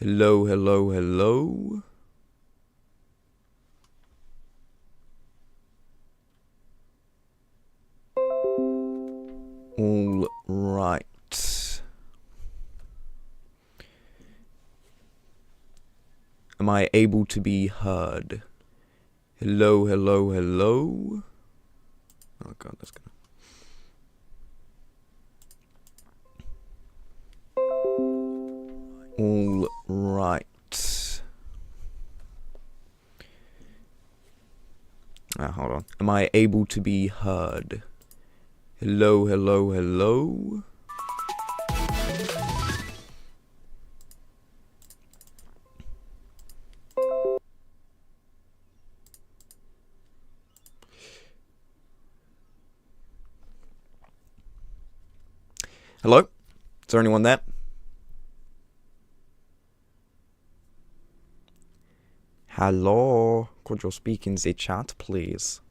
Hello, hello, hello. All right. Am I able to be heard? Hello, hello, hello. Oh god, that's gonna... All right. Hold on. Am I able to be heard? Hello, hello, hello. Hello? Is there anyone there? Hello? Could you speak in the chat, please?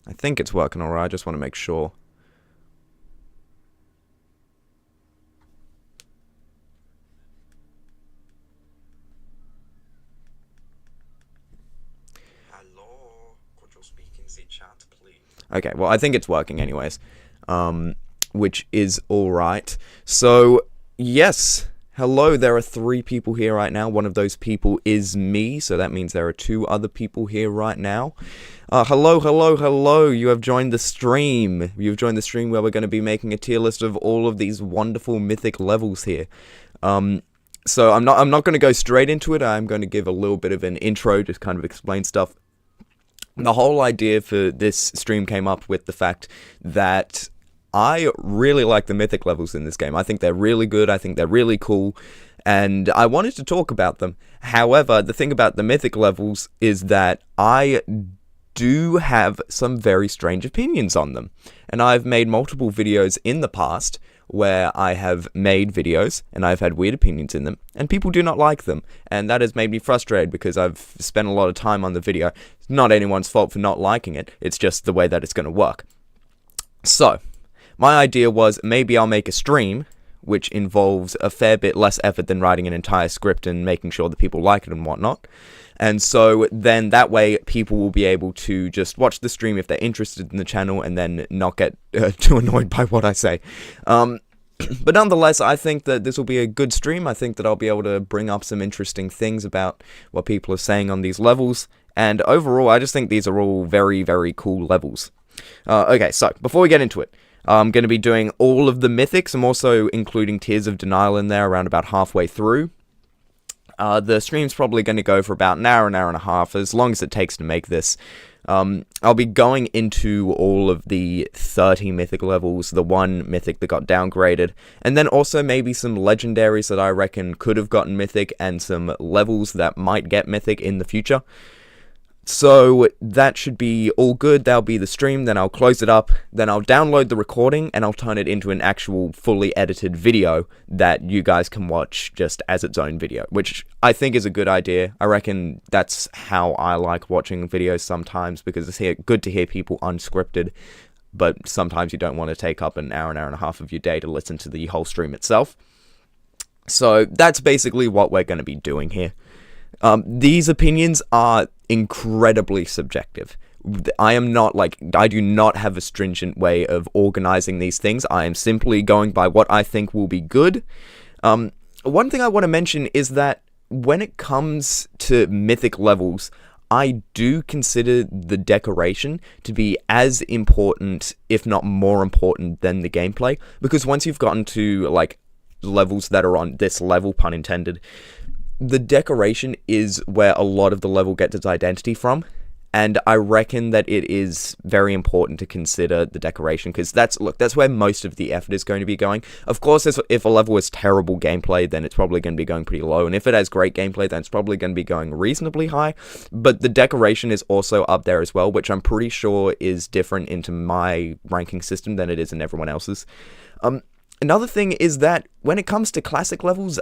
I think it's working alright, I just want to make sure. Hello? Could you speak in the chat, please? Okay, well, I think it's working anyways. Which is alright. So, yes. Hello, there are 3 people here right now. One of those people is me, so that means there are 2 other people here right now. Hello, hello, hello. You have joined the stream. You've joined the stream where we're going to be making a tier list of all of these wonderful mythic levels here. So I'm not going to go straight into it. I'm going to give a little bit of an intro, just kind of explain stuff. The whole idea for this stream came up with the fact that I really like the mythic levels in this game. I think they're really good, I think they're really cool, and I wanted to talk about them. However, the thing about the mythic levels is that I do have some very strange opinions on them. And I've made multiple videos in the past where I have made videos and I've had weird opinions in them, and people do not like them. And that has made me frustrated because I've spent a lot of time on the video. It's not anyone's fault for not liking it, it's just the way that it's going to work. So, my idea was maybe I'll make a stream, which involves a fair bit less effort than writing an entire script and making sure that people like it and whatnot. And so then that way people will be able to just watch the stream if they're interested in the channel and then not get too annoyed by what I say. But nonetheless, I think that this will be a good stream. I think that I'll be able to bring up some interesting things about what people are saying on these levels. And overall, I just think these are all very, very cool levels. Okay, so before we get into it, I'm going to be doing all of the mythics. I'm also including Tears of Denial in there around about halfway through. The stream's probably going to go for about an hour and a half, as long as it takes to make this. I'll be going into all of the 30 mythic levels, the 1 mythic that got downgraded, and then also maybe some legendaries that I reckon could have gotten mythic, and some levels that might get mythic in the future. So that should be all good. That'll be the stream, then I'll close it up, then I'll download the recording, and I'll turn it into an actual fully edited video that you guys can watch just as its own video, which I think is a good idea. I reckon that's how I like watching videos sometimes, because it's good to hear people unscripted, but sometimes you don't want to take up an hour and a half of your day to listen to the whole stream itself. So that's basically what we're going to be doing here. These opinions are incredibly subjective. I do not have a stringent way of organizing these things. I am simply going by what I think will be good. One thing I want to mention is that when it comes to mythic levels, I do consider the decoration to be as important, if not more important, than the gameplay. Because once you've gotten to, like, levels that are on this level, pun intended, the decoration is where a lot of the level gets its identity from, and I reckon that it is very important to consider the decoration, because that's where most of the effort is going to be going. Of course, if a level has terrible gameplay, then it's probably going to be going pretty low, and if it has great gameplay, then it's probably going to be going reasonably high, but the decoration is also up there as well, which I'm pretty sure is different into my ranking system than it is in everyone else's. Another thing is that when it comes to classic levels,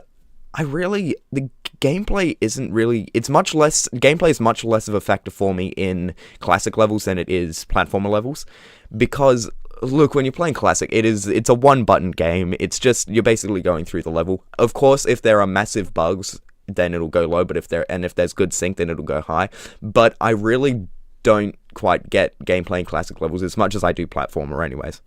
the gameplay isn't really, gameplay is much less of a factor for me in classic levels than it is platformer levels, because look, when you're playing Classic, it's a one-button game. It's just, you're basically going through the level. Of course, if there are massive bugs, then it'll go low, but if there's good sync, then it'll go high. But I really don't quite get gameplay in Classic levels as much as I do platformer anyways.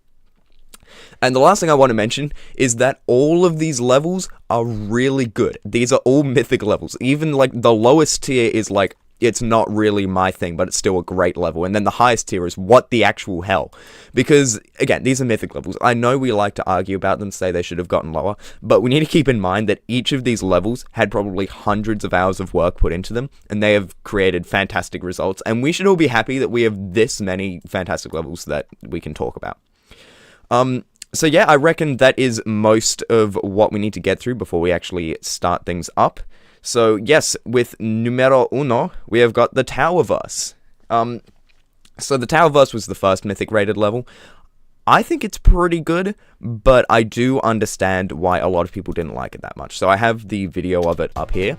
And the last thing I want to mention is that all of these levels are really good. These are all Mythic levels. Even, like, the lowest tier is, like, it's not really my thing, but it's still a great level. And then the highest tier is what the actual hell. Because, again, these are Mythic levels. I know we like to argue about them, say they should have gotten lower, but we need to keep in mind that each of these levels had probably hundreds of hours of work put into them, and they have created fantastic results. And we should all be happy that we have this many fantastic levels that we can talk about. So yeah, I reckon that is most of what we need to get through before we actually start things up. So yes, with numero uno, we have got the towerverse. So the towerverse was the first Mythic rated level. I think it's pretty good, but I do understand why a lot of people didn't like it that much. So I have the video of it up here.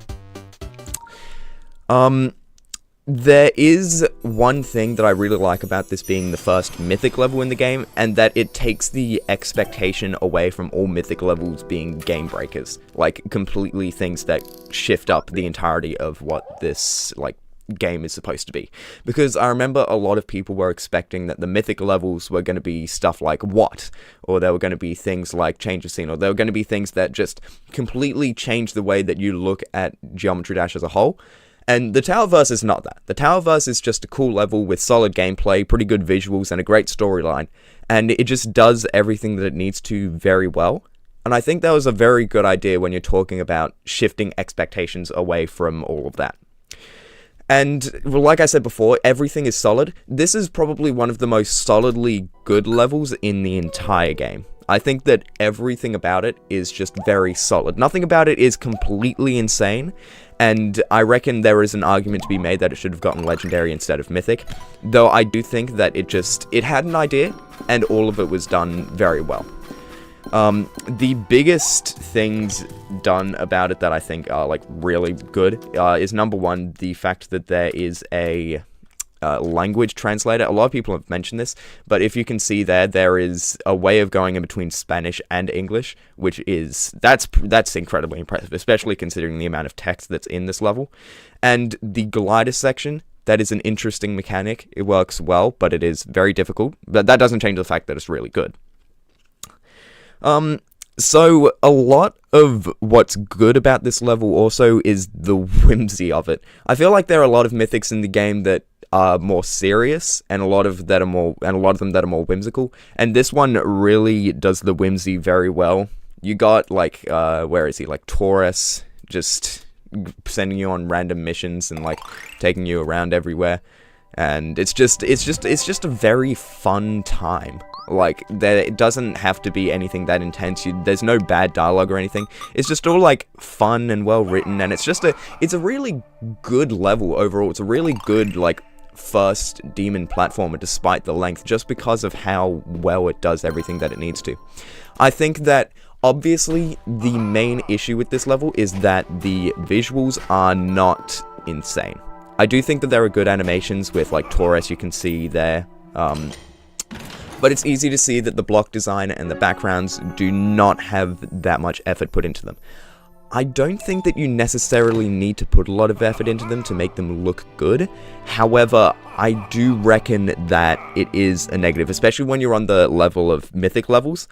There is one thing that I really like about this being the first Mythic level in the game, and that it takes the expectation away from all Mythic levels being game breakers. Like, completely things that shift up the entirety of what this, like, game is supposed to be. Because I remember a lot of people were expecting that the Mythic levels were going to be stuff like what? Or they were going to be things like change of scene, or they were going to be things that just completely change the way that you look at Geometry Dash as a whole. And the towerverse is not that. The towerverse is just a cool level with solid gameplay, pretty good visuals, and a great storyline. And it just does everything that it needs to very well. And I think that was a very good idea when you're talking about shifting expectations away from all of that. And, well, like I said before, everything is solid. This is probably one of the most solidly good levels in the entire game. I think that everything about it is just very solid. Nothing about it is completely insane, and I reckon there is an argument to be made that it should have gotten Legendary instead of Mythic, though I do think that it had an idea, and all of it was done very well. The biggest things done about it that I think are, like, really good is, number one, the fact that there is a language translator. A lot of people have mentioned this, but if you can see there is a way of going in between Spanish and English, which is, that's incredibly impressive, especially considering the amount of text that's in this level. And the glider section, that is an interesting mechanic. It works well, but it is very difficult. But that doesn't change the fact that it's really good. So a lot of what's good about this level also is the whimsy of it. I feel like there are a lot of mythics in the game that are more serious, and a lot of them that are more whimsical. And this one really does the whimsy very well. You got, like, where is he? Like, Taurus, just sending you on random missions and, like, taking you around everywhere. And it's just a very fun time. Like, it doesn't have to be anything that intense. There's no bad dialogue or anything. It's just all, like, fun and well written, and it's a really good level overall. It's a really good, like, first demon platformer despite the length, just because of how well it does everything that it needs to. I think that obviously the main issue with this level is that the visuals are not insane. I do think that there are good animations with, like, Taurus, you can see there, but it's easy to see that the block design and the backgrounds do not have that much effort put into them. I don't think that you necessarily need to put a lot of effort into them to make them look good. However, I do reckon that it is a negative, especially when you're on the level of mythic levels.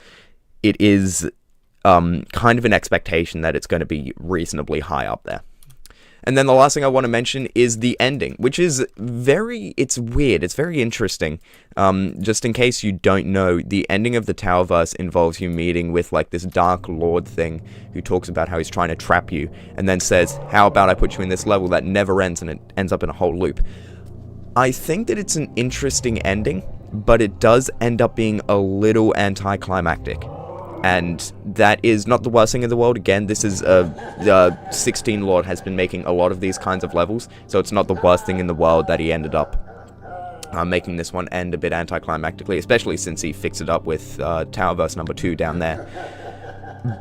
It is kind of an expectation that it's going to be reasonably high up there. And then the last thing I want to mention is the ending, which is it's weird, it's very interesting. Just in case you don't know, the ending of the Towerverse involves you meeting with, like, this Dark Lord thing who talks about how he's trying to trap you, and then says, how about I put you in this level that never ends, and it ends up in a whole loop. I think that it's an interesting ending, but it does end up being a little anticlimactic. And that is not the worst thing in the world. Again, this is the 16 Lord has been making a lot of these kinds of levels, so it's not the worst thing in the world that he ended up making this one end a bit anticlimactically, especially since he fixed it up with Towerverse number 2 down there.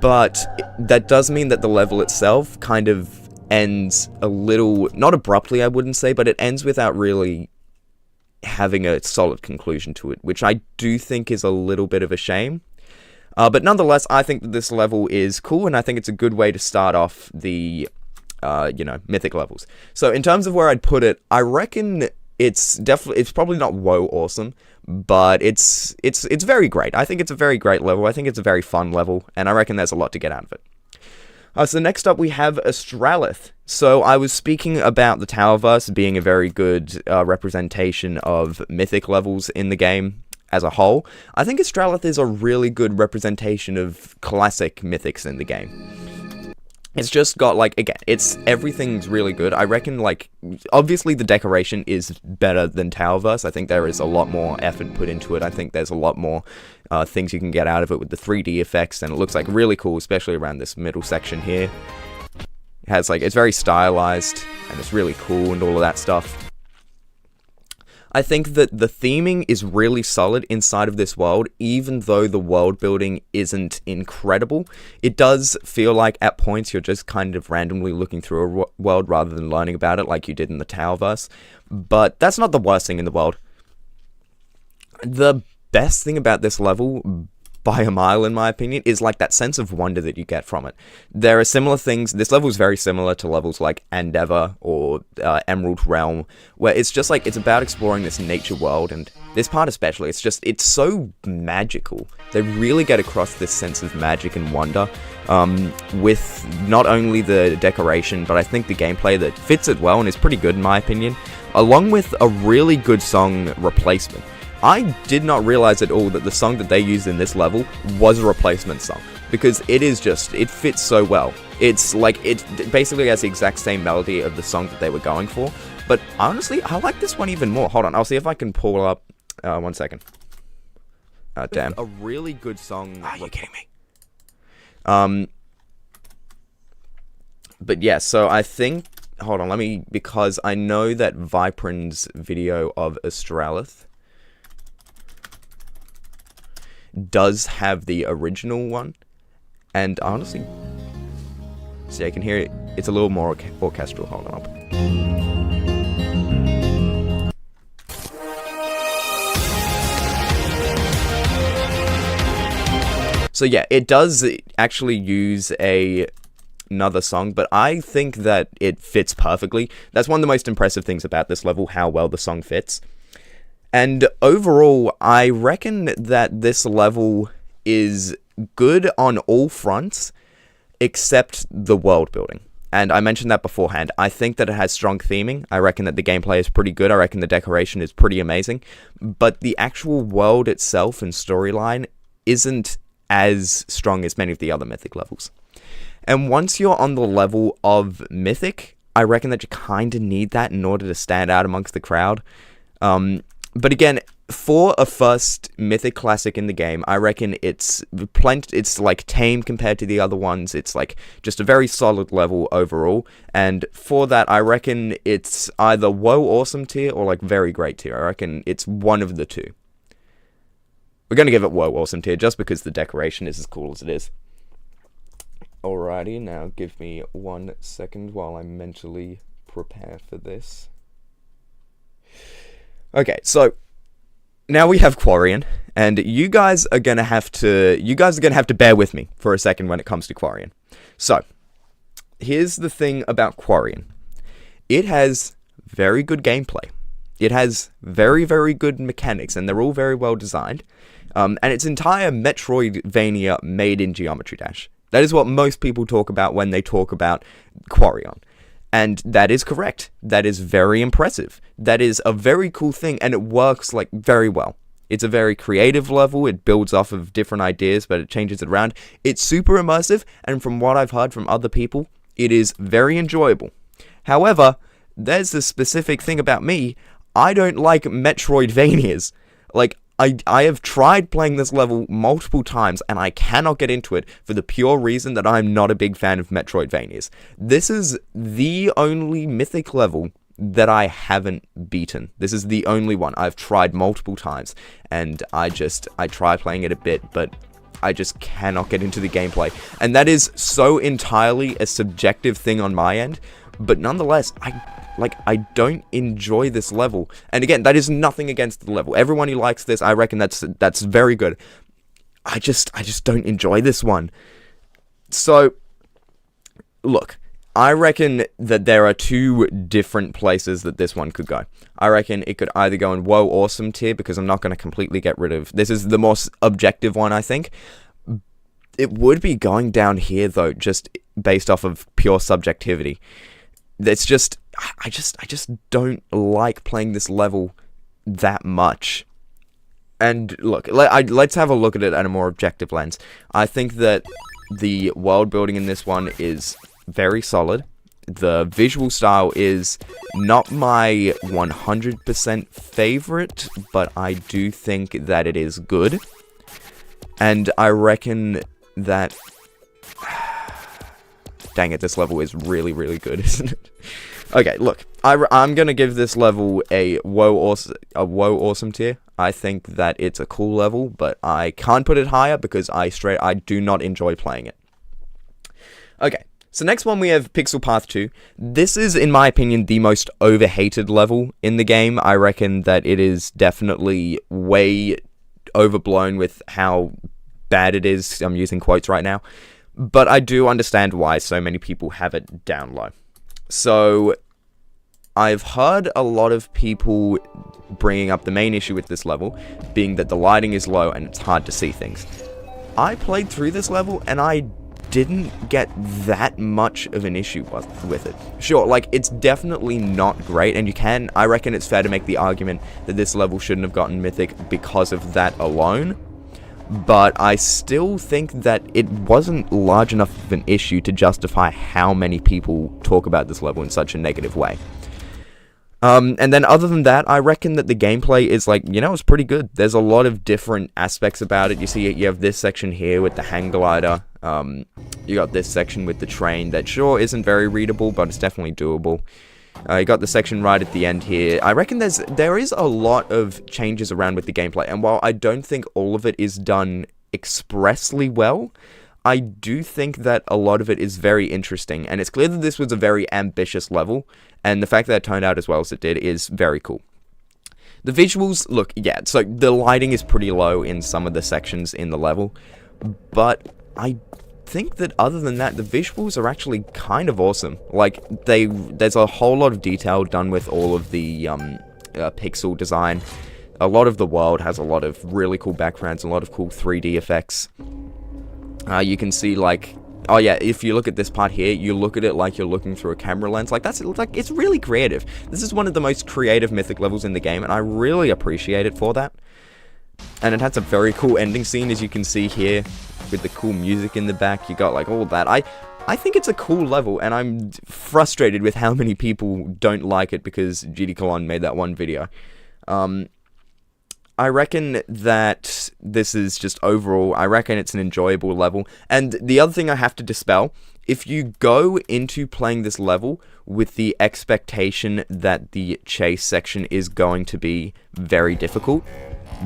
But that does mean that the level itself kind of ends a little, not abruptly I wouldn't say, but it ends without really having a solid conclusion to it, which I do think is a little bit of a shame. But nonetheless, I think that this level is cool, and I think it's a good way to start off the, mythic levels. So in terms of where I'd put it, I reckon it's probably not whoa awesome, but it's very great. I think it's a very great level. I think it's a very fun level, and I reckon there's a lot to get out of it. So next up we have Astralith. So I was speaking about the towerverse being a very good representation of mythic levels in the game as a whole. I think Astralith is a really good representation of classic mythics in the game. It's just got, like, again, everything's really good. I reckon, like, obviously the decoration is better than towerverse. I think there is a lot more effort put into it. I think there's a lot more things you can get out of it with the 3D effects, and it looks, like, really cool, especially around this middle section here. It has, like, it's very stylized, and it's really cool and all of that stuff. I think that the theming is really solid inside of this world, even though the world building isn't incredible. It does feel like at points you're just kind of randomly looking through a world rather than learning about it like you did in the towerverse. But that's not the worst thing in the world. The best thing about this level, by a mile in my opinion, is like that sense of wonder that you get from it. There are similar things. This level is very similar to levels like Endeavor or Emerald Realm, where it's just like, it's about exploring this nature world, and this part especially, it's so magical. They really get across this sense of magic and wonder with not only the decoration, but I think the gameplay that fits it well and is pretty good in my opinion, along with a really good song replacement. I did not realize at all that the song that they used in this level was a replacement song, because it fits so well. It's like, it basically has the exact same melody of the song that they were going for, but honestly, I like this one even more. Hold on, I'll see if I can pull up, 1 second. Damn. A really good song. Are you kidding me? But yeah, so I think, hold on, because I know that Viprin's video of Astralith does have the original one, and honestly, see, I can hear it, it's a little more orchestral. Hold on up. So yeah, it does actually use another song, but I think that it fits perfectly. That's one of the most impressive things about this level, how well the song fits. And overall, I reckon that this level is good on all fronts, except the world building. And I mentioned that beforehand. I think that it has strong theming. I reckon that the gameplay is pretty good. I reckon the decoration is pretty amazing. But the actual world itself and storyline isn't as strong as many of the other Mythic levels. And once you're on the level of Mythic, I reckon that you kind of need that in order to stand out amongst the crowd. But again, for a first Mythic classic in the game, I reckon it's like tame compared to the other ones. It's like just a very solid level overall. And for that, I reckon it's either whoa awesome tier or like very great tier. I reckon it's one of the two. We're going to give it whoa awesome tier just because the decoration is as cool as it is. Alrighty, now give me 1 second while I mentally prepare for this. Okay, so now we have Quarian, and you guys are gonna have to bear with me for a second when it comes to Quarian. So, here's the thing about Quarian. It has very good gameplay. It has very, very good mechanics, and they're all very well designed. And it's entire Metroidvania made in Geometry Dash. That is what most people talk about when they talk about Quarian. And that is correct. That is very impressive. That is a very cool thing, and it works like very well. It's a very creative level. It builds off of different ideas, but it changes it around. It's super immersive, and from what I've heard from other people, it is very enjoyable. However, there's this specific thing about me. I don't like Metroidvanias. Like, I have tried playing this level multiple times, and I cannot get into it for the pure reason that I'm not a big fan of Metroidvanias. This is the only Mythic level that I haven't beaten. This is the only one. I've tried multiple times, and I try playing it a bit, but I just cannot get into the gameplay. And that is so entirely a subjective thing on my end, but nonetheless, like, I don't enjoy this level. And again, that is nothing against the level. Everyone who likes this, I reckon that's very good. I just don't enjoy this one. So, look, I reckon that there are two different places that this one could go. I reckon it could either go in whoa, awesome tier, because I'm not going to completely get rid of... This is the most objective one, I think. It would be going down here, though, just based off of pure subjectivity. It's just... I just don't like playing this level that much. And look, let's have a look at it at a more objective lens. I think that the world building in this one is very solid. The visual style is not my 100% favorite, but I do think that it is good. And I reckon that... Dang it, this level is really, really good, isn't it? Okay, look, I'm going to give this level a whoa awesome tier. I think that it's a cool level, but I can't put it higher because I do not enjoy playing it. Okay, so next one we have Pixel Path 2. This is, in my opinion, the most overhated level in the game. I reckon that it is definitely way overblown with how bad it is. I'm using quotes right now. But I do understand why so many people have it down low. So, I've heard a lot of people bringing up the main issue with this level, being that the lighting is low and it's hard to see things. I played through this level and I didn't get that much of an issue with it. Sure, like, it's definitely not great, and I reckon it's fair to make the argument that this level shouldn't have gotten Mythic because of that alone. But I still think that it wasn't large enough of an issue to justify how many people talk about this level in such a negative way. And then other than that, I reckon that the gameplay is, like, it's pretty good. There's a lot of different aspects about it. You see, you have this section here with the hang glider. You got this section with the train that sure isn't very readable, but it's definitely doable. You got the section right at the end here. I reckon there is a lot of changes around with the gameplay, and while I don't think all of it is done expressly well, I do think that a lot of it is very interesting, and it's clear that this was a very ambitious level, and the fact that it turned out as well as it did is very cool. The visuals, look, yeah, so the lighting is pretty low in some of the sections in the level, but I think that other than that, the visuals are actually kind of awesome. Like, there's a whole lot of detail done with all of the pixel design. A lot of the world has a lot of really cool backgrounds, a lot of cool 3D effects. You can see, like, oh yeah, if you look at this part here, you look at it like you're looking through a camera lens. Like, it's really creative. This is one of the most creative Mythic levels in the game, and I really appreciate it for that. And it has a very cool ending scene, as you can see here, with the cool music in the back. You got, like, all that. I think it's a cool level, and I'm frustrated with how many people don't like it because GD Colon made that one video. I reckon that this is just overall, I reckon it's an enjoyable level. And the other thing I have to dispel, if you go into playing this level with the expectation that the chase section is going to be very difficult,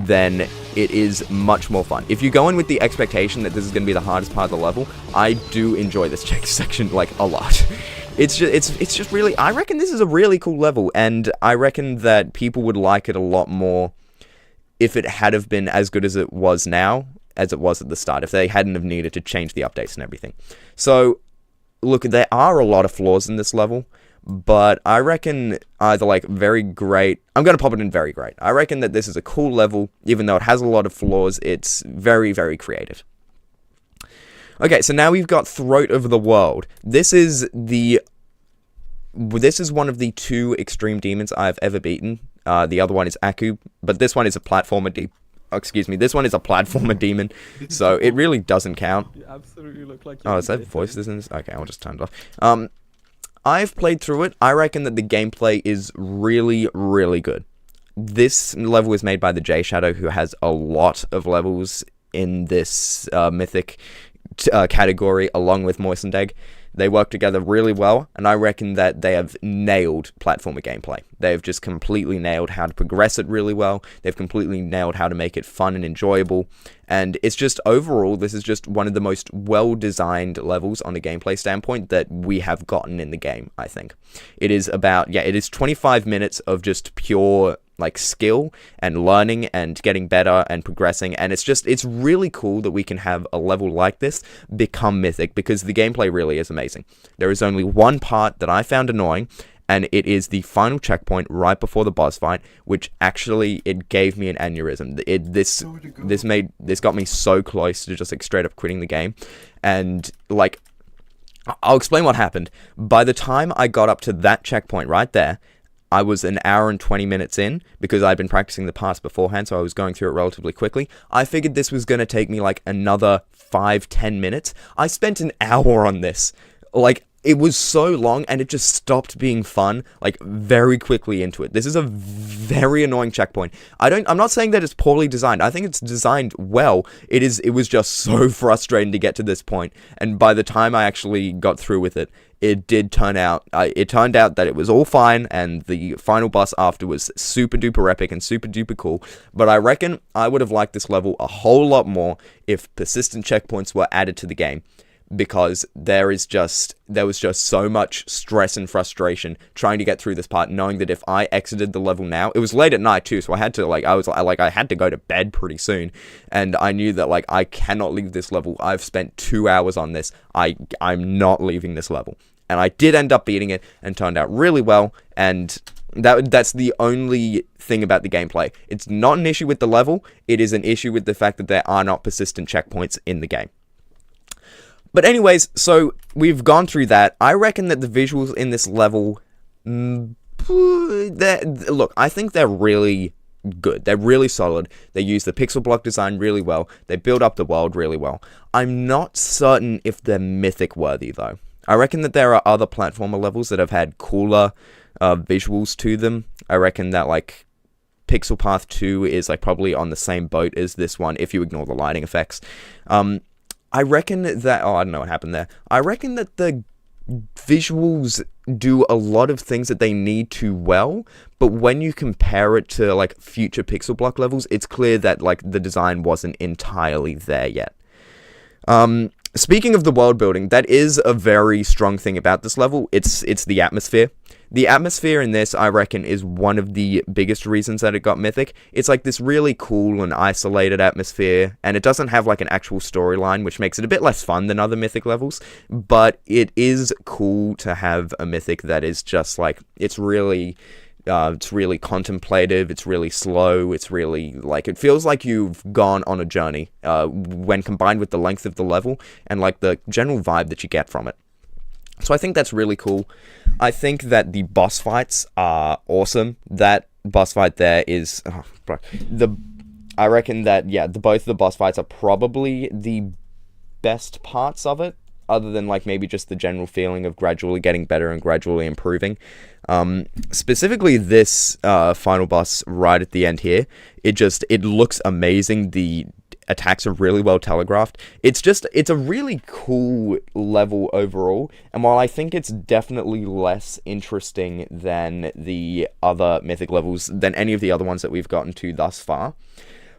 then it is much more fun. If you go in with the expectation that this is going to be the hardest part of the level, I do enjoy this chase section, like, a lot. It's just really, I reckon this is a really cool level, and I reckon that people would like it a lot more if it had have been as good as it was now, as it was at the start, if they hadn't have needed to change the updates and everything. So, look, there are a lot of flaws in this level, but I reckon either, like, very great, I'm going to pop it in very great. I reckon that this is a cool level, even though it has a lot of flaws, it's very, very creative. Okay, so now we've got Throat of the World. This is one of the two extreme demons I've ever beaten. The other one is Aku, but this one is a platformer this one is a platformer demon, so it really doesn't count. You absolutely look like is that voices in this? Okay, I'll just turn it off. I've played through it. I reckon that the gameplay is really, really good. This level is made by the J Shadow, who has a lot of levels in this Mythic category, along with Moistened Egg. They work together really well, and I reckon that they have nailed platformer gameplay. They've just completely nailed how to progress it really well. They've completely nailed how to make it fun and enjoyable. And it's just, overall, this is just one of the most well-designed levels on a gameplay standpoint that we have gotten in the game, I think. It is about, it is 25 minutes of just pure like skill and learning and getting better and progressing, and it's really cool that we can have a level like this become mythic, because the gameplay really is amazing. There is only one part that I found annoying, and it is the final checkpoint right before the boss fight, which actually, it gave me an aneurysm. This got me so close to just like straight up quitting the game. And like, I'll explain what happened. By the time I got up to that checkpoint right there, I was an hour and 20 minutes in, because I'd been practicing the parts beforehand, so I was going through it relatively quickly. I figured this was going to take me like another 5-10 minutes. I spent an hour on this. Like, it was so long, and it just stopped being fun, like, very quickly into it. This is a very annoying checkpoint. I'm not saying that it's poorly designed. I think it's designed well. It was just so frustrating to get to this point, and by the time I actually got through with it, it turned out that it was all fine, and the final boss after was super duper epic and super duper cool. But I reckon I would have liked this level a whole lot more if persistent checkpoints were added to the game, because there was just so much stress and frustration trying to get through this part, knowing that if I exited the level now, it was late at night too, so I had to I had to go to bed pretty soon, and I knew that like I cannot leave this level. I've spent 2 hours on this. I'm not leaving this level. And I did end up beating it, and turned out really well, and that's the only thing about the gameplay. It's not an issue with the level, it is an issue with the fact that there are not persistent checkpoints in the game. But anyways, so we've gone through that. I reckon that the visuals in this level, look, I think they're really good. They're really solid. They use the pixel block design really well. They build up the world really well. I'm not certain if they're mythic worthy though. I reckon that there are other platformer levels that have had cooler visuals to them. I reckon that like Pixel Path 2 is like probably on the same boat as this one, if you ignore the lighting effects. I reckon that, I don't know what happened there. I reckon that the visuals do a lot of things that they need to well, but when you compare it to like future pixel block levels, it's clear that like the design wasn't entirely there yet. Speaking of the world building, that is a very strong thing about this level. It's the atmosphere. The atmosphere in this, I reckon, is one of the biggest reasons that it got mythic. It's like this really cool and isolated atmosphere, and it doesn't have like an actual storyline, which makes it a bit less fun than other mythic levels, but it is cool to have a mythic that is just like, it's really contemplative, it's really slow, it's really, like, it feels like you've gone on a journey, when combined with the length of the level, and, like, the general vibe that you get from it. So I think that's really cool. I think that the boss fights are awesome. That boss fight there is, I reckon that, both of the boss fights are probably the best parts of it, other than like maybe just the general feeling of gradually getting better and gradually improving. Specifically this final boss right at the end here, it looks amazing. The attacks are really well telegraphed. It's a really cool level overall, and while I think it's definitely less interesting than the other mythic levels, than any of the other ones that we've gotten to thus far,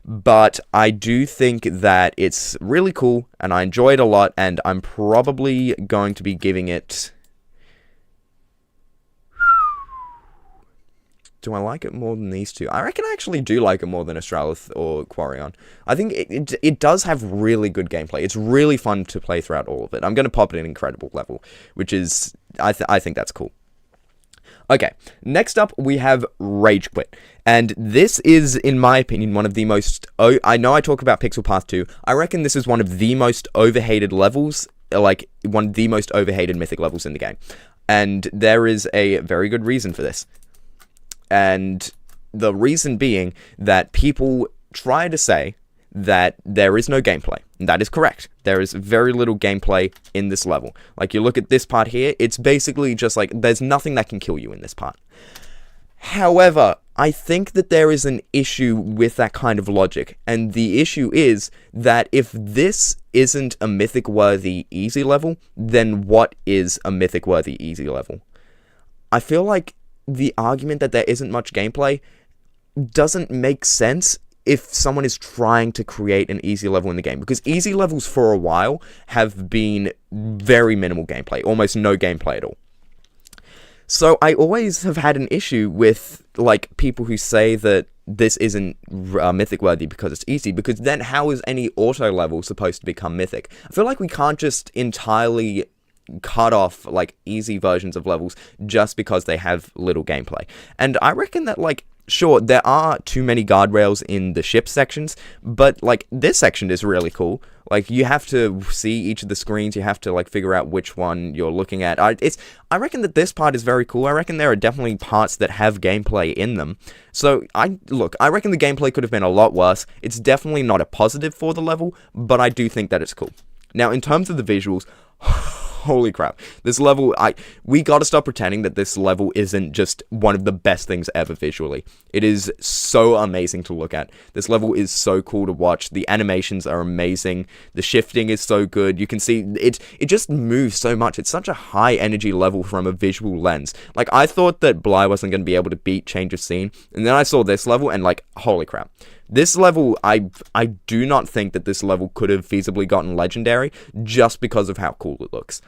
but I do think that it's really cool, and I enjoy it a lot, and I'm probably going to be giving it... Do I like it more than these two? I reckon I actually do like it more than Astralith or Quarion. I think it does have really good gameplay. It's really fun to play throughout all of it. I'm going to pop it in incredible level, which is... I think that's cool. Okay, next up we have Rage Quit, and this is, in my opinion, one of the most... I know I talk about Pixel Path 2, I reckon this is one of the most overhated levels, like, one of the most overhated mythic levels in the game. And there is a very good reason for this. And the reason being that people try to say that there is no gameplay. And that is correct. There is very little gameplay in this level. Like, you look at this part here, it's basically just like, there's nothing that can kill you in this part. However, I think that there is an issue with that kind of logic, and the issue is that if this isn't a mythic-worthy easy level, then what is a mythic-worthy easy level? I feel like the argument that there isn't much gameplay doesn't make sense if someone is trying to create an easy level in the game, because easy levels for a while have been very minimal gameplay, almost no gameplay at all. So I always have had an issue with, like, people who say that this isn't mythic worthy because it's easy, because then how is any auto level supposed to become mythic? I feel like we can't just entirely cut off, like, easy versions of levels just because they have little gameplay. And I reckon that, like, sure, there are too many guardrails in the ship sections, but, like, this section is really cool. Like, you have to see each of the screens, you have to, like, figure out which one you're looking at. I reckon that this part is very cool. I reckon there are definitely parts that have gameplay in them. So, I reckon the gameplay could have been a lot worse. It's definitely not a positive for the level, but I do think that it's cool. Now, in terms of the visuals, holy crap, this level, we gotta stop pretending that this level isn't just one of the best things ever visually. It is so amazing to look at. This level is so cool to watch. The animations are amazing. The shifting is so good. You can see, it just moves so much. It's such a high energy level from a visual lens. Like, I thought that Bly wasn't gonna be able to beat Change of Scene, and then I saw this level, and, like, holy crap. This level, I do not think that this level could have feasibly gotten legendary just because of how cool it looks.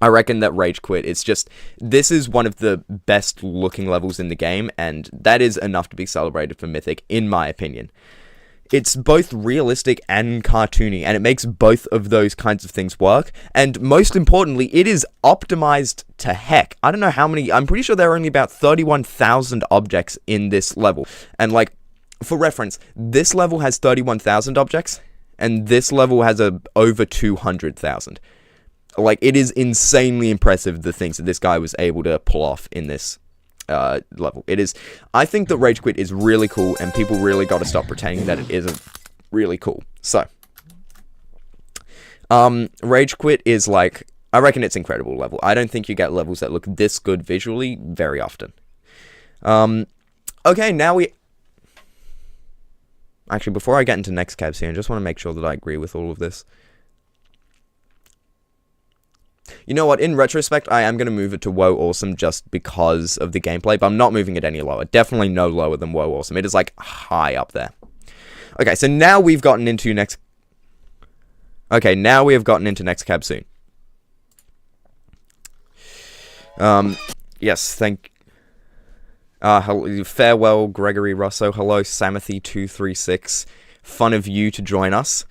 I reckon that Rage Quit, this is one of the best looking levels in the game, and that is enough to be celebrated for Mythic, in my opinion. It's both realistic and cartoony, and it makes both of those kinds of things work, and most importantly, it is optimized to heck. I don't know how many, I'm pretty sure there are only about 31,000 objects in this level, and, like, for reference, this level has 31,000 objects, and this level has over 200,000. Like, it is insanely impressive, the things that this guy was able to pull off in this level. I think that Rage Quit is really cool, and people really got to stop pretending that it isn't really cool. So, Rage Quit is, like, I reckon it's an incredible level. I don't think you get levels that look this good visually very often. Okay, now actually, before I get into next cabs here, I just want to make sure that I agree with all of this. You know what, in retrospect, I am going to move it to Whoa Awesome just because of the gameplay, but I'm not moving it any lower. Definitely no lower than Whoa Awesome. It is, like, high up there. Okay, so now we've gotten into next... Okay, now we have gotten into next cab soon. Yes, farewell, Gregory Russo. Hello, Samathy236. Fun of you to join us.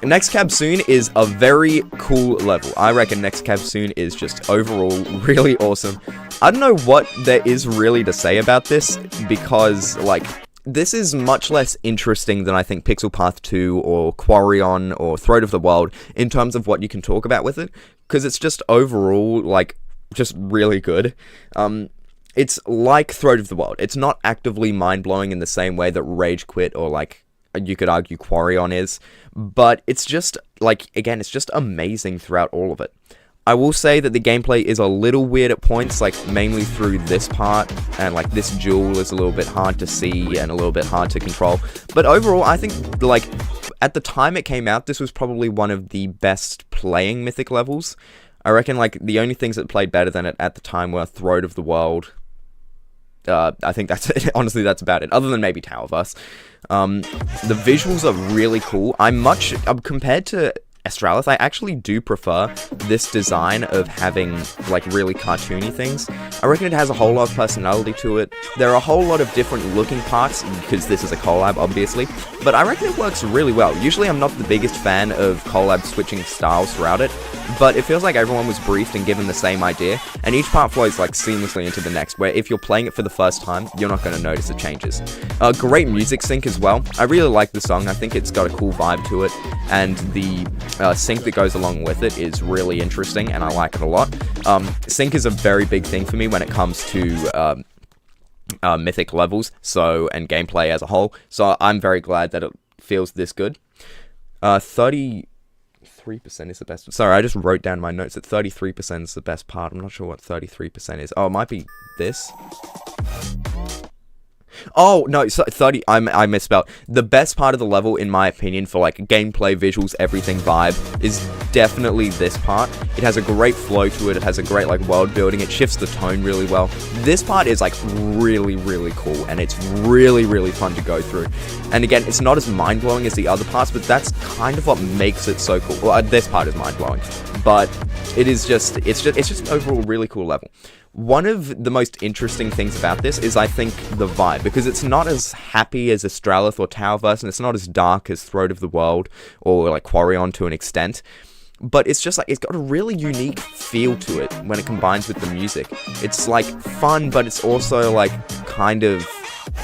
Next Cab Soon is a very cool level. I reckon Next Cab Soon is just overall really awesome. I don't know what there is really to say about this, because, like, this is much less interesting than I think Pixel Path 2 or Quarion or Throat of the Wild in terms of what you can talk about with it, because it's just overall, like, just really good. It's like Throat of the Wild. It's not actively mind-blowing in the same way that Rage Quit or, like, you could argue Quarion is, but it's just, like, again, it's just amazing throughout all of it. I will say that the gameplay is a little weird at points, like, mainly through this part, and, like, this jewel is a little bit hard to see and a little bit hard to control, but overall, I think, like, at the time it came out, this was probably one of the best playing Mythic levels. I reckon, like, the only things that played better than it at the time were Throat of the World. I think that's it. Honestly, that's about it. Other than maybe Towerverse. The visuals are really cool. Compared to Astralith, I actually do prefer this design of having, like, really cartoony things. I reckon it has a whole lot of personality to it. There are a whole lot of different looking parts, because this is a collab, obviously, but I reckon it works really well. Usually I'm not the biggest fan of collab switching styles throughout it, but it feels like everyone was briefed and given the same idea, and each part flows, like, seamlessly into the next, where if you're playing it for the first time, you're not going to notice the changes. Great music sync as well. I really like the song. I think it's got a cool vibe to it, and the sync that goes along with it is really interesting, and I like it a lot. Sync is a very big thing for me when it comes to Mythic levels, and gameplay as a whole, so I'm very glad that it feels this good. 33% is the best. Sorry, I just wrote down my notes that 33% is the best part. I'm not sure what 33% is. Oh, it might be this. Oh, no, so 30, I misspelled. The best part of the level, in my opinion, for, like, gameplay, visuals, everything vibe, is definitely this part. It has a great flow to it, it has a great, like, world building, it shifts the tone really well. This part is, like, really, really cool, and it's really, really fun to go through. And again, it's not as mind-blowing as the other parts, but that's kind of what makes it so cool. Well, this part is mind-blowing, but it's just overall really cool level. One of the most interesting things about this is, I think, the vibe, because it's not as happy as Astralith or Towerverse, and it's not as dark as Throat of the World or, like, Quarion to an extent, but it's just, like, it's got a really unique feel to it when it combines with the music. It's, like, fun, but it's also, like, kind of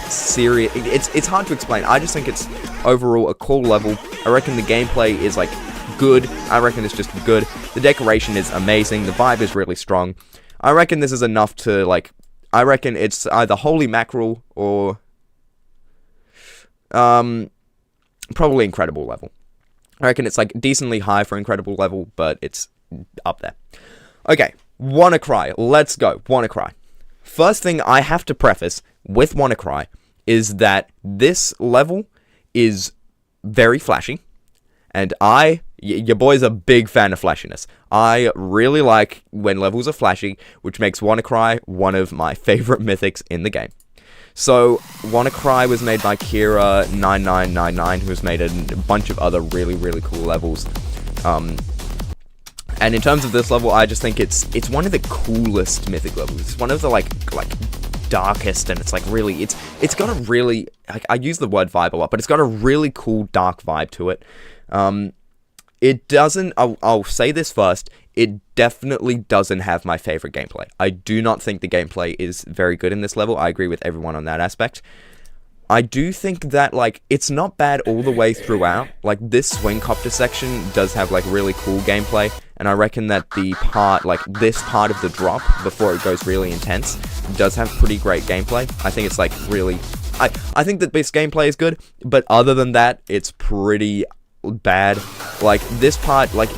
serious. It's hard to explain. I just think it's overall a cool level. I reckon the gameplay is, like, good. I reckon it's just good. The decoration is amazing. The vibe is really strong. I reckon this is enough to, like, I reckon it's either Holy Mackerel or, probably Incredible level. I reckon it's, like, decently high for Incredible level, but it's up there. Okay, WannaCry. Let's go. WannaCry. First thing I have to preface with WannaCry is that this level is very flashy, and your boy's a big fan of flashiness. I really like when levels are flashy, which makes WannaCry one of my favorite mythics in the game. So, WannaCry was made by Kira9999, who has made a bunch of other really, really cool levels. And in terms of this level, I just think it's one of the coolest mythic levels. It's one of the, like darkest, and it's, like, really, it's got a really, like, I use the word vibe a lot, but it's got a really cool dark vibe to it. It doesn't, I'll say this first, it definitely doesn't have my favorite gameplay. I do not think the gameplay is very good in this level. I agree with everyone on that aspect. I do think that, like, it's not bad all the way throughout. Like, this swing copter section does have, like, really cool gameplay, and I reckon that the part, like, this part of the drop, before it goes really intense, does have pretty great gameplay. I think it's, like, really, I think that this gameplay is good, but other than that, it's pretty bad. Like, this part, like,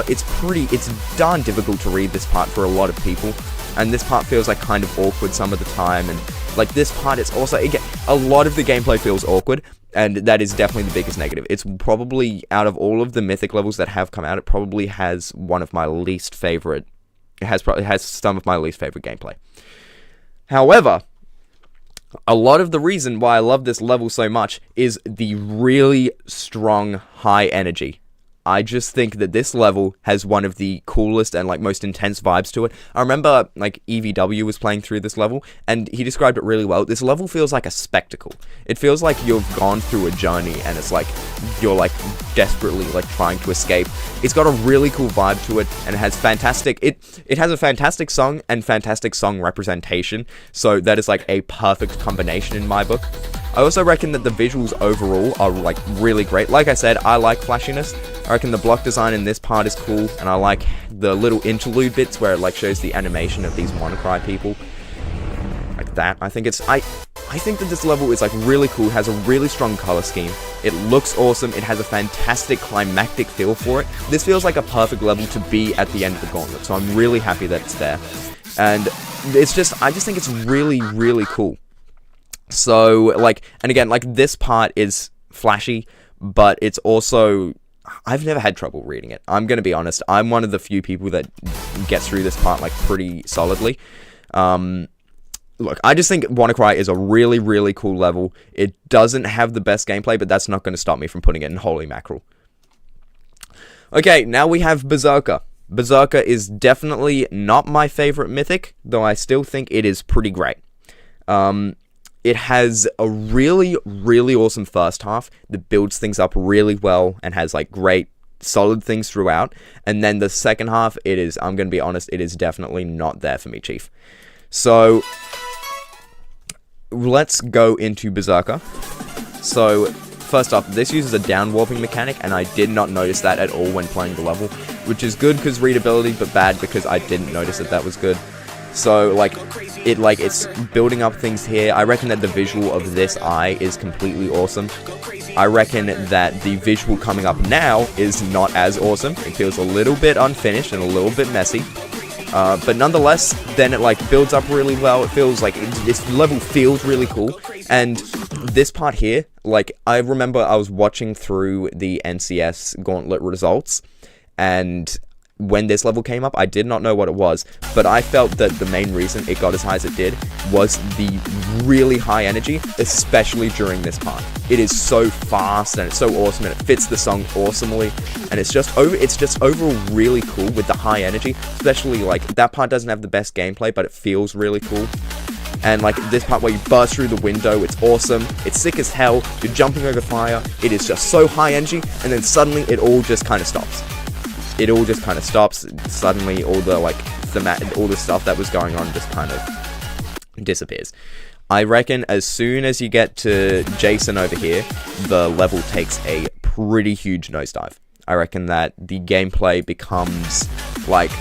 it's darn difficult to read this part for a lot of people, and this part feels, like, kind of awkward some of the time, and, like, this part, it's also, again, a lot of the gameplay feels awkward, and that is definitely the biggest negative. It's probably, out of all of the mythic levels that have come out, it probably has one of my least favorite, it has some of my least favorite gameplay. However, a lot of the reason why I love this level so much is the really strong high energy. I just think that this level has one of the coolest and, like, most intense vibes to it. I remember, like, EVW was playing through this level, and he described it really well. This level feels like a spectacle. It feels like you've gone through a journey, and it's like you're, like, desperately, like, trying to escape. It's got a really cool vibe to it, and it has fantastic, it has a fantastic song and fantastic song representation, so that is, like, a perfect combination in my book. I also reckon that the visuals overall are, like, really great. Like I said, I like flashiness. I reckon the block design in this part is cool, and I like the little interlude bits where it, like, shows the animation of these WannaCry people. Like that. I think that this level is, like, really cool, has a really strong color scheme. It looks awesome, it has a fantastic climactic feel for it. This feels like a perfect level to be at the end of the gauntlet, so I'm really happy that it's there. And I just think it's really, really cool. So, like, and again, like, this part is flashy, but it's also, I've never had trouble reading it. I'm gonna be honest, I'm one of the few people that gets through this part, like, pretty solidly. Look, I just think WannaCry is a really, really cool level. It doesn't have the best gameplay, but that's not going to stop me from putting it in Holy Mackerel. Okay, now we have Berserker. Berserker is definitely not my favorite mythic, though I still think it is pretty great. It has a really, really awesome first half that builds things up really well and has, like, great, solid things throughout. And then the second half, it is, I'm going to be honest, it is definitely not there for me, Chief. So, let's go into Berserker. So, first off, this uses a down warping mechanic, and I did not notice that at all when playing the level, which is good because readability, but bad because I didn't notice that was good. So, like, it's building up things here. I reckon that the visual of this eye is completely awesome. I reckon that the visual coming up now is not as awesome. It feels a little bit unfinished and a little bit messy. But nonetheless, then it like builds up really well. It feels like this level feels really cool. And this part here, like I remember I was watching through the NCS Gauntlet results, and when this level came up, I did not know what it was, but I felt that the main reason it got as high as it did was the really high energy, especially during this part. It is so fast and it's so awesome and it fits the song awesomely, and it's just overall really cool with the high energy, especially like that part doesn't have the best gameplay, but it feels really cool. And like this part where you burst through the window, it's awesome, it's sick as hell, you're jumping over fire, it is just so high energy, and then suddenly it all just kind of stops. It all just kind of stops. Suddenly, all the like all the stuff that was going on just kind of disappears. I reckon as soon as you get to Jason over here, the level takes a pretty huge nosedive. I reckon that the gameplay becomes like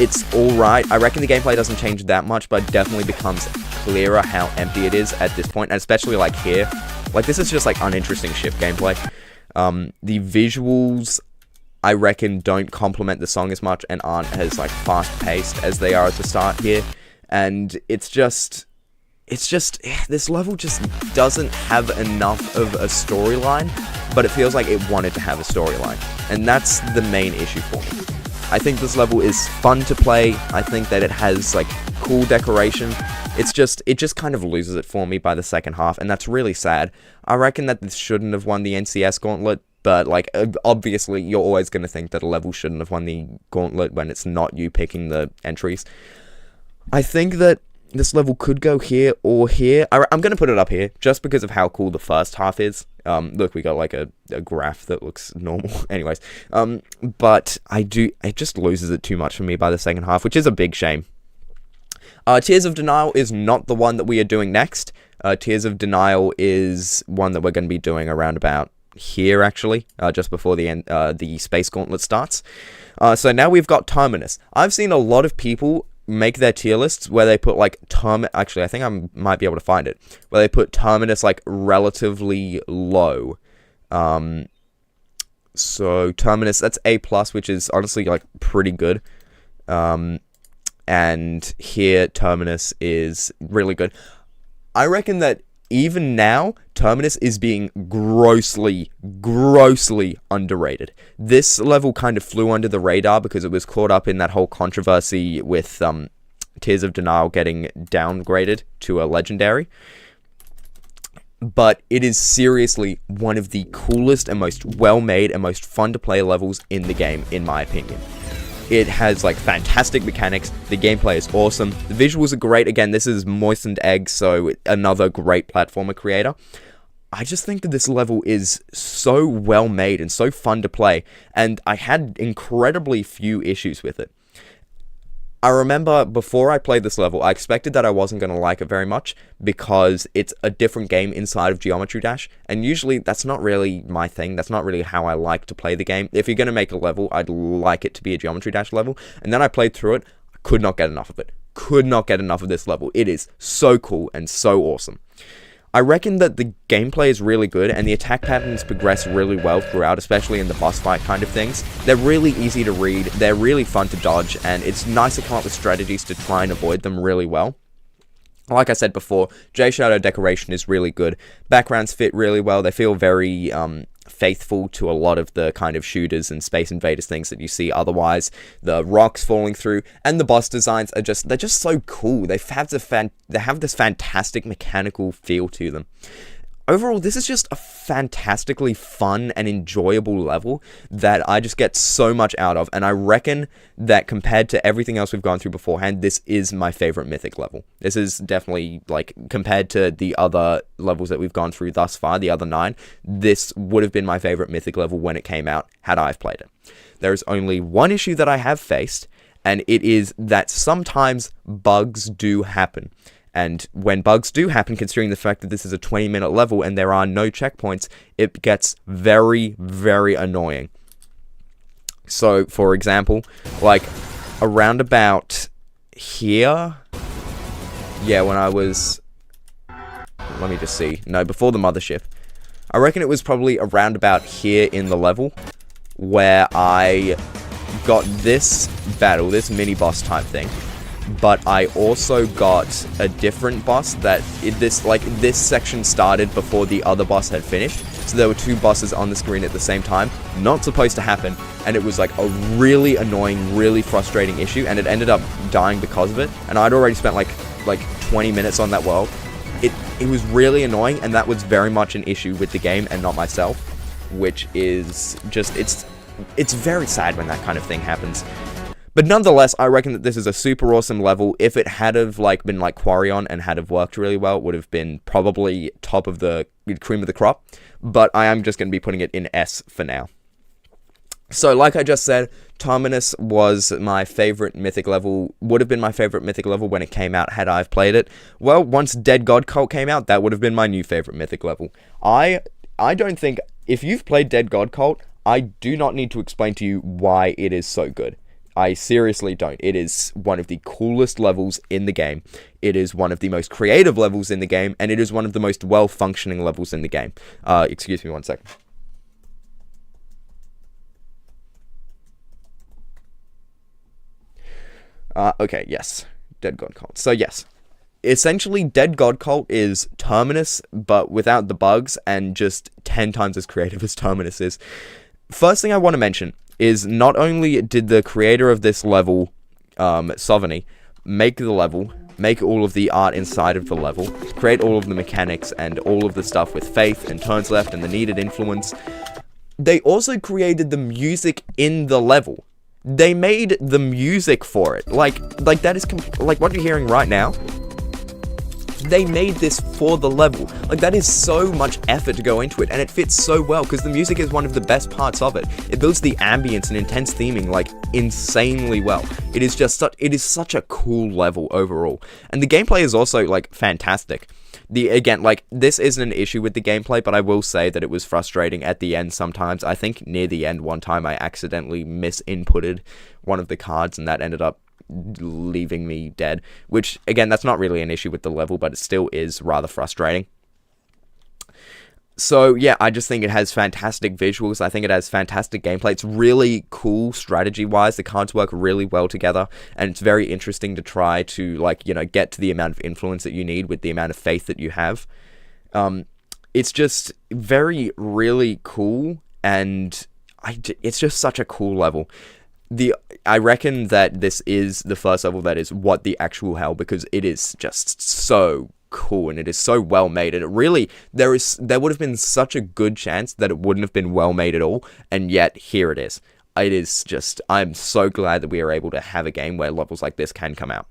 it's all right. I reckon the gameplay doesn't change that much, but definitely becomes clearer how empty it is at this point, and especially like here. Like this is just like uninteresting ship gameplay. The visuals, I reckon, don't complement the song as much and aren't as like fast-paced as they are at the start here, and it's just this level just doesn't have enough of a storyline, but it feels like it wanted to have a storyline, and that's the main issue for me. I think this level is fun to play. I think that it has like cool decoration. It just kind of loses it for me by the second half, and that's really sad. I reckon that this shouldn't have won the NCS Gauntlet, but like obviously you're always going to think that a level shouldn't have won the Gauntlet when it's not you picking the entries. I think that this level could go here or here. I'm going to put it up here just because of how cool the first half is. Look, we got like a graph that looks normal. Anyways, but it just loses it too much for me by the second half, which is a big shame. Tears of Denial is not the one that we are doing next. Tears of Denial is one that we're going to be doing around about here, actually, just before the Space Gauntlet starts. So now we've got Terminus. I've seen a lot of people make their tier lists where they put like actually I think I might be able to find it, where they put Terminus like relatively low. So Terminus, that's A+, which is honestly like pretty good. And here Terminus is really good. I reckon that even now, Terminus is being grossly underrated. This level kind of flew under the radar because it was caught up in that whole controversy with Tears of Denial getting downgraded to a legendary. But it is seriously one of the coolest and most well-made and most fun-to-play levels in the game, in my opinion. It has like fantastic mechanics, the gameplay is awesome, the visuals are great. Again, this is Moistened Egg, so another great platformer creator. I just think that this level is so well made and so fun to play, and I had incredibly few issues with it. I remember before I played this level, I expected that I wasn't going to like it very much because it's a different game inside of Geometry Dash, and usually that's not really my thing. That's not really how I like to play the game. If you're going to make a level, I'd like it to be a Geometry Dash level, and then I played through it. I could not get enough of it. Could not get enough of this level. It is so cool and so awesome. I reckon that the gameplay is really good, and the attack patterns progress really well throughout, especially in the boss fight kind of things. They're really easy to read, they're really fun to dodge, and it's nice to come up with strategies to try and avoid them really well. Like I said before, J-Shadow decoration is really good. Backgrounds fit really well, they feel very faithful to a lot of the kind of shooters and Space Invaders things that you see otherwise. The rocks falling through and the boss designs are they're just so cool. They have this fantastic mechanical feel to them. Overall, this is just a fantastically fun and enjoyable level that I just get so much out of, and I reckon that compared to everything else we've gone through beforehand, this is my favorite Mythic level. This is definitely, like, compared to the other levels that we've gone through thus far, the other 9, this would have been my favorite Mythic level when it came out, had I played it. There is only one issue that I have faced, and it is that sometimes bugs do happen. And when bugs do happen, considering the fact that this is a 20-minute level and there are no checkpoints, it gets very, very annoying. So, for example, like, around about here... Yeah, when I was... Let me just see. No, before the mothership. I reckon it was probably around about here in the level where I got this battle, this mini-boss type thing, but I also got a different boss that, this section started before the other boss had finished, so there were two bosses on the screen at the same time, not supposed to happen, and it was like a really annoying, really frustrating issue, and it ended up dying because of it, and I'd already spent like 20 minutes on that world. It was really annoying, and that was very much an issue with the game and not myself, which is just, it's very sad when that kind of thing happens. But nonetheless, I reckon that this is a super awesome level. If it had have been like Quarion and had have worked really well, it would have been probably top of the cream of the crop. But I am just going to be putting it in S for now. So, like I just said, Terminus was my favorite mythic level, would have been my favorite mythic level when it came out had I played it. Well, once Dead God Cult came out, that would have been my new favorite mythic level. I don't think, if you've played Dead God Cult, I do not need to explain to you why it is so good. I seriously don't. It is one of the coolest levels in the game. It is one of the most creative levels in the game, and it is one of the most well-functioning levels in the game. Excuse me one second. Okay, yes. Dead God Cult. So, yes. Essentially, Dead God Cult is Terminus, but without the bugs, and just 10 times as creative as Terminus is. First thing I want to mention is not only did the creator of this level, Sovereigny, make the level, make all of the art inside of the level, create all of the mechanics and all of the stuff with faith and turns left and the needed influence, they also created the music in the level. They made the music for it. Like that is, like what you're hearing right now, they made this for the level. Like, that is so much effort to go into it, and it fits so well, because the music is one of the best parts of it. It builds the ambience and intense theming, like, insanely well. It is just such a cool level overall. And the gameplay is also, like, fantastic. Again, like, this isn't an issue with the gameplay, but I will say that it was frustrating at the end sometimes. I think near the end one time I accidentally misinputted one of the cards, and that ended up leaving me dead, which, again, that's not really an issue with the level, but it still is rather frustrating. So, yeah, I just think it has fantastic visuals. I think it has fantastic gameplay. It's really cool strategy-wise. The cards work really well together, and it's very interesting to try to, like, you know, get to the amount of influence that you need with the amount of faith that you have. It's just really cool, and it's just such a cool level. I reckon that this is the first level that is what the actual hell, because it is just so cool and it is so well made, and it really, there would have been such a good chance that it wouldn't have been well made at all, and yet here it is. It is just, I'm so glad that we are able to have a game where levels like this can come out.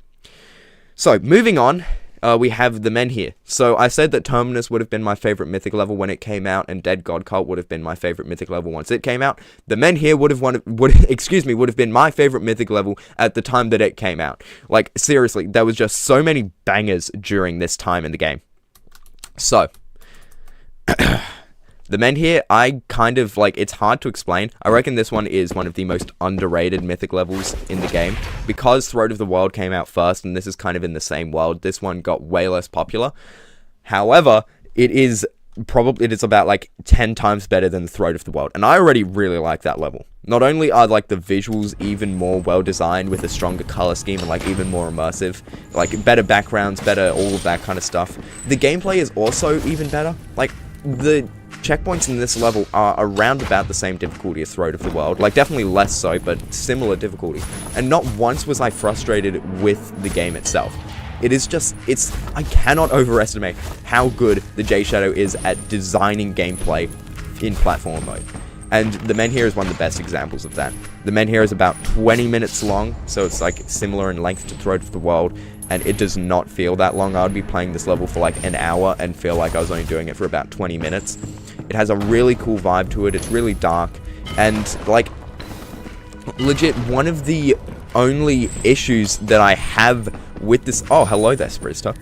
So, moving on, we have the Menhir. So, I said that Terminus would have been my favorite mythic level when it came out, and Dead God Cult would have been my favorite mythic level once it came out. The Menhir would have been my favorite mythic level at the time that it came out. Like, seriously, there was just so many bangers during this time in the game. So, the Menhir, I kind of, like, it's hard to explain. I reckon this one is one of the most underrated mythic levels in the game. Because Throat of the World came out first, and this is kind of in the same world, this one got way less popular. However, it is about, like, 10 times better than Throat of the World. And I already really like that level. Not only are, like, the visuals even more well-designed with a stronger color scheme and, like, even more immersive, like, better backgrounds, better all of that kind of stuff. The gameplay is also even better. Like, the checkpoints in this level are around about the same difficulty as Throat of the World. Like, definitely less so, but similar difficulty. And not once was I frustrated with the game itself. It is just, I cannot overestimate how good the J Shadow is at designing gameplay in platform mode. And the Menhir is one of the best examples of that. The Menhir is about 20 minutes long, so it's like similar in length to Throat of the World, and it does not feel that long. I would be playing this level for like an hour and feel like I was only doing it for about 20 minutes. It has a really cool vibe to it. It's really dark, and like, legit, one of the only issues that I have with this... Oh, hello there, Sprister.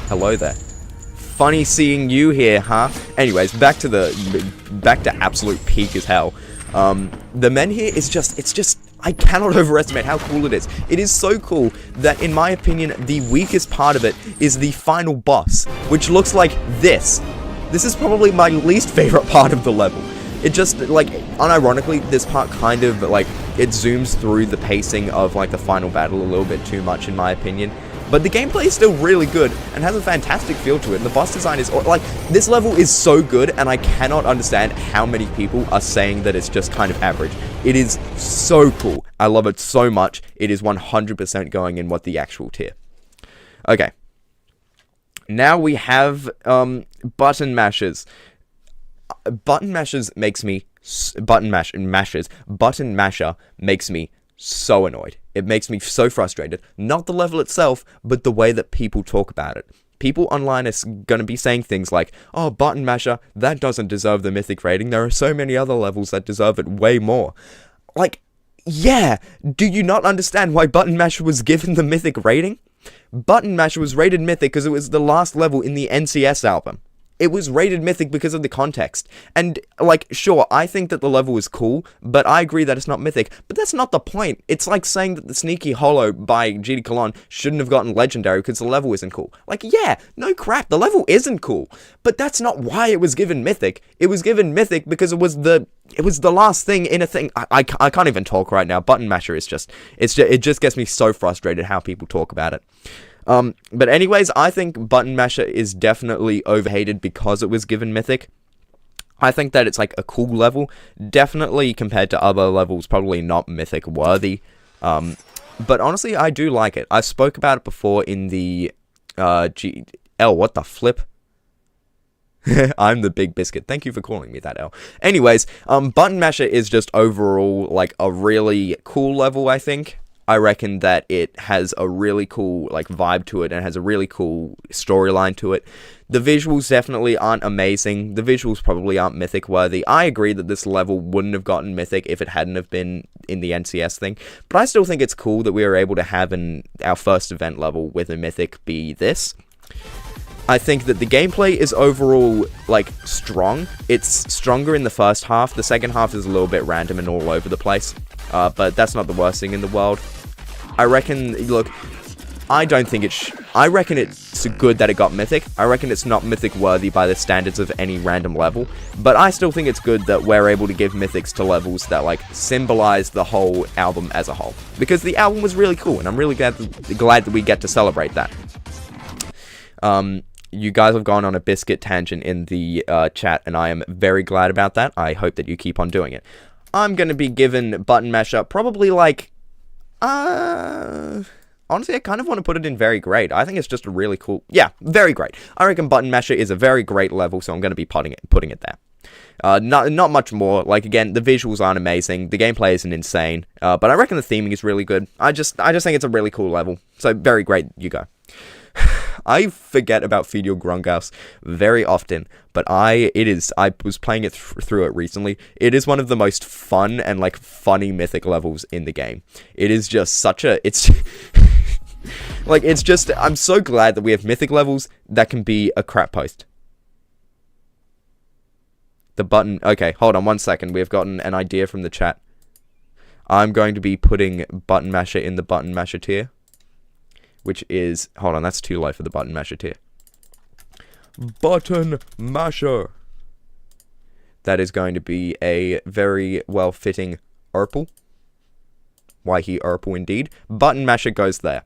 Hello there. Funny seeing you here, huh? Anyways, back to absolute peak as hell. The Menhir is just, I cannot overestimate how cool it is. It is so cool that, in my opinion, the weakest part of it is the final boss, which looks like this. This is probably my least favorite part of the level. it just, like, unironically, this part kind of, like, it zooms through the pacing of, like, the final battle a little bit too much, in my opinion. But the gameplay is still really good and has a fantastic feel to it. And the boss design is, like, this level is so good, and I cannot understand how many people are saying that it's just kind of average. It is so cool. I love it so much. It is 100% going in what the actual tier. Okay. Now we have, button mashers. Button masher makes me so annoyed. It makes me so frustrated. Not the level itself, but the way that people talk about it. People online are gonna be saying things like, oh, button masher, that doesn't deserve the mythic rating. There are so many other levels that deserve it way more. Like, yeah, do you not understand why button masher was given the mythic rating? Button masher was rated mythic because it was the last level in the NCS album. It was rated mythic because of the context. And, like, sure, I think that the level is cool, but I agree that it's not mythic. But that's not the point. It's like saying that the Sneaky Hollow by GD Cologne shouldn't have gotten legendary because the level isn't cool. Like, yeah, no crap, the level isn't cool. But that's not why it was given mythic. It was given mythic because it was the last thing in a thing. I can't even talk right now. Button masher is just, it just gets me so frustrated how people talk about it. But anyways, I think button masher is definitely overhated because it was given mythic. I think that it's like a cool level, definitely compared to other levels, probably not mythic worthy. But honestly, I do like it. I spoke about it before in the, what the flip? I'm the big biscuit. Thank you for calling me that, L. Anyways, button masher is just overall, like, a really cool level, I think. I reckon that it has a really cool, like, vibe to it and has a really cool storyline to it. The visuals definitely aren't amazing. The visuals probably aren't mythic worthy. I agree that this level wouldn't have gotten mythic if it hadn't have been in the NCS thing. But I still think it's cool that we were able to have our first event level with a mythic be this. I think that the gameplay is overall, like, strong. It's stronger in the first half. The second half is a little bit random and all over the place. But that's not the worst thing in the world. I reckon, look, I don't think I reckon it's good that it got mythic. I reckon it's not mythic worthy by the standards of any random level. But I still think it's good that we're able to give mythics to levels that, like, symbolize the whole album as a whole. Because the album was really cool, and I'm really glad that we get to celebrate that. You guys have gone on a biscuit tangent in the chat, and I am very glad about that. I hope that you keep on doing it. I'm going to be given button masher probably, like, honestly, I kind of want to put it in very great. I think it's just a really cool, yeah, very great. I reckon button masher is a very great level, so I'm going to be putting it there. Not much more. Like, again, the visuals aren't amazing. The gameplay isn't insane. But I reckon the theming is really good. I just think it's a really cool level. So, very great, you go. I forget about Feed Your Grungaus very often, but I was playing it through it recently. It is one of the most fun and, like, funny mythic levels in the game. It is just such a, it's, like, it's just, I'm so glad that we have mythic levels that can be a crap post. The button, okay, hold on 1 second, we have gotten an idea from the chat. I'm going to be putting button masher in the button masher tier. Which is, hold on, that's too low for the button masher tier. Button masher. That is going to be a very well-fitting Urple. Why he Urple indeed. Button masher goes there.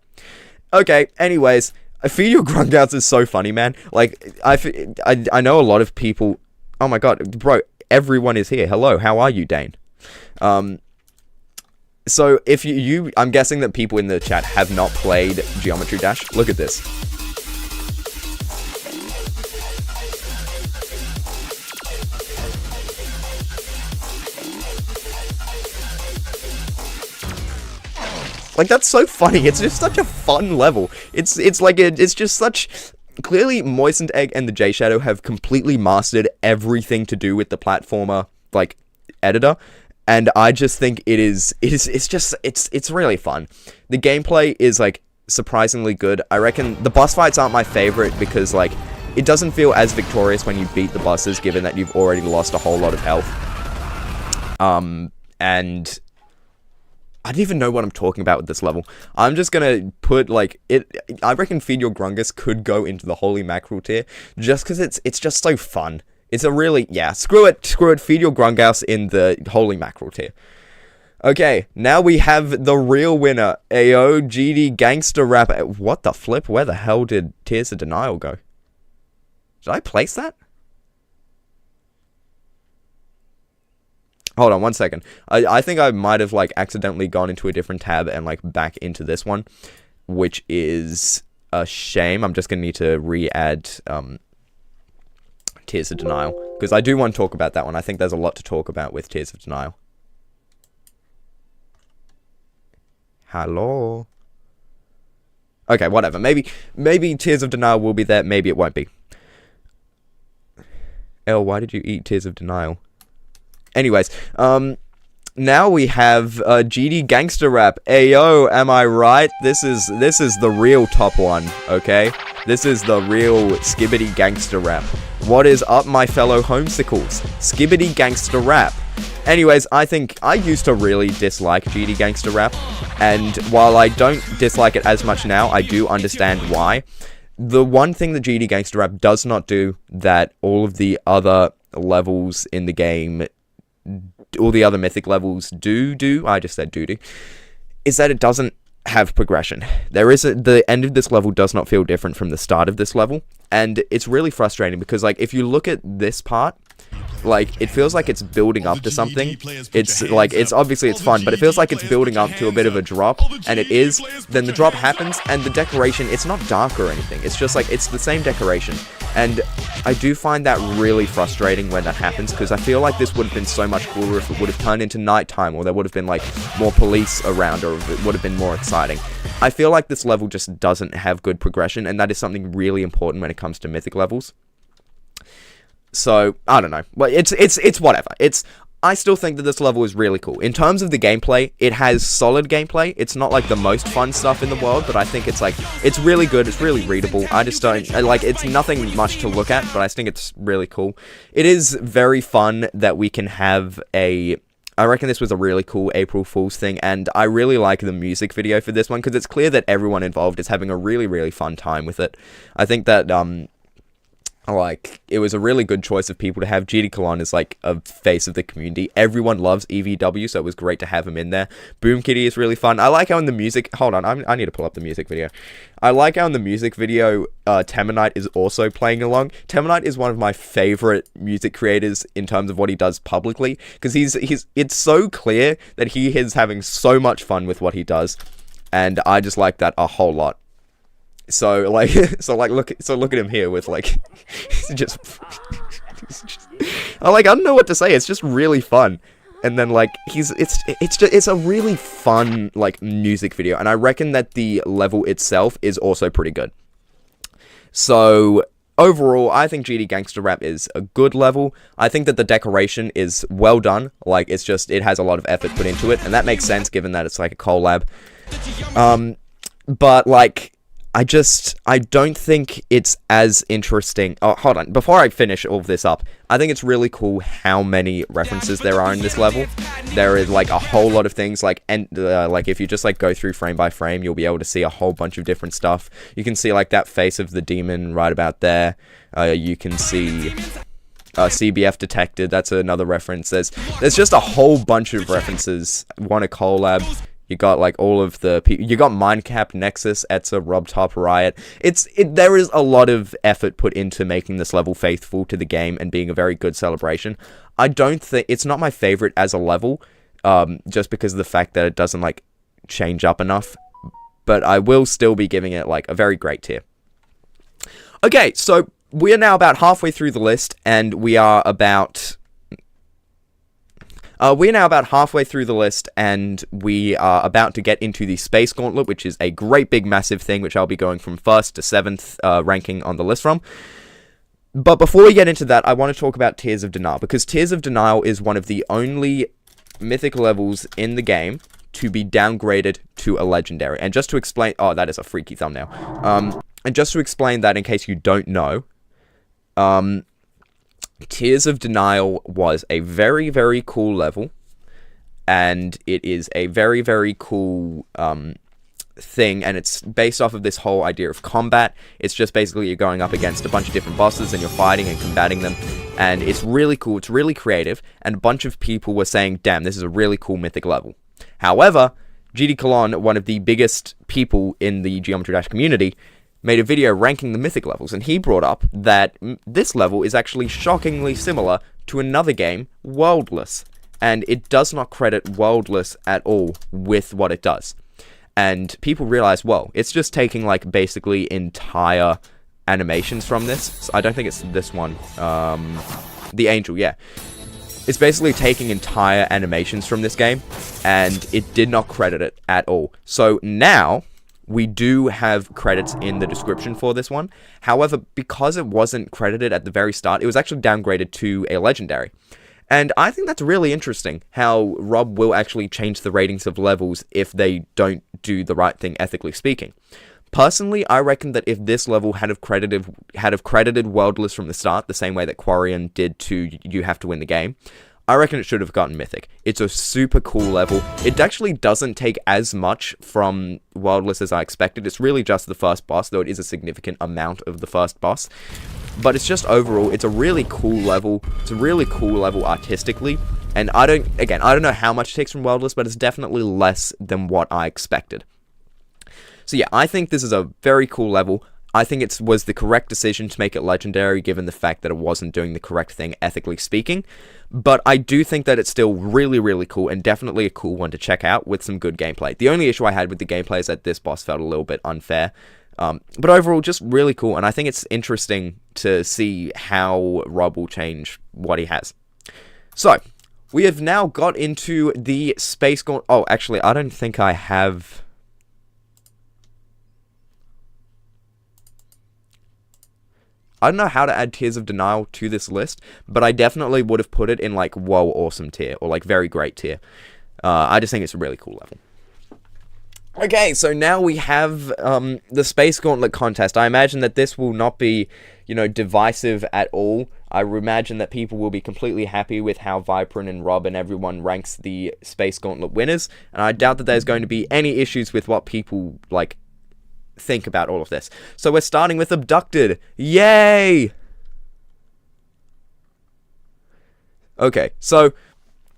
Okay, anyways, Feed Your Grungouts is so funny, man. Like, I know a lot of people, oh my god, bro, everyone is here. Hello, how are you, Dane? So, if I'm guessing that people in the chat have not played Geometry Dash. Look at this. Like, that's so funny. It's just such a fun level. It's just such... Clearly, Moistened Egg and the J Shadow have completely mastered everything to do with the platformer, like, editor. And I just think it's really fun. The gameplay is, like, surprisingly good. I reckon the boss fights aren't my favorite because, like, it doesn't feel as victorious when you beat the bosses, given that you've already lost a whole lot of health. And I don't even know what I'm talking about with this level. I'm just gonna put, like, I reckon Feed Your Grungus could go into the Holy Mackerel tier, just because it's just so fun. It's a really, yeah, screw it, feed your Grungaus in the Holy Mackerel tier. Okay, now we have the real winner, AO GD Gangster Rap. What the flip? Where the hell did Tears of Denial go? Did I place that? Hold on 1 second. I think I might have, like, accidentally gone into a different tab and, like, back into this one, which is a shame. I'm just going to need to re-add Tears of Denial, because I do want to talk about that one. I think there's a lot to talk about with Tears of Denial. Hello? Okay, whatever. Maybe Tears of Denial will be there. Maybe it won't be. Why did you eat Tears of Denial? Anyways, now we have GD Gangster Rap. Ayo, am I right? This is the real top one, okay? This is the real Skibbity Gangster Rap. What is up, my fellow homesicles? Skibbity Gangster Rap. Anyways, I think I used to really dislike GD Gangster Rap, and while I don't dislike it as much now, I do understand why. The one thing that GD Gangster Rap does not do that all of the other levels in the game, all the other mythic levels do, I just said do, is that it doesn't have progression. The end of this level does not feel different from the start of this level, and it's really frustrating because, like, if you look at this part, like, it feels like it's building up to something. It's like, it's obviously it's fun, but it feels like it's building up to a bit of a drop, and it is. Then the drop happens, and the decoration, it's not dark or anything. It's just like, it's the same decoration. And I do find that really frustrating when that happens, because I feel like this would have been so much cooler if it would have turned into nighttime, or there would have been, like, more police around, or it would have been more exciting. I feel like this level just doesn't have good progression, and that is something really important when it comes to mythic levels. So, I don't know. Well, it's whatever. I still think that this level is really cool. In terms of the gameplay, it has solid gameplay. It's not, like, the most fun stuff in the world, but I think it's, like, it's really good. It's really readable. I just don't, like, it's nothing much to look at, but I think it's really cool. It is very fun that we can have I reckon this was a really cool April Fool's thing, and I really like the music video for this one, because it's clear that everyone involved is having a really, really fun time with it. I think that, like, it was a really good choice of people to have. GD Kalon is, like, a face of the community. Everyone loves EVW, so it was great to have him in there. Boom Kitty is really fun. I like how in the music... Hold on, I need to pull up the music video. I like how in the music video, Temanite is also playing along. Temanite is one of my favorite music creators in terms of what he does publicly, because it's so clear that he is having so much fun with what he does, and I just like that a whole lot. So, like, look at him here with, like, just I don't know what to say. It's just really fun. And then, like, it's a really fun, like, music video. And I reckon that the level itself is also pretty good. So, overall, I think GD Gangster Rap is a good level. I think that the decoration is well done. Like, it has a lot of effort put into it. And that makes sense given that it's, like, a collab. But, like, I don't think it's as interesting. Oh, hold on. Before I finish all of this up, I think it's really cool how many references there are in this level. There is, like, a whole lot of things, like, and like, if you just, like, go through frame by frame, you'll be able to see a whole bunch of different stuff. You can see, like, that face of the demon right about there. You can see CBF detected. That's another reference. There's just a whole bunch of references. Want a collab. You got, like, all of the people. You got Mindcap, Nexus, Etza, Rob Top, Riot. There is a lot of effort put into making this level faithful to the game and being a very good celebration. I don't think it's not my favorite as a level, just because of the fact that it doesn't, like, change up enough. But I will still be giving it, like, a very great tier. Okay, so we are now about halfway through the list, and we are about halfway through the list, and we are about to get into the Space Gauntlet, which is a great big massive thing, which I'll be going from 1st to 7th ranking on the list from. But before we get into that, I want to talk about Tears of Denial, because Tears of Denial is one of the only mythic levels in the game to be downgraded to a legendary. And just to explain... Oh, that is a freaky thumbnail. And just to explain that, in case you don't know... Tears of Denial was a very, very cool level, and it is a very, very cool thing, and it's based off of this whole idea of combat. It's just basically you're going up against a bunch of different bosses and you're fighting and combating them, and it's really cool, it's really creative, and a bunch of people were saying, damn, this is a really cool mythic level. However, GD Colon, one of the biggest people in the Geometry Dash community, made a video ranking the mythic levels, and he brought up that this level is actually shockingly similar to another game, Worldless, and it does not credit Worldless at all with what it does. And people realize, well, it's just taking, like, basically entire animations from this. So I don't think it's this one. The Angel, yeah. It's basically taking entire animations from this game, and it did not credit it at all. So now, we do have credits in the description for this one. However, because it wasn't credited at the very start, it was actually downgraded to a legendary. And I think that's really interesting, how Rob will actually change the ratings of levels if they don't do the right thing, ethically speaking. Personally, I reckon that if this level had credited Worldless from the start, the same way that Quarian did to You Have to Win the Game, I reckon it should have gotten Mythic. It's a super cool level. It actually doesn't take as much from Worldless as I expected. It's really just the first boss, though it is a significant amount of the first boss. But it's just overall, it's a really cool level. It's a really cool level artistically. And I don't know how much it takes from Worldless, but it's definitely less than what I expected. So yeah, I think this is a very cool level. I think it was the correct decision to make it legendary, given the fact that it wasn't doing the correct thing, ethically speaking. But I do think that it's still really, really cool, and definitely a cool one to check out with some good gameplay. The only issue I had with the gameplay is that this boss felt a little bit unfair. But overall, just really cool, and I think it's interesting to see how Rob will change what he has. So, we have now got into the Space Gauntlet. Oh, actually, I don't think I have... I don't know how to add Tears of Denial to this list, but I definitely would have put it in, like, whoa, awesome tier, or, like, very great tier. I just think it's a really cool level. Okay, so now we have the Space Gauntlet contest. I imagine that this will not be, divisive at all. I imagine that people will be completely happy with how Vibrant and Rob and everyone ranks the Space Gauntlet winners, and I doubt that there's going to be any issues with what people, like, think about all of this. So we're starting with Abducted. Yay! Okay, so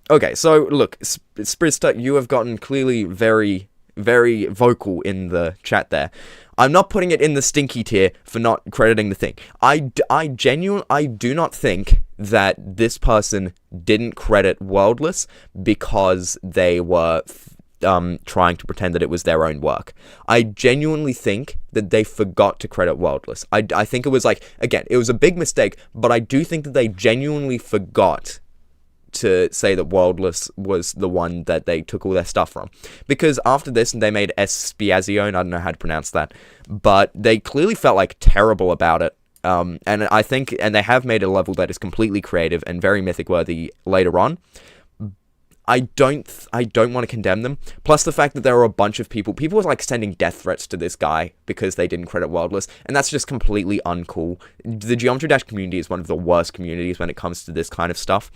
look, Sprizta, you have gotten clearly very, very vocal in the chat there. I'm not putting it in the stinky tier for not crediting the thing. I do not think that this person didn't credit Worldless because they were trying to pretend that it was their own work. I genuinely think that they forgot to credit Worldless. I think it was like, again, it was a big mistake, but I do think that they genuinely forgot to say that Worldless was the one that they took all their stuff from. Because after this, they made Espiazione, I don't know how to pronounce that, but they clearly felt like terrible about it. And I think, and they have made a level that is completely creative and very mythic worthy later on. I don't want to condemn them. Plus the fact that there are a bunch of people were like sending death threats to this guy because they didn't credit Worldless, and that's just completely uncool. The Geometry Dash community is one of the worst communities when it comes to this kind of stuff.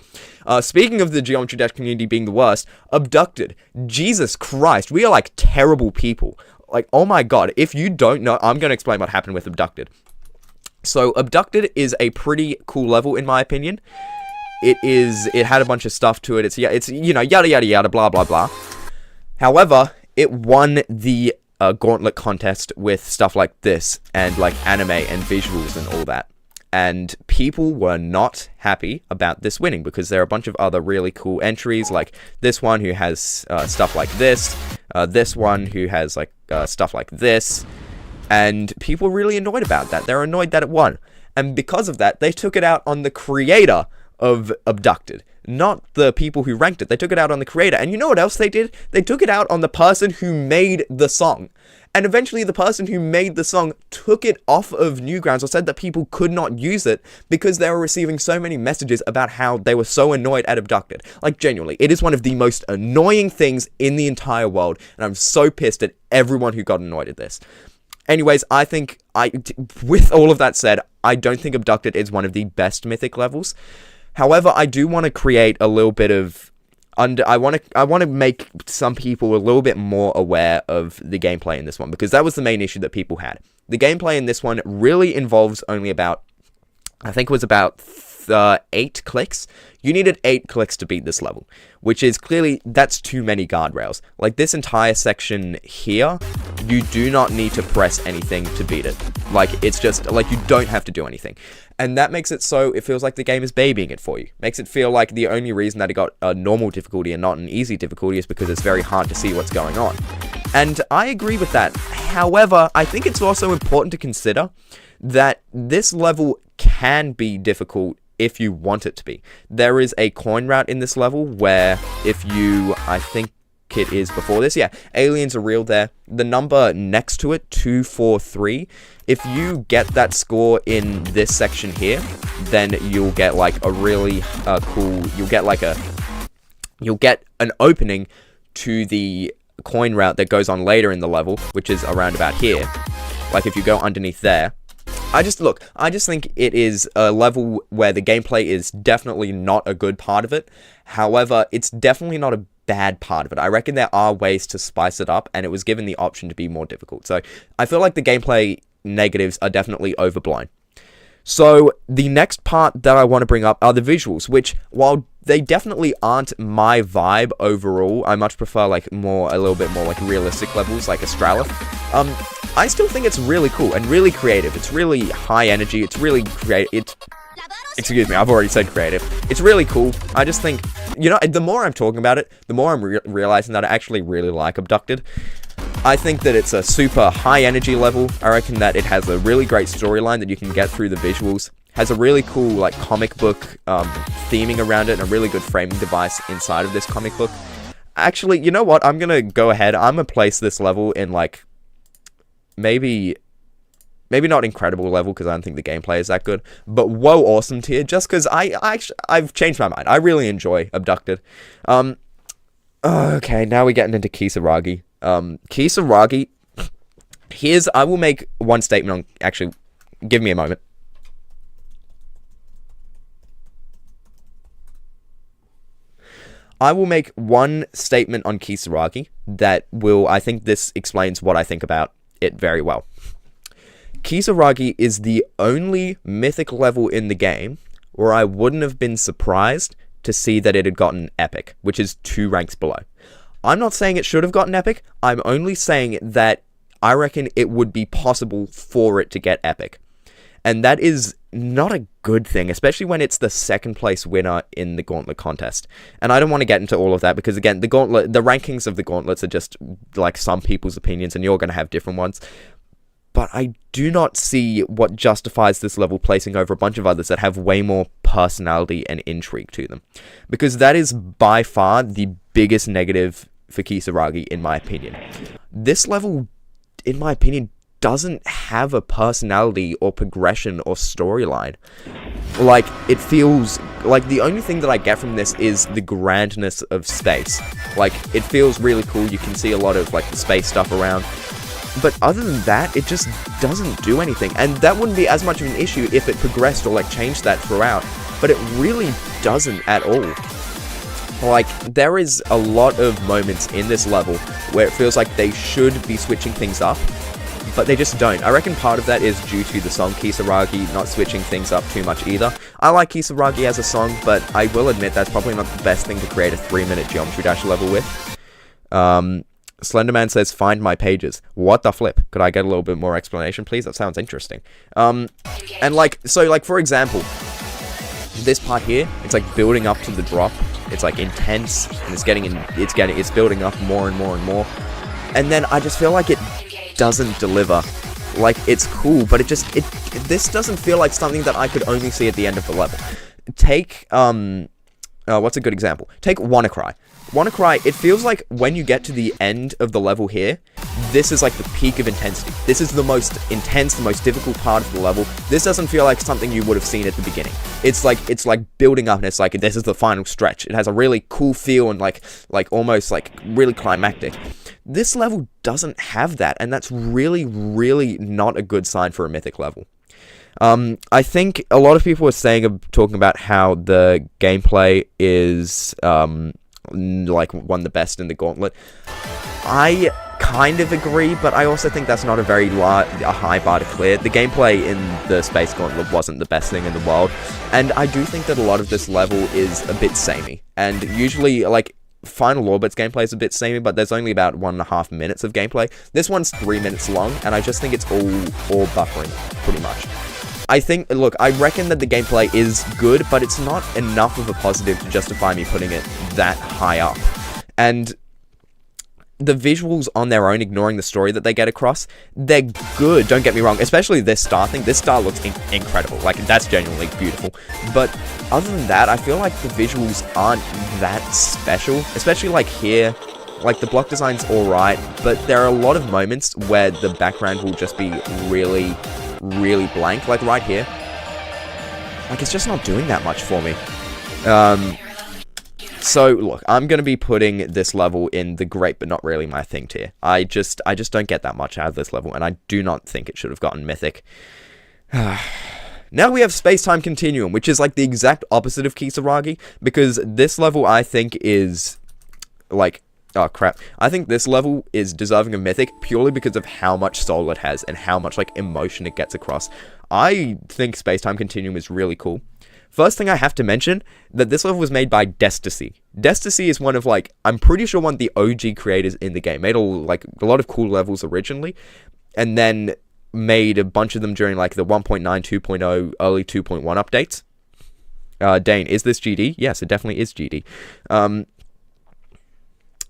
Speaking of the Geometry Dash community being the worst, Abducted. Jesus Christ, we are like terrible people. Like, oh my god, if you don't know, I'm going to explain what happened with Abducted. So, Abducted is a pretty cool level in my opinion. It had a bunch of stuff to it. It's yada yada yada, blah blah blah. However, it won the Gauntlet contest with stuff like this, and like anime and visuals and all that. And people were not happy about this winning, because there are a bunch of other really cool entries, like this one who has stuff like this one who has like stuff like this, and people were really annoyed about that. They're annoyed that it won. And because of that, they took it out on the creator of Abducted, not the people who ranked it. They took it out on the creator. And you know what else they did? They took it out on the person who made the song. And eventually the person who made the song took it off of Newgrounds, or said that people could not use it because they were receiving so many messages about how they were so annoyed at Abducted. Like, genuinely, it is one of the most annoying things in the entire world, and I'm so pissed at everyone who got annoyed at this. Anyways, I think, with all of that said, I don't think Abducted is one of the best mythic levels. However, I do want to create a little bit of I want to make some people a little bit more aware of the gameplay in this one, because that was the main issue that people had. The gameplay in this one really involves only about, I think it was about 8 clicks. You needed 8 clicks to beat this level, which is clearly, that's too many guardrails. Like this entire section here, you do not need to press anything to beat it. Like it's just, like you don't have to do anything. And that makes it so it feels like the game is babying it for you. Makes it feel like the only reason that it got a normal difficulty and not an easy difficulty is because it's very hard to see what's going on. And I agree with that. However, I think it's also important to consider that this level can be difficult if you want it to be. There is a coin route in this level where if you, I think it is before this, yeah, aliens are real there. The number next to it, 243, if you get that score in this section here, then you'll get like a really cool, you'll get an opening to the coin route that goes on later in the level, which is around about here. Like if you go underneath there, I just think it is a level where the gameplay is definitely not a good part of it. However, it's definitely not a bad part of it. I reckon there are ways to spice it up, and it was given the option to be more difficult. So I feel like the gameplay negatives are definitely overblown. So the next part that I want to bring up are the visuals, which, while they definitely aren't my vibe overall, I much prefer like a little bit more like realistic levels like Astralith. I still think it's really cool and really creative. It's really high energy. It's really creative. Excuse me, I've already said creative. It's really cool. I just think, the more I'm talking about it, the more I'm realizing that I actually really like Abducted. I think that it's a super high energy level. I reckon that it has a really great storyline that you can get through the visuals. Has a really cool like comic book theming around it, and a really good framing device inside of this comic book. Actually, you know what? I'm gonna go ahead. I'm gonna place this level in like maybe not incredible level, because I don't think the gameplay is that good, but whoa awesome tier, just because I've changed my mind. I really enjoy Abducted. Okay, now we're getting into Kisaragi. Kisaragi, I will make one statement on, actually, give me a moment. I will make one statement on Kisaragi that I think this explains what I think about it very well. Kisaragi is the only mythic level in the game where I wouldn't have been surprised to see that it had gotten epic, which is 2 ranks below. I'm not saying it should have gotten epic, I'm only saying that I reckon it would be possible for it to get epic. And that is not a good thing, especially when it's the 2nd place winner in the Gauntlet contest. And I don't want to get into all of that, because again, the rankings of the Gauntlets are just like some people's opinions, and you're going to have different ones. But I do not see what justifies this level placing over a bunch of others that have way more personality and intrigue to them. Because that is by far the biggest negative for Kisaragi, in my opinion. This level, in my opinion, doesn't have a personality or progression or storyline. Like, it feels like the only thing that I get from this is the grandness of space. Like, it feels really cool. You can see a lot of like the space stuff around. But other than that, it just doesn't do anything. And that wouldn't be as much of an issue if it progressed or like changed that throughout. But it really doesn't at all. Like, there is a lot of moments in this level where it feels like they should be switching things up, but they just don't. I reckon part of that is due to the song Kisaragi not switching things up too much either. I like Kisaragi as a song, but I will admit that's probably not the best thing to create a 3-minute Geometry Dash level with. Slenderman says, find my pages. What the flip? Could I get a little bit more explanation, please? That sounds interesting. And like, so like, for example, this part here, it's like building up to the drop. It's like intense, and it's building up more and more and more. And then I just feel like it doesn't deliver. Like, it's cool, but this doesn't feel like something that I could only see at the end of the level. Take, what's a good example? Take WannaCry. WannaCry, it feels like when you get to the end of the level here, this is like the peak of intensity. This is the most intense, the most difficult part of the level. This doesn't feel like something you would have seen at the beginning. It's like building up, and it's like, this is the final stretch. It has a really cool feel and like almost like really climactic. This level doesn't have that, and that's really, really not a good sign for a mythic level. I think a lot of people are talking about how the gameplay is, like one of the best in the Gauntlet. I kind of agree, but I also think that's not a very high bar to clear. The gameplay in the Space Gauntlet wasn't the best thing in the world, and I do think that a lot of this level is a bit samey. And usually, like, Final Orbit's gameplay is a bit samey, but there's only about 1.5 minutes of gameplay. This one's 3 minutes long, and I just think it's all buffering, pretty much. I think, look, I reckon that the gameplay is good, but it's not enough of a positive to justify me putting it that high up. And the visuals on their own, ignoring the story that they get across, they're good, don't get me wrong, especially this star thing. This star looks incredible, like, that's genuinely beautiful. But other than that, I feel like the visuals aren't that special, especially like here. Like, the block design's alright, but there are a lot of moments where the background will just be really, really blank, like right here. Like, it's just not doing that much for me. So, look, I'm going to be putting this level in the great but not really my thing tier. I just don't get that much out of this level, and I do not think it should have gotten Mythic. Now we have Space-Time Continuum, which is like the exact opposite of Kisaragi, because this level, I think, is like... Oh, crap. I think this level is deserving of Mythic purely because of how much soul it has and how much, like, emotion it gets across. I think Space-Time Continuum is really cool. First thing I have to mention, that this level was made by Desticy. Desticy is one of, like, I'm pretty sure one of the OG creators in the game. Made a lot of cool levels originally, and then made a bunch of them during, like, the 1.9, 2.0, early 2.1 updates. Dane, is this GD? Yes, it definitely is GD.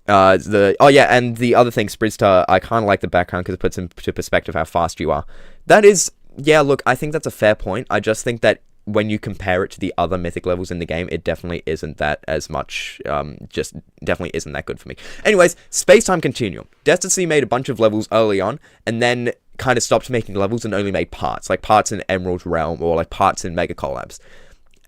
Oh yeah, and the other thing, Spridstar, I kind of like the background because it puts into perspective how fast you are. That is, yeah, look, I think that's a fair point. I just think that when you compare it to the other Mythic levels in the game, it definitely isn't that as much, just definitely isn't that good for me. Anyways, Space-Time Continuum. Desticy made a bunch of levels early on, and then kind of stopped making levels and only made parts, like parts in Emerald Realm, or like parts in Mega Collabs.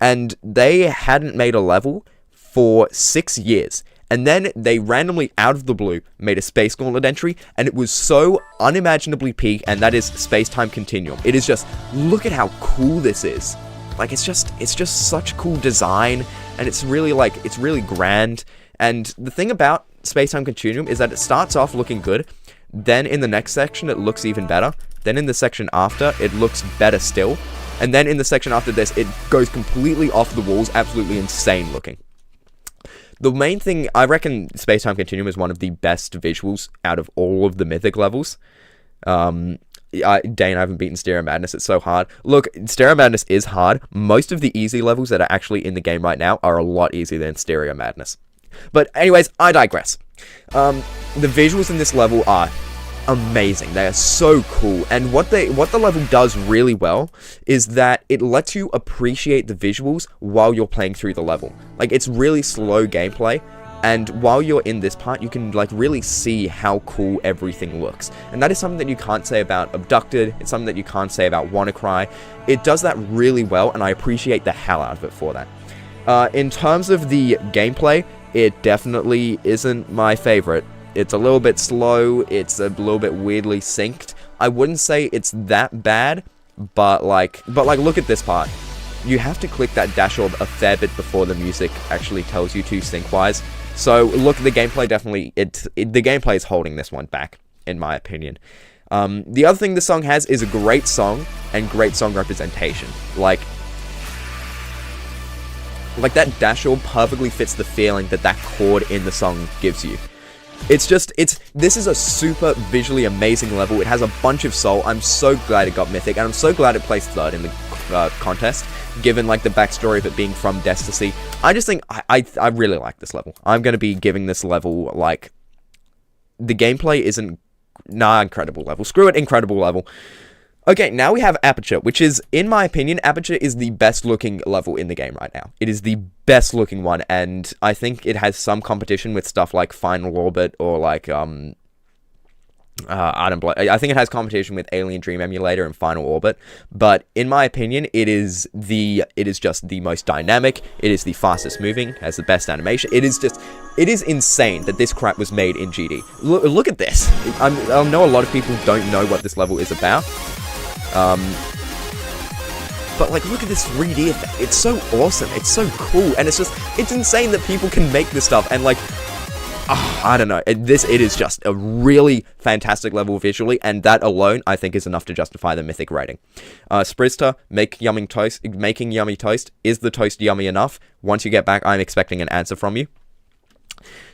And they hadn't made a level for 6 years. And then they randomly, out of the blue, made a Space Gauntlet entry, and it was so unimaginably peak, and that is Space-Time Continuum. It is just, look at how cool this is. Like, it's just such cool design, and it's really grand. And the thing about Space-Time Continuum is that it starts off looking good, then in the next section it looks even better, then in the section after it looks better still, and then in the section after this it goes completely off the walls, absolutely insane looking. The main thing, I reckon Space-Time Continuum is one of the best visuals out of all of the Mythic levels. Dane, I haven't beaten Stereo Madness, it's so hard. Look, Stereo Madness is hard. Most of the easy levels that are actually in the game right now are a lot easier than Stereo Madness. But anyways, I digress. The visuals in this level are amazing. They are so cool, and what the level does really well is that it lets you appreciate the visuals while you're playing through the level. Like, it's really slow gameplay, and while you're in this part you can like really see how cool everything looks, and that is something that you can't say about Abducted. It's something that you can't say about WannaCry. It does that really well, and I appreciate the hell out of it for that. In terms of the gameplay, it definitely isn't my favorite. It's a little bit slow, it's a little bit weirdly synced. I wouldn't say it's that bad, but like look at this part. You have to click that dash orb a fair bit before the music actually tells you to sync-wise. So look, the gameplay definitely, the gameplay is holding this one back, in my opinion. The other thing this song has is a great song and great song representation. Like that dash orb perfectly fits the feeling that that chord in the song gives you. This is a super visually amazing level. It has a bunch of soul. I'm so glad it got Mythic, and I'm so glad it placed third in the contest, given like the backstory of it being from Desticy. I just think I really like this level. I'm going to be giving this level, like, the gameplay isn't, incredible level. Screw it, incredible level. Okay, now we have Aperture, which is, in my opinion, Aperture is the best looking level in the game right now. It is the best looking one, and I think it has some competition with stuff like Final Orbit or like, I think it has competition with Alien Dream Emulator and Final Orbit, but in my opinion, it is just the most dynamic, it is the fastest moving, has the best animation. It is insane that this crap was made in GD. Look at this. I know a lot of people don't know what this level is about. But, like, look at this 3D effect. It's so awesome. It's so cool. And it's insane that people can make this stuff. And, like, I don't know. It is just a really fantastic level visually, and that alone, I think, is enough to justify the Mythic rating. Sprizta, making yummy toast. Is the toast yummy enough? Once you get back, I'm expecting an answer from you.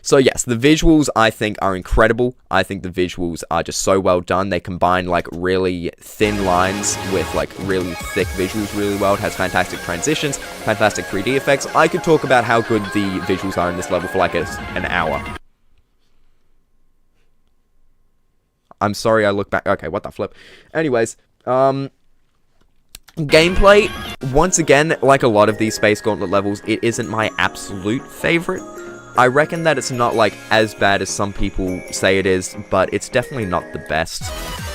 So yes, the visuals, I think, are incredible. I think the visuals are just so well done. They combine, like, really thin lines with, like, really thick visuals really well. It has fantastic transitions, fantastic 3D effects. I could talk about how good the visuals are in this level for, like, an hour. I'm sorry I look back. Okay, what the flip? Anyways, gameplay, once again, like a lot of these Space Gauntlet levels, it isn't my absolute favorite. I reckon that it's not, like, as bad as some people say it is, but it's definitely not the best.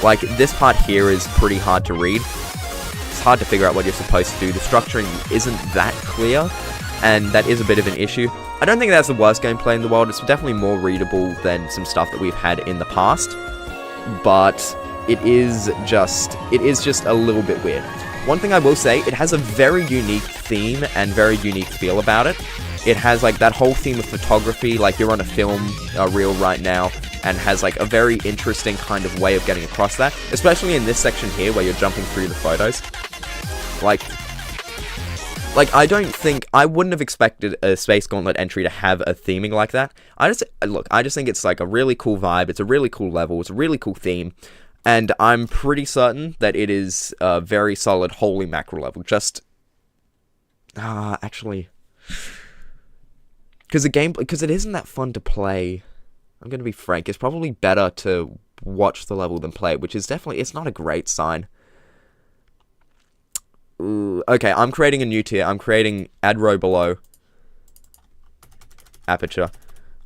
Like, this part here is pretty hard to read. It's hard to figure out what you're supposed to do. The structuring isn't that clear, and that is a bit of an issue. I don't think that's the worst gameplay in the world. It's definitely more readable than some stuff that we've had in the past, but it is just a little bit weird. One thing I will say, it has a very unique theme and very unique feel about it. It has, like, that whole theme of photography, like you're on a film reel right now, and has, like, a very interesting kind of way of getting across that, especially in this section here where you're jumping through the photos. Like, I wouldn't have expected a Space Gauntlet entry to have a theming like that. I just think it's, like, a really cool vibe, it's a really cool level, it's a really cool theme, and I'm pretty certain that it is a very solid holy mackerel level. Just, actually, because it isn't that fun to play. I'm gonna be frank, it's probably better to watch the level than play it, which is definitely, it's not a great sign. Ooh, okay, I'm creating a new tier. I'm creating add row below aperture.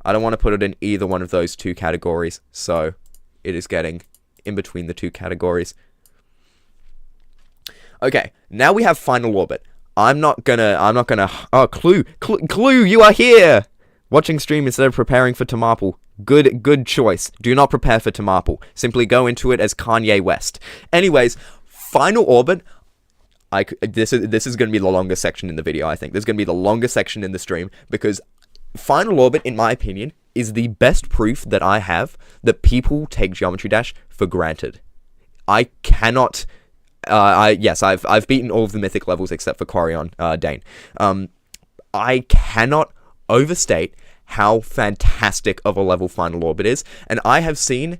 I don't want to put it in either one of those two categories, so it is getting in between the two categories. Okay, now we have Final Orbit. I'm not gonna, oh, Clue, you are here! Watching stream instead of preparing for Tamarple. Good choice. Do not prepare for Tamarple. Simply go into it as Kanye West. Anyways, Final Orbit, this is going to be the longest section in the video, I think. This is going to be the longest section in the stream, because Final Orbit, in my opinion, is the best proof that I have that people take Geometry Dash for granted. I cannot... yes, I've beaten all of the Mythic levels except for Corion Dane. I cannot overstate how fantastic of a level Final Orbit is, and I have seen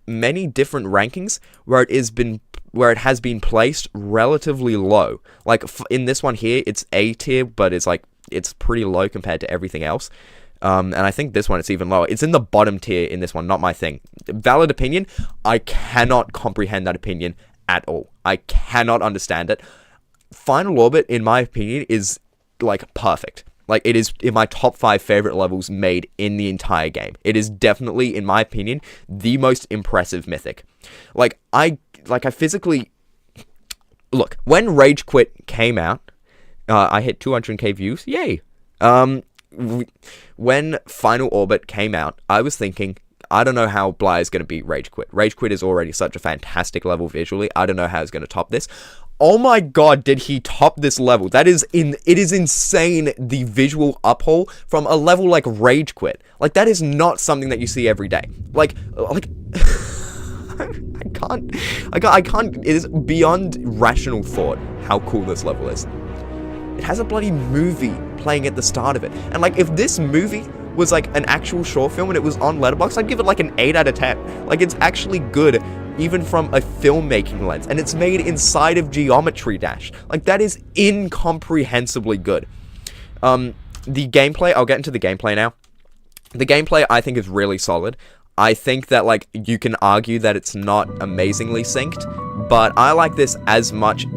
many different rankings where it has been placed relatively low. Like, in this one here, it's A tier, but it's pretty low compared to everything else. And I think this one, it's even lower. It's in the bottom tier in this one, not my thing. Valid opinion, I cannot comprehend that opinion at all. I cannot understand it. Final Orbit, in my opinion, is, like, perfect. Like, it is in my top 5 favorite levels made in the entire game. It is definitely, in my opinion, the most impressive Mythic. I physically... Look, when Rage Quit came out, I hit 200k views. Yay! When Final Orbit came out, I was thinking, I don't know how Bly is going to beat Rage Quit. Rage Quit is already such a fantastic level visually. I don't know how he's going to top this. Oh my god, did he top this level? It is insane, the visual uphaul from a level like Rage Quit. Like, that is not something that you see every day. Like I can't, it is beyond rational thought how cool this level is. It has a bloody movie playing at the start of it. And, like, if this movie was, like, an actual short film and it was on Letterboxd, I'd give it, like, an 8 out of 10. Like, it's actually good, even from a filmmaking lens. And it's made inside of Geometry Dash. Like, that is incomprehensibly good. The gameplay, I'll get into the gameplay now. The gameplay, I think, is really solid. I think that, like, you can argue that it's not amazingly synced, but I like this as much,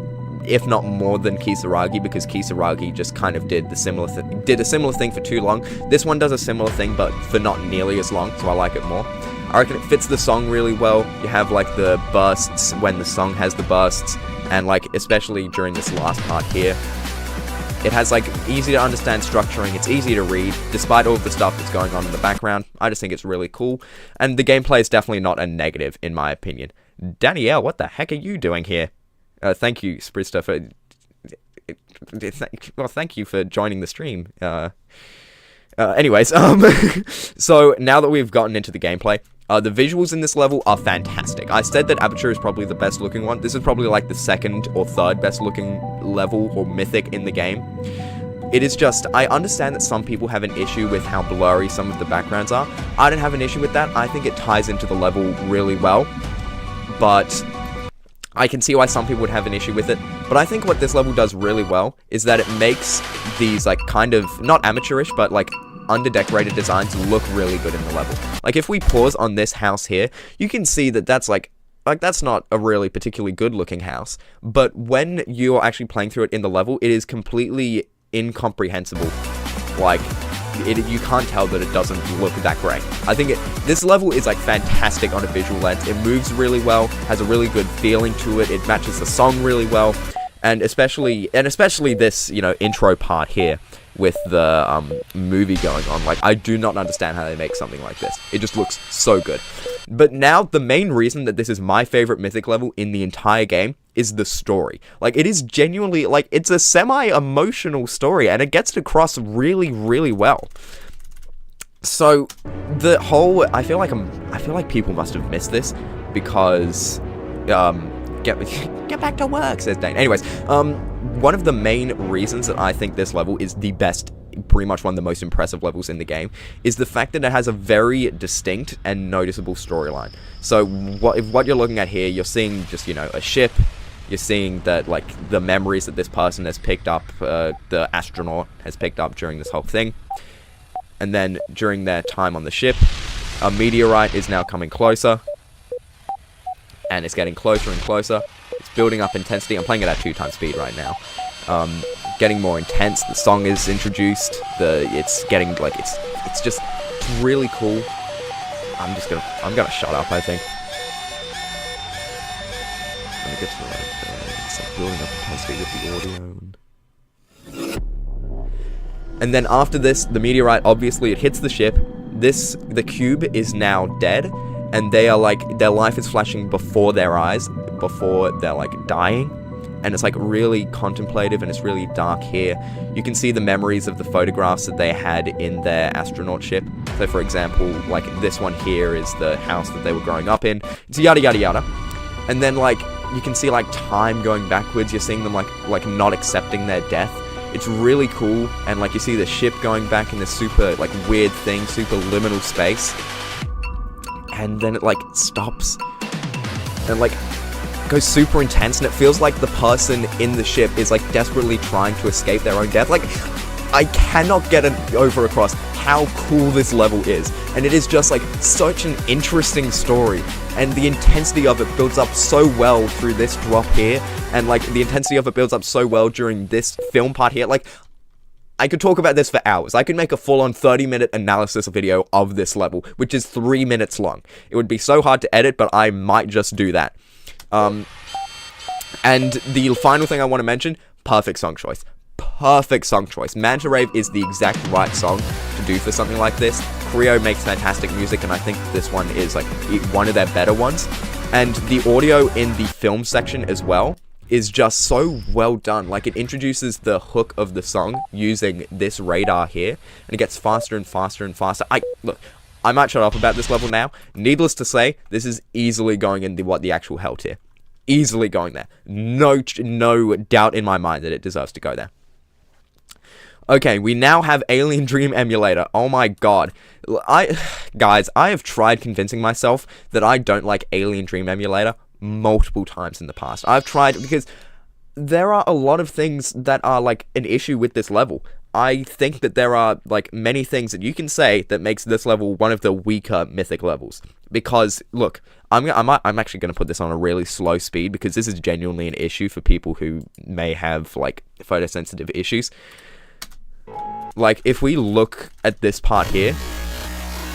if not more, than Kisaragi, because Kisaragi just kind of did a similar thing for too long. This one does a similar thing, but for not nearly as long, so I like it more. I reckon it fits the song really well. You have, like, the bursts when the song has the bursts, and, like, especially during this last part here. It has, like, easy to understand structuring, it's easy to read, despite all of the stuff that's going on in the background. I just think it's really cool, and the gameplay is definitely not a negative, in my opinion. Danielle, what the heck are you doing here? Thank you, Sprizta, for... well, thank you for joining the stream. Anyways, so now that we've gotten into the gameplay, the visuals in this level are fantastic. I said that Aperture is probably the best looking one. This is probably like the second or third best looking level or mythic in the game. It is just, I understand that some people have an issue with how blurry some of the backgrounds are. I don't have an issue with that. I think it ties into the level really well. But I can see why some people would have an issue with it. But I think what this level does really well is that it makes these, like, kind of, not amateurish, but, like, under-decorated designs look really good in the level. Like, if we pause on this house here, you can see that that's, like, that's not a really particularly good-looking house. But when you're actually playing through it in the level, it is completely incomprehensible. Like, you can't tell that it doesn't look that great. I think this level is like fantastic on a visual lens. It moves really well, has a really good feeling to it. It matches the song really well, and especially this, you know, intro part here with the movie going on. Like, I do not understand how they make something like this. It just looks so good. But now, the main reason that this is my favorite mythic level in the entire game is the story. Like, it is genuinely, like, it's a semi-emotional story, and it gets across really, really well. So, the whole, I feel like people must have missed this, because, get back to work, says Dane. Anyways, one of the main reasons that I think this level is the best, pretty much one of the most impressive levels in the game, is the fact that it has a very distinct and noticeable storyline. So what you're looking at here, you're seeing just, you know, a ship. You're seeing that, like, the memories that this person has picked up, the astronaut has picked up during this whole thing. And then during their time on the ship, a meteorite is now coming closer. And it's getting closer and closer. It's building up intensity. I'm playing it at 2x speed right now. Getting more intense. The song is introduced. It's getting, like, it's just really cool. I'm gonna shut up, I think. I'm gonna get to the right there. It's like building up intensity with the audio. And then after this, the meteorite, obviously it hits the ship. The cube is now dead. And they are, like, their life is flashing before their eyes, before they're, like, dying. And it's, like, really contemplative, and it's really dark here. You can see the memories of the photographs that they had in their astronaut ship. So, for example, like, this one here is the house that they were growing up in. It's yada, yada, yada. And then, like, you can see, like, time going backwards. You're seeing them, like not accepting their death. It's really cool. And, like, you see the ship going back in this super, like, weird thing, super liminal space. And then it, like, stops, and, like, goes super intense, and it feels like the person in the ship is, like, desperately trying to escape their own death. Like, I cannot get it over across how cool this level is, and it is just, like, such an interesting story, and the intensity of it builds up so well through this drop here, and, like, the intensity of it builds up so well during this film part here. Like, I could talk about this for hours. I could make a full-on 30-minute analysis video of this level, which is 3 minutes long. It would be so hard to edit, but I might just do that. And the final thing I want to mention, perfect song choice. Perfect song choice. Manta Rave is the exact right song to do for something like this. Creo makes fantastic music, and I think this one is, like, one of their better ones. And the audio in the film section as well is just so well done. Like, it introduces the hook of the song using this radar here, and it gets faster and faster and faster. Look, I might shut up about this level now. Needless to say, this is easily going in the actual hell tier. Easily going there. No doubt in my mind that it deserves to go there. Okay, we now have Alien Dream Emulator. Oh my god. Guys, I have tried convincing myself that I don't like Alien Dream Emulator multiple times in the past. I've tried, because there are a lot of things that are, like, an issue with this level. I think that there are, like, many things that you can say that makes this level one of the weaker mythic levels. Because, look, I'm actually going to put this on a really slow speed, because this is genuinely an issue for people who may have, like, photosensitive issues. Like, if we look at this part here,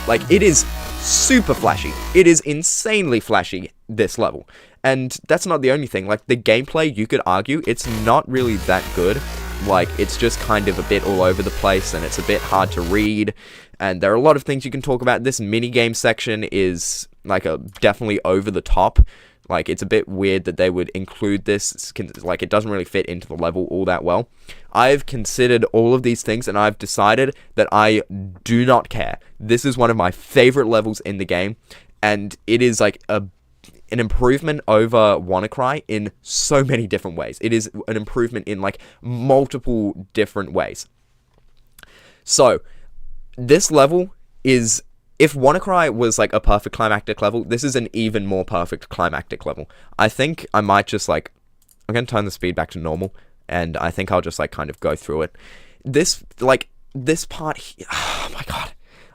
like, it is super flashy. It is insanely flashy, this level. And that's not the only thing. Like, the gameplay, you could argue, it's not really that good. Like, it's just kind of a bit all over the place, and it's a bit hard to read. And there are a lot of things you can talk about. This minigame section is, like, definitely over the top. Like, it's a bit weird that they would include this. Like, it doesn't really fit into the level all that well. I've considered all of these things, and I've decided that I do not care. This is one of my favorite levels in the game, and it is, like, an improvement over WannaCry in so many different ways. It is an improvement in, like, multiple different ways. So, this level is... If WannaCry was, like, a perfect climactic level, this is an even more perfect climactic level. I think I might just, like... I'm going to turn the speed back to normal, and I think I'll just, like, kind of go through it. This part... Oh, my God.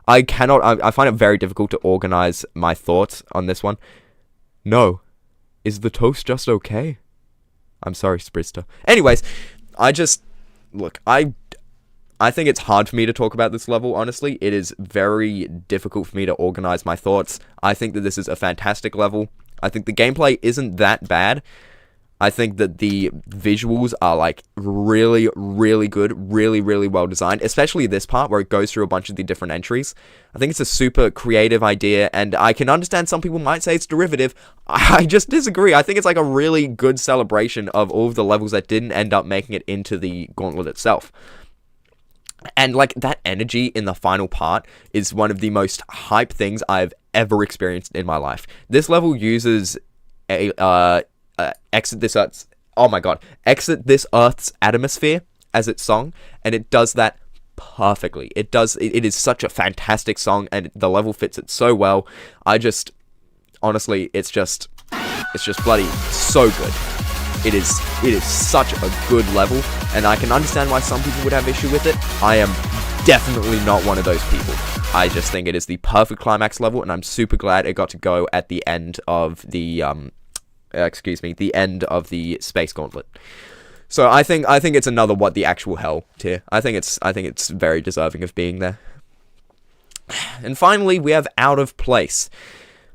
I find it very difficult to organize my thoughts on this one. No. Is the toast just okay? I'm sorry, Sprister. Anyways, Look, I think it's hard for me to talk about this level, honestly. It is very difficult for me to organize my thoughts. I think that this is a fantastic level. I think the gameplay isn't that bad. I think that the visuals are, like, really, really good, really, really well designed, especially this part where it goes through a bunch of the different entries. I think it's a super creative idea, and I can understand some people might say it's derivative. I just disagree. I think it's, like, a really good celebration of all of the levels that didn't end up making it into the gauntlet itself. And, like, that energy in the final part is one of the most hype things I've ever experienced in my life. This level uses a, Exit This Earth's... Oh my God. Exit This Earth's Atmosphere as its song, and it does that perfectly. It is such a fantastic song, and the level fits it so well. Honestly, it's just bloody so good. It is such a good level, and I can understand why some people would have issue with it. I am definitely not one of those people. I just think it is the perfect climax level, and I'm super glad it got to go at the end of the the end of the Space Gauntlet. So I think it's another what the actual hell tier. I think it's very deserving of being there. And finally, we have Out of Place.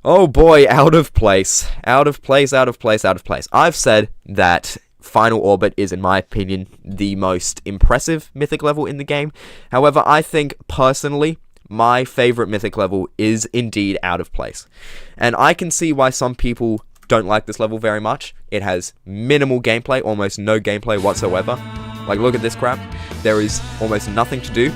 Oh boy, Out of Place. Out of Place, Out of Place, Out of Place. I've said that Final Orbit is, in my opinion, the most impressive Mythic level in the game. However, I think, personally, my favorite Mythic level is indeed Out of Place. And I can see why some people don't like this level very much. It has minimal gameplay, almost no gameplay whatsoever. Like, look at this crap. There is almost nothing to do.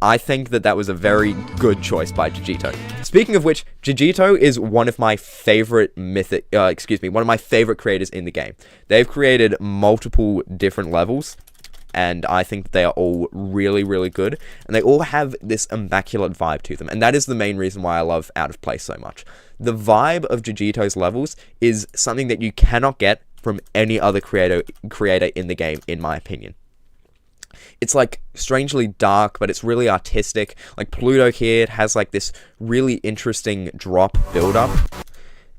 I think that was a very good choice by Jijito. Speaking of which, Jijito is one of my favorite one of my favorite creators in the game. They've created multiple different levels, and I think they are all really, really good, and they all have this immaculate vibe to them, and that is the main reason why I love Out of Place so much. The vibe of Jijito's levels is something that you cannot get from any other creator in the game, in my opinion. It's, like, strangely dark, but it's really artistic. Like, Pluto here, it has, like, this really interesting drop build-up,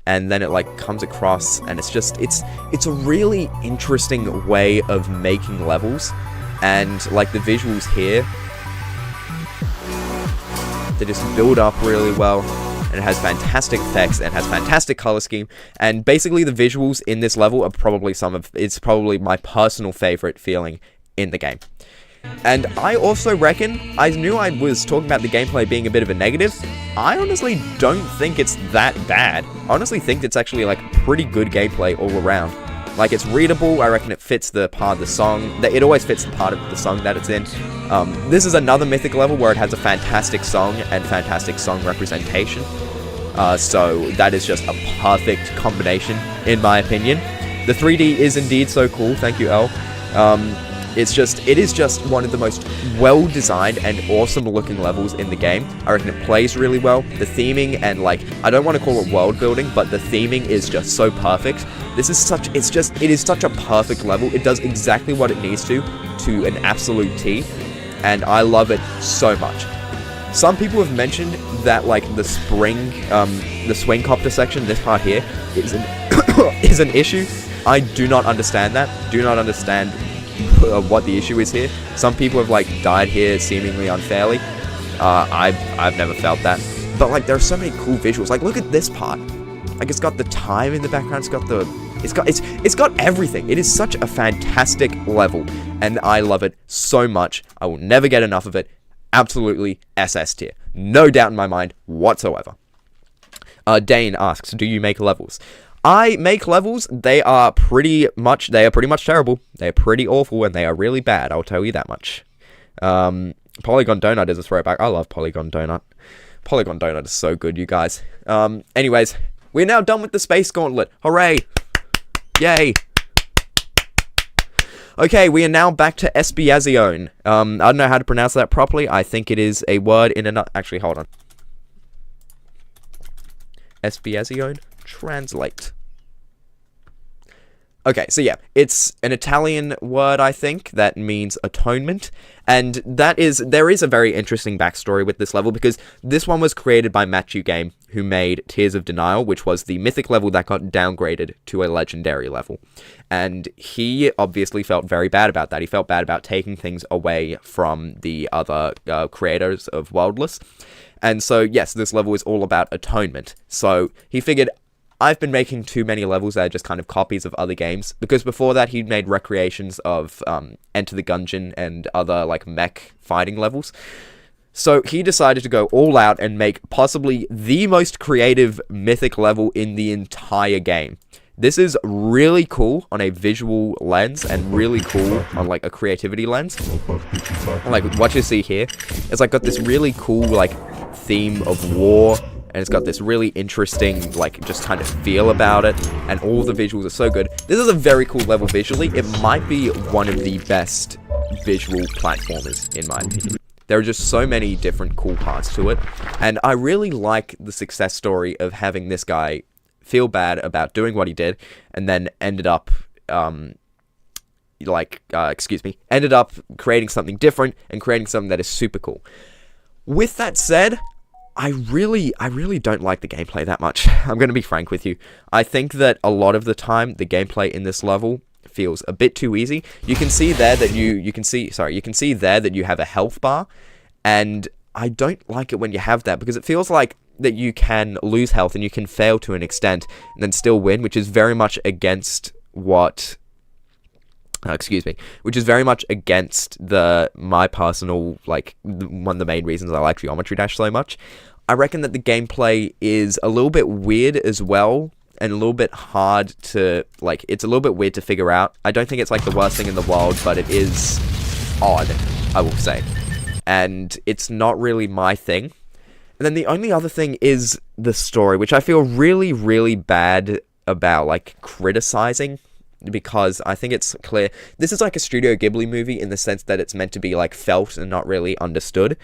and then it, like, comes across, and it's a really interesting way of making levels, and, like, the visuals here, they just build up really well, and it has fantastic effects, and has fantastic color scheme, and basically the visuals in this level are it's probably my personal favorite feeling in the game. And I also reckon, I knew I was talking about the gameplay being a bit of a negative. I honestly don't think it's that bad. I honestly think it's actually, like, pretty good gameplay all around. Like, it's readable. I reckon it fits the part of the song. It always fits the part of the song that it's in. This is another Mythic level where it has a fantastic song and fantastic song representation. So that is just a perfect combination, in my opinion. The 3D is indeed so cool. Thank you, Elle. It is just one of the most well-designed and awesome-looking levels in the game. I reckon it plays really well. The theming and, like, I don't want to call it world-building, but the theming is just so perfect. It is such a perfect level. It does exactly what it needs to an absolute T, and I love it so much. Some people have mentioned that, like, the swing copter section, this part here, is an issue. I do not understand that. Do not understand what the issue is here. Some people have, like, died here seemingly unfairly. I've never felt that. But, like, there are so many cool visuals. Like, look at this part. Like, it's got the time in the background. It's got everything. It is such a fantastic level, and I love it so much. I will never get enough of it. Absolutely SS tier. No doubt in my mind whatsoever. Dane asks, do you make levels? I make levels, they are pretty much terrible. They are pretty awful, and they are really bad, I'll tell you that much. Polygon Donut is a throwback. I love Polygon Donut. Polygon Donut is so good, you guys. Anyways, we're now done with the Space Gauntlet. Hooray! Yay! Okay, we are now back to Espiazione. I don't know how to pronounce that properly. I think it is a word in another... Actually, hold on. Espiazione? Translate. Okay, so yeah, it's an Italian word, I think, that means atonement, and there is a very interesting backstory with this level, because this one was created by Matthew Game, who made Tears of Denial, which was the mythic level that got downgraded to a legendary level, and he obviously felt very bad about that. He felt bad about taking things away from the other creators of Worldless, and so, yes, this level is all about atonement, so he figured, I've been making too many levels that are just kind of copies of other games, because before that he'd made recreations of Enter the Gungeon and other like mech fighting levels. So he decided to go all out and make possibly the most creative mythic level in the entire game. This is really cool on a visual lens and really cool on like a creativity lens. Like what you see here is like got this really cool like theme of war. And it's got this really interesting, like, just kind of feel about it. And all the visuals are so good. This is a very cool level visually. It might be one of the best visual platformers, in my opinion. There are just so many different cool parts to it. And I really like the success story of having this guy feel bad about doing what he did. And then ended up, ended up creating something different. And creating something that is super cool. With that said... I really don't like the gameplay that much. I'm going to be frank with you. I think that a lot of the time, the gameplay in this level feels a bit too easy. You can see there that you can see there that you have a health bar, and I don't like it when you have that, because it feels like that you can lose health and you can fail to an extent and then still win, which is very much against what... which is very much against my personal, like, one of the main reasons I like Geometry Dash so much. I reckon that the gameplay is a little bit weird as well, and a little bit hard to, like, it's a little bit weird to figure out. I don't think it's, like, the worst thing in the world, but it is odd, I will say. And it's not really my thing. And then the only other thing is the story, which I feel really, really bad about, like, criticizing. Because I think it's clear, this is like a Studio Ghibli movie in the sense that it's meant to be like felt and not really understood.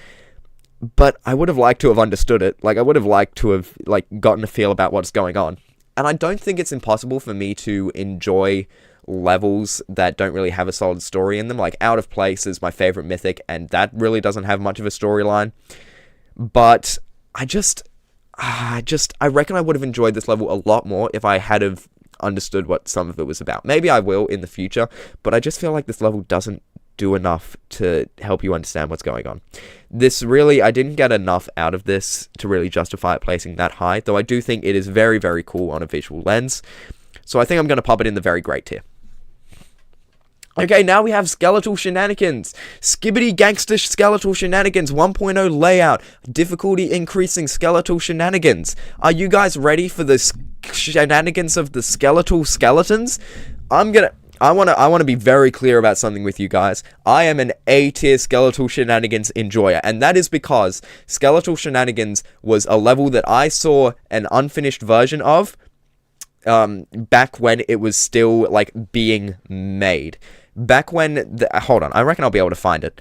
But I would have liked to have understood it. Like I would have liked to have like gotten a feel about what's going on. And I don't think it's impossible for me to enjoy levels that don't really have a solid story in them. Like Out of Place is my favorite mythic, and that really doesn't have much of a storyline. But I reckon I would have enjoyed this level a lot more if I had have understood what some of it was about. Maybe I will in the future, but I just feel like this level doesn't do enough to help you understand what's going on. I didn't get enough out of this to really justify it placing that high, though I do think it is very, very cool on a visual lens. So I think I'm going to pop it in the very great tier. Okay, now we have Skeletal Shenanigans. Skibbity Gangster Skeletal Shenanigans 1.0 layout. Difficulty increasing Skeletal Shenanigans. Are you guys ready for the shenanigans of the skeletal skeletons? I want to be very clear about something with you guys. I am an A-tier Skeletal Shenanigans enjoyer, and that is because Skeletal Shenanigans was a level that I saw an unfinished version of back when it was still, like, being made. Back when... hold on, I reckon I'll be able to find it.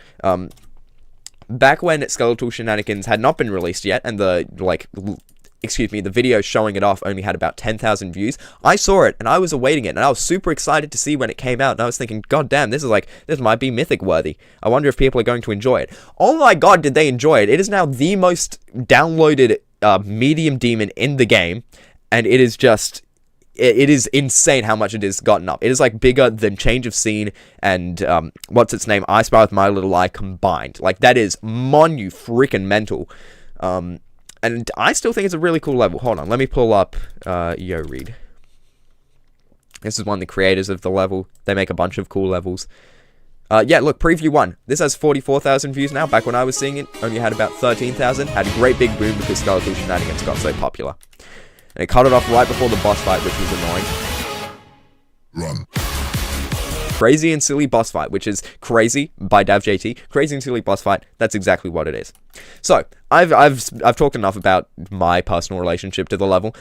Back when Skeletal Shenanigans had not been released yet, and the video showing it off only had about 10,000 views, I saw it, and I was awaiting it, and I was super excited to see when it came out, and I was thinking, god damn, this might be mythic worthy. I wonder if people are going to enjoy it. Oh my god, did they enjoy it. It is now the most downloaded medium demon in the game, and it is just... It is insane how much it has gotten up. It is, like, bigger than Change of Scene and, what's its name, I Spy with My Little Eye combined. Like, that is freaking-mental. And I still think it's a really cool level. Hold on, let me pull up, Yo Read. This is one of the creators of the level. They make a bunch of cool levels. Yeah, look, Preview 1. This has 44,000 views now. Back when I was seeing it, only had about 13,000. Had a great big boom because Skeletal Shenanigans got so popular. And it cut it off right before the boss fight, which was annoying. Run. Crazy and silly boss fight, which is Crazy by DavJT. Crazy and silly boss fight, that's exactly what it is. So, I've talked enough about my personal relationship to the level.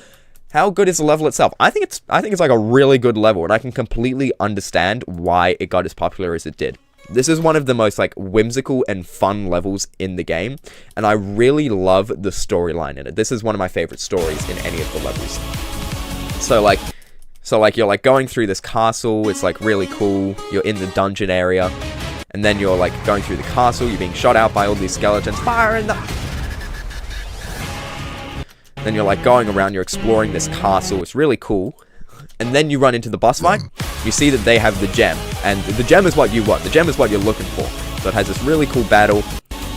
How good is the level itself? I think it's like a really good level, and I can completely understand why it got as popular as it did. This is one of the most like whimsical and fun levels in the game, and I really love the storyline in it. This is one of my favorite stories in any of the levels. So like you're like going through this castle, it's like really cool. You're in the dungeon area, and then you're like going through the castle, you're being shot out by all these skeletons. Fire in the... Then you're like going around, you're exploring this castle, it's really cool. And then you run into the boss fight, you see that they have the gem, and the gem is what you want, the gem is what you're looking for. So it has this really cool battle,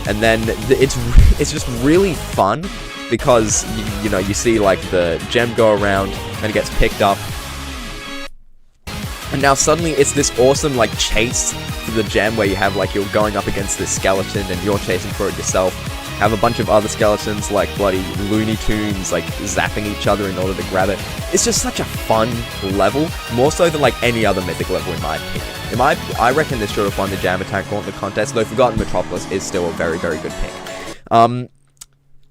and then it's just really fun, because, you know, you see like the gem go around, and it gets picked up, and now suddenly it's this awesome like chase for the gem, where you have like, you're going up against this skeleton, and you're chasing for it yourself. Have a bunch of other skeletons, like bloody Looney Tunes, like zapping each other in order to grab it. It's just such a fun level, more so than like any other Mythic level in my opinion. I reckon this should have won the Jam Attack Gauntlet contest, though Forgotten Metropolis is still a very, very good pick.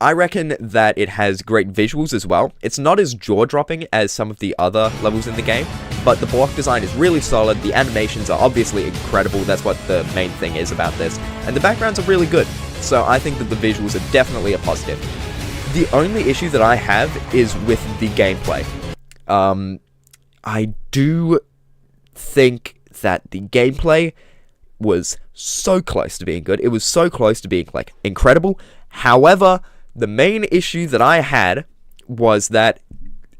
I reckon that it has great visuals as well. It's not as jaw-dropping as some of the other levels in the game, but the block design is really solid, the animations are obviously incredible, that's what the main thing is about this, and the backgrounds are really good. So I think that the visuals are definitely a positive. The only issue that I have is with the gameplay. I do think that the gameplay was so close to being good. It was so close to being, like, incredible. However, the main issue that I had was that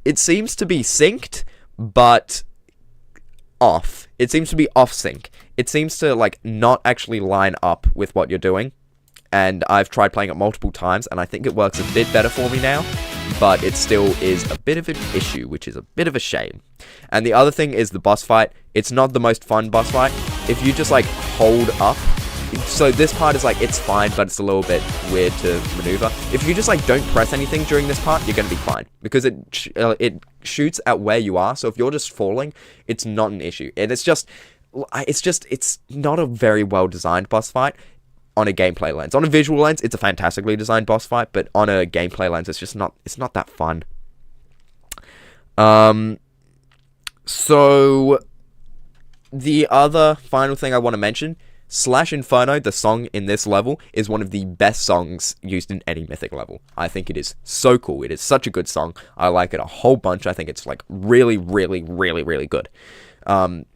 it seems to be synced, but off. It seems to be off sync. It seems to, like, not actually line up with what you're doing. And I've tried playing it multiple times, and I think it works a bit better for me now, but it still is a bit of an issue, which is a bit of a shame. And the other thing is the boss fight. It's not the most fun boss fight. If you just, like, hold up, so this part is, like, it's fine, but it's a little bit weird to maneuver. If you just, like, don't press anything during this part, you're gonna be fine, because it shoots at where you are, so if you're just falling, it's not an issue. And it's not a very well-designed boss fight. On a gameplay lens. On a visual lens, it's a fantastically designed boss fight, but on a gameplay lens, it's not that fun. So the other final thing I want to mention, Slash Inferno, the song in this level, is one of the best songs used in any Mythic level. I think it is so cool. It is such a good song. I like it a whole bunch. I think it's like really, really, really, really good. And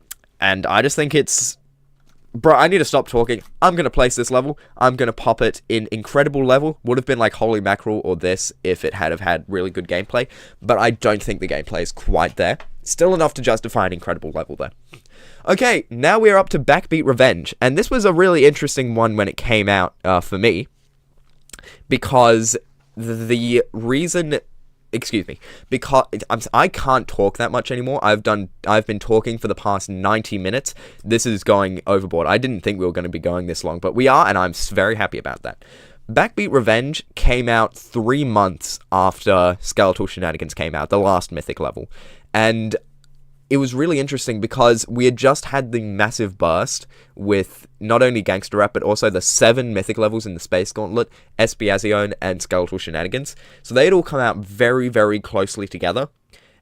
I just think it's... Bro, I need to stop talking. I'm going to place this level. I'm going to pop it in Incredible level. Would have been like Holy Mackerel or this if it had really good gameplay. But I don't think the gameplay is quite there. Still enough to justify an Incredible level though. Okay, now we're up to Backbeat Revenge. And this was a really interesting one when it came out for me. Because the reason... Excuse me, because I can't talk that much anymore. I've been talking for the past 90 minutes. This is going overboard. I didn't think we were going to be going this long, but we are, and I'm very happy about that. Backbeat Revenge came out 3 months after Skeletal Shenanigans came out, the last Mythic level. And it was really interesting because we had just had the massive burst with not only Gangster Rap, but also the 7 Mythic levels in the Space Gauntlet, Espiazione, and Skeletal Shenanigans. So they had all come out very, very closely together.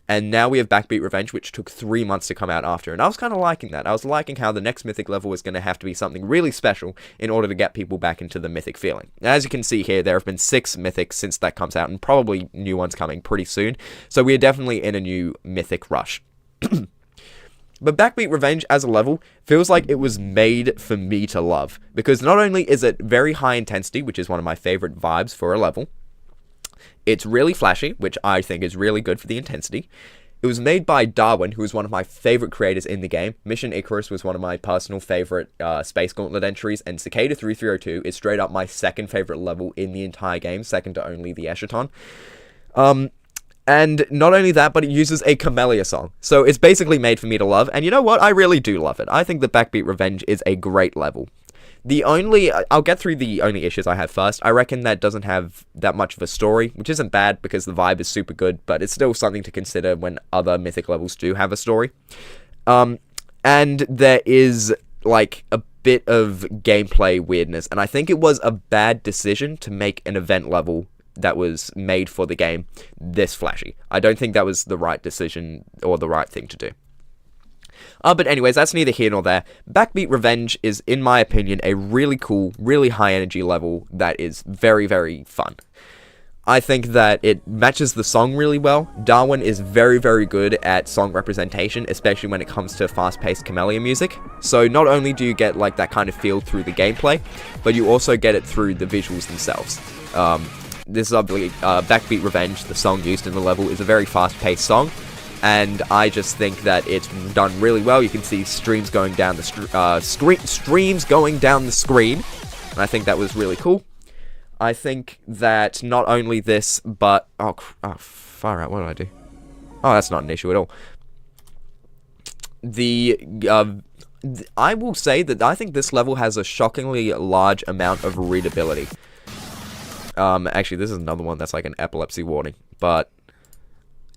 And now we have Backbeat Revenge, which took 3 months to come out after. And I was kind of liking that. I was liking how the next Mythic level was going to have to be something really special in order to get people back into the Mythic feeling. Now, as you can see here, there have been 6 Mythics since that comes out, and probably new ones coming pretty soon. So we are definitely in a new Mythic rush. But Backbeat Revenge as a level feels like it was made for me to love, because not only is it very high intensity, which is one of my favorite vibes for a level, it's really flashy, which I think is really good for the intensity. It was made by Darwin, who is one of my favorite creators in the game. Mission Icarus was one of my personal favorite Space Gauntlet entries, and Cicada 3302 is straight up my second favorite level in the entire game, second to only the Eschaton. And not only that, but it uses a Camellia song. So it's basically made for me to love. And you know what? I really do love it. I think that Backbeat Revenge is a great level. I'll get through the only issues I have first. I reckon that doesn't have that much of a story, which isn't bad because the vibe is super good, but it's still something to consider when other Mythic levels do have a story. And there is, like, a bit of gameplay weirdness, and I think it was a bad decision to make an event level that was made for the game this flashy. I don't think that was the right decision or the right thing to do. But anyways, that's neither here nor there. Backbeat Revenge is, in my opinion, a really cool, really high energy level that is very, very fun. I think that it matches the song really well. Darwin is very, very good at song representation, especially when it comes to fast-paced Camellia music. So not only do you get like that kind of feel through the gameplay, but you also get it through the visuals themselves. This is obviously Backbeat Revenge, the song used in the level, is a very fast-paced song, and I just think that it's done really well. You can see streams going down the screen, and I think that was really cool. I think that not only this, but... Oh, far out, what did I do? Oh, that's not an issue at all. I will say that I think this level has a shockingly large amount of readability. Actually, this is another one that's like an epilepsy warning, but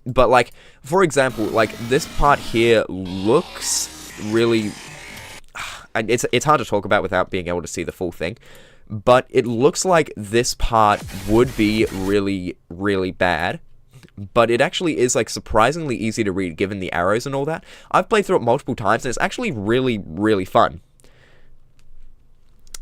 like, for example, like, this part here looks really... It's hard to talk about without being able to see the full thing. But it looks like this part would be really, really bad. But it actually is, like, surprisingly easy to read, given the arrows and all that. I've played through it multiple times, and it's actually really, really fun.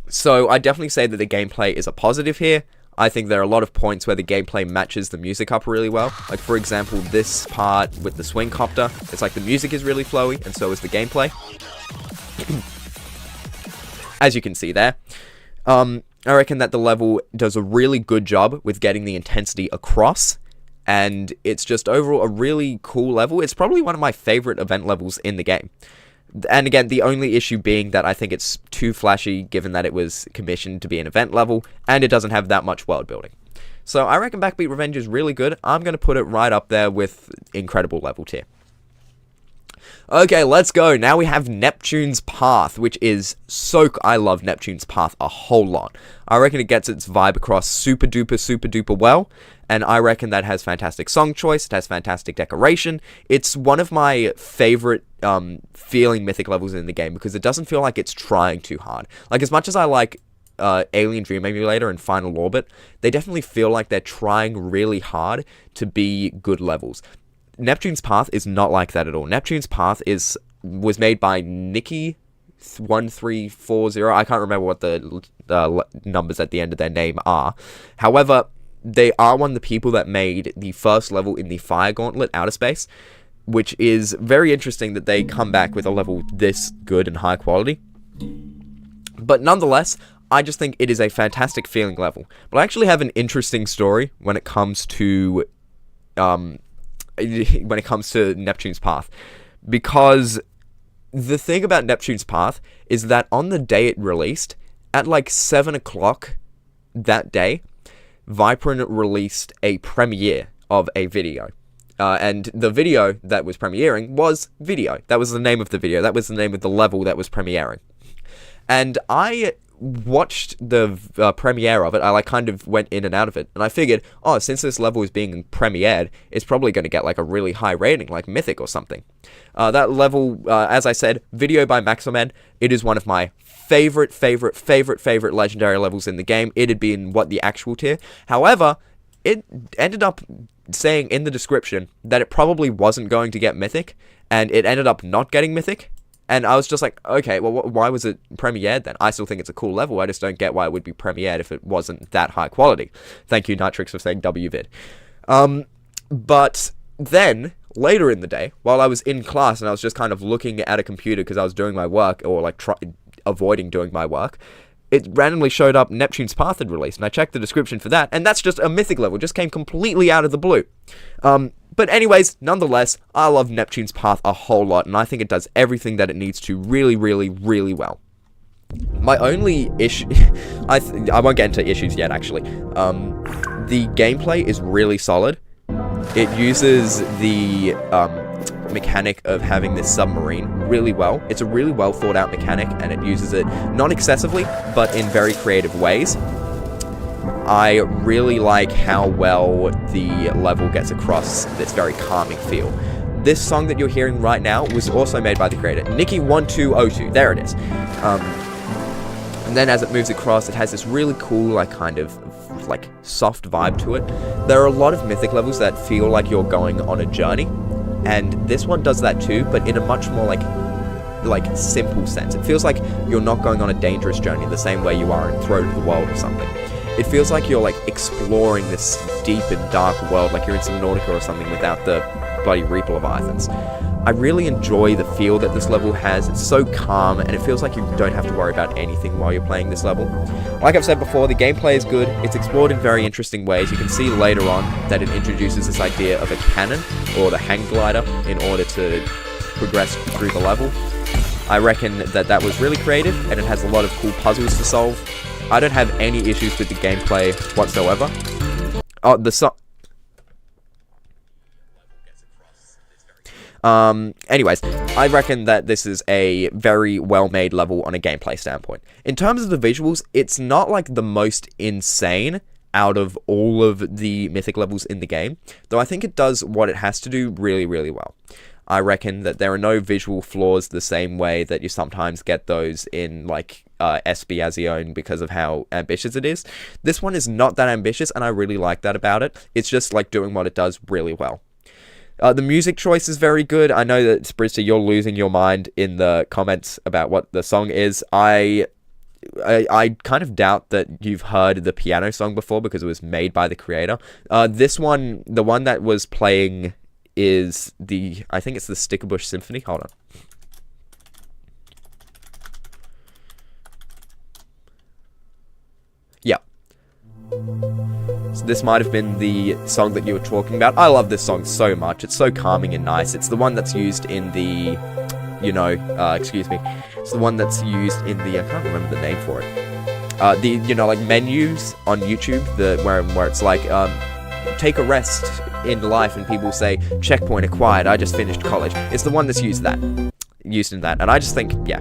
So, I definitely say that the gameplay is a positive here. I think there are a lot of points where the gameplay matches the music up really well. Like, for example, this part with the swing copter. It's like the music is really flowy, and so is the gameplay. As you can see there. I reckon that the level does a really good job with getting the intensity across, and it's just overall a really cool level. It's probably one of my favorite event levels in the game. And again, the only issue being that I think it's too flashy, given that it was commissioned to be an event level, and it doesn't have that much world building. So I reckon Backbeat Revenge is really good. I'm going to put it right up there with incredible level tier. Okay, let's go. Now we have Neptune's Path, which is so... I love Neptune's Path a whole lot. I reckon it gets its vibe across super duper well, and I reckon that has fantastic song choice, it has fantastic decoration. It's one of my favorite feeling Mythic levels in the game, because it doesn't feel like it's trying too hard. Like, as much as I like Alien Dream Emulator and Final Orbit, they definitely feel like they're trying really hard to be good levels. Neptune's Path is not like that at all. Neptune's Path was made by Nikki1340. I can't remember what the numbers at the end of their name are. However, they are one of the people that made the first level in the Fire Gauntlet Outer Space, which is very interesting that they come back with a level this good and high quality. But nonetheless, I just think it is a fantastic feeling level. But I actually have an interesting story when it comes to... Neptune's Path, because the thing about Neptune's Path is that on the day it released, at like 7 o'clock that day, Viprin released a premiere of a video. And the video that was premiering was Video. That was the name of the video. That was the name of the level that was premiering. And I watched the premiere of it. I like kind of went in and out of it, and I figured, oh, since this level is being premiered, it's probably going to get like a really high rating, like Mythic or something. That level, as I said, Video by Maximed, it is one of my favorite legendary levels in the game. It'd be in the actual tier. However, it ended up saying in the description that it probably wasn't going to get Mythic, and it ended up not getting Mythic. And I was just like, okay, well, why was it premiered then? I still think it's a cool level. I just don't get why it would be premiered if it wasn't that high quality. Thank you, Nitrix, for saying WVid. But then, later in the day, while I was in class and I was just kind of looking at a computer because I was doing my work, or like avoiding doing my work, it randomly showed up Neptune's Path had released, and I checked the description for that, and that's just a Mythic level. Just came completely out of the blue. But anyways, nonetheless, I love Neptune's Path a whole lot, and I think it does everything that it needs to really, really, really well. My only issue... I won't get into issues yet, actually. The gameplay is really solid. It uses the mechanic of having this submarine really well. It's a really well thought out mechanic, and it uses it not excessively, but in very creative ways. I really like how well the level gets across this very calming feel. This song that you're hearing right now was also made by the creator, Nikki1202. There it is. And then as it moves across, it has this really cool, like, kind of, like, soft vibe to it. There are a lot of Mythic levels that feel like you're going on a journey, and this one does that too, but in a much more, like simple sense. It feels like you're not going on a dangerous journey the same way you are in Throat of the World or something. It feels like you're, like, exploring this deep and dark world, like you're in Subnautica or something without the bloody Reaper Leviathans. I really enjoy the feel that this level has. It's so calm, and it feels like you don't have to worry about anything while you're playing this level. Like I've said before, the gameplay is good. It's explored in very interesting ways. You can see later on that it introduces this idea of a cannon, or the hang glider, in order to progress through the level. I reckon that that was really creative, and it has a lot of cool puzzles to solve. I don't have any issues with the gameplay whatsoever. Oh, anyways, I reckon that this is a very well-made level on a gameplay standpoint. In terms of the visuals, it's not like the most insane out of all of the Mythic levels in the game, though I think it does what it has to do really, really well. I reckon that there are no visual flaws the same way that you sometimes get those in, like, Espiazione because of how ambitious it is. This one is not that ambitious, and I really like that about it. It's just, like, doing what it does really well. The music choice is very good. I know that, Spritzer, you're losing your mind in the comments about what the song is. I kind of doubt that you've heard the piano song before because it was made by the creator. This one, the one that was playing is I think it's the Stickerbush Symphony. Hold on. Yeah. So this might have been the song that you were talking about. I love this song so much. It's so calming and nice. It's the one that's used in the, excuse me. It's the one that's used in the, I can't remember the name for it. Like menus on YouTube, where it's like, take a rest in life, and people say, checkpoint acquired, I just finished college. It's the one that's used in that. And I just think, yeah.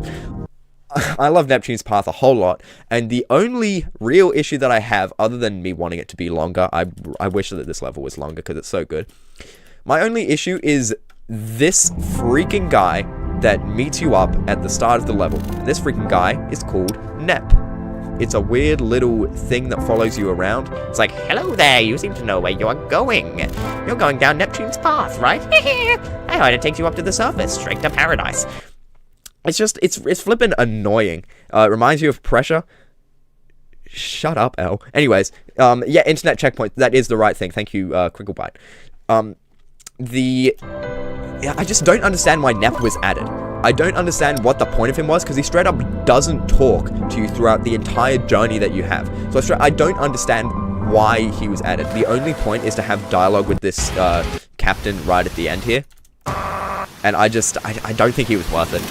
I love Neptune's Path a whole lot, and the only real issue that I have, other than me wanting it to be longer, I wish that this level was longer because it's so good. My only issue is this freaking guy that meets you up at the start of the level. And this freaking guy is called Nep. It's a weird little thing that follows you around. It's like, hello there, you seem to know where you're going. You're going down Neptune's Path, right? I heard it takes you up to the surface, straight to paradise. It's just, it's flippin' annoying. It reminds you of Pressure. Shut up, L. Anyways, yeah, internet checkpoint, that is the right thing. Thank you, Cricklebite. Yeah, I just don't understand why Nep was added. I don't understand what the point of him was, because he straight up doesn't talk to you throughout the entire journey that you have. So I don't understand why he was added. The only point is to have dialogue with this captain right at the end here. And I don't think he was worth it.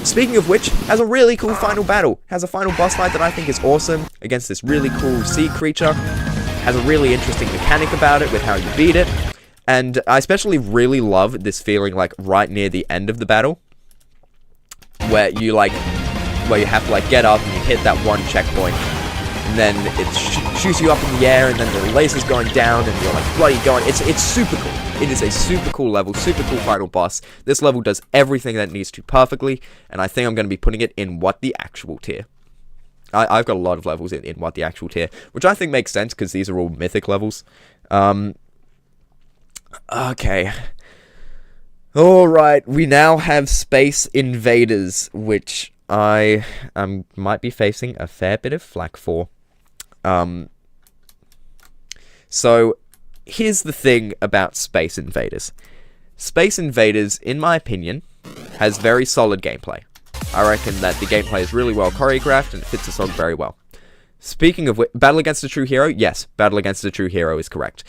Speaking of which, has a really cool final battle. Has a final boss fight that I think is awesome against this really cool sea creature. Has a really interesting mechanic about it with how you beat it. And I especially really love this feeling, like, right near the end of the battle, where you have to, like, get up and you hit that one checkpoint, and then it shoots you up in the air, and then the laser's going down, and you're, like, bloody going. It's super cool. It is a super cool level, super cool final boss. This level does everything that it needs to perfectly, and I think I'm going to be putting it in What the Actual tier. I've got a lot of levels in What the Actual tier, which I think makes sense, because these are all Mythic levels. Okay. Alright, we now have Space Invaders, which I might be facing a fair bit of flack for. So, here's the thing about Space Invaders. Space Invaders, in my opinion, has very solid gameplay. I reckon that the gameplay is really well choreographed and it fits the song very well. Speaking of which, Battle Against a True Hero? Yes, Battle Against a True Hero is correct.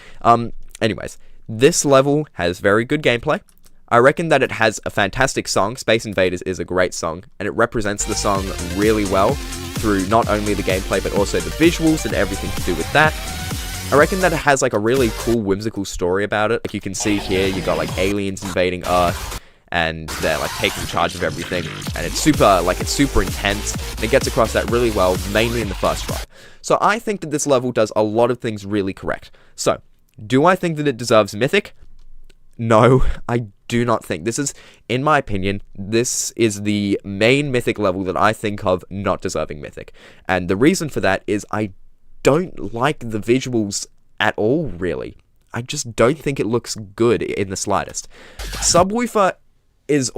Anyways, this level has very good gameplay. I reckon that it has a fantastic song. Space Invaders is a great song, and it represents the song really well through not only the gameplay, but also the visuals and everything to do with that. I reckon that it has, like, a really cool, whimsical story about it. Like, you can see here, you got, like, aliens invading Earth, and they're like taking charge of everything, and it's super intense, and it gets across that really well, mainly in the first try. So I think that this level does a lot of things really correct. So, do I think that it deserves Mythic? No, I do not think. This is, in my opinion, this is the main Mythic level that I think of not deserving Mythic. And the reason for that is I don't like the visuals at all, really. I just don't think it looks good in the slightest. Subwoofer is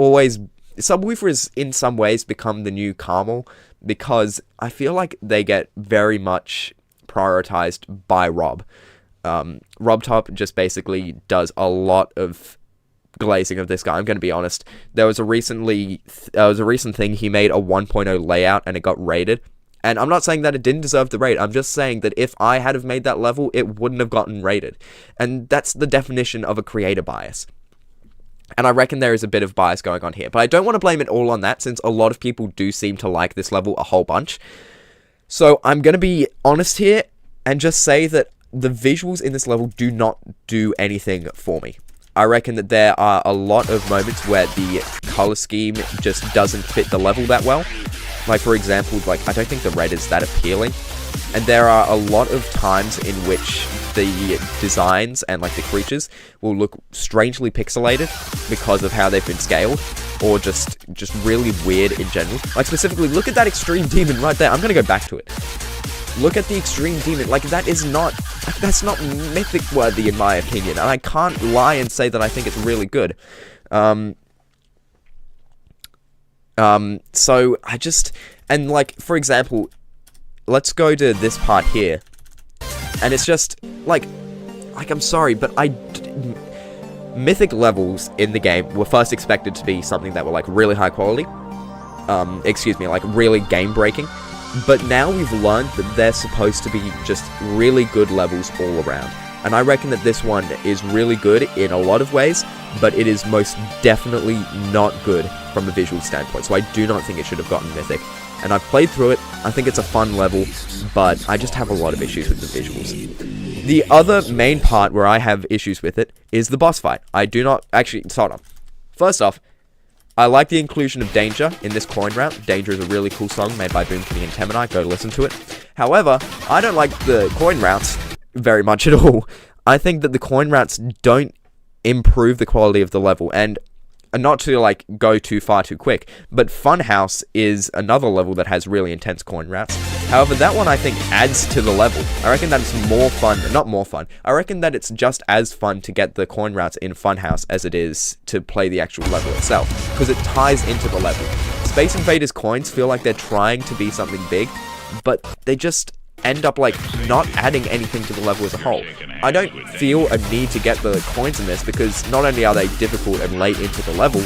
in some ways become the new Carmel, because I feel like they get very much prioritized by Rob. RobTop just basically does a lot of glazing of this guy. I'm going to be honest. There was a recent thing, he made a 1.0 layout and it got rated. And I'm not saying that it didn't deserve the rate. I'm just saying that if I had have made that level, it wouldn't have gotten rated. And that's the definition of a creator bias. And I reckon there is a bit of bias going on here. But I don't want to blame it all on that, since a lot of people do seem to like this level a whole bunch. So I'm going to be honest here and just say that the visuals in this level do not do anything for me. I reckon that there are a lot of moments where the color scheme just doesn't fit the level that well. Like, for example, I don't think the red is that appealing. And there are a lot of times in which the designs and, the creatures will look strangely pixelated because of how they've been scaled, or just really weird in general. Specifically, look at that extreme demon right there. I'm gonna go back to it. Look at the extreme demon. That's not mythic worthy in my opinion, and I can't lie and say that I think it's really good. So I just, and for example, let's go to this part here, and it's just I'm sorry, but mythic levels in the game were first expected to be something that were really high quality, really game breaking. But now we've learned that they're supposed to be just really good levels all around. And I reckon that this one is really good in a lot of ways, but it is most definitely not good from a visual standpoint. So I do not think it should have gotten Mythic. And I've played through it, I think it's a fun level, but I just have a lot of issues with the visuals. The other main part where I have issues with it is the boss fight. I do not, actually, hold on. First off, I like the inclusion of Danger in this coin route. Danger is a really cool song made by Boom Kitty and Temanite. Go listen to it. However, I don't like the coin routes very much at all. I think that the coin routes don't improve the quality of the level. And not to go too far too quick, but Funhouse is another level that has really intense coin routes. However, that one I think adds to the level. I reckon that it's more fun, not more fun, I reckon that it's just as fun to get the coin routes in Funhouse as it is to play the actual level itself, because it ties into the level. Space Invaders coins feel like they're trying to be something big, but they just end up not adding anything to the level as a whole. I don't feel a need to get the coins in this, because not only are they difficult and late into the level,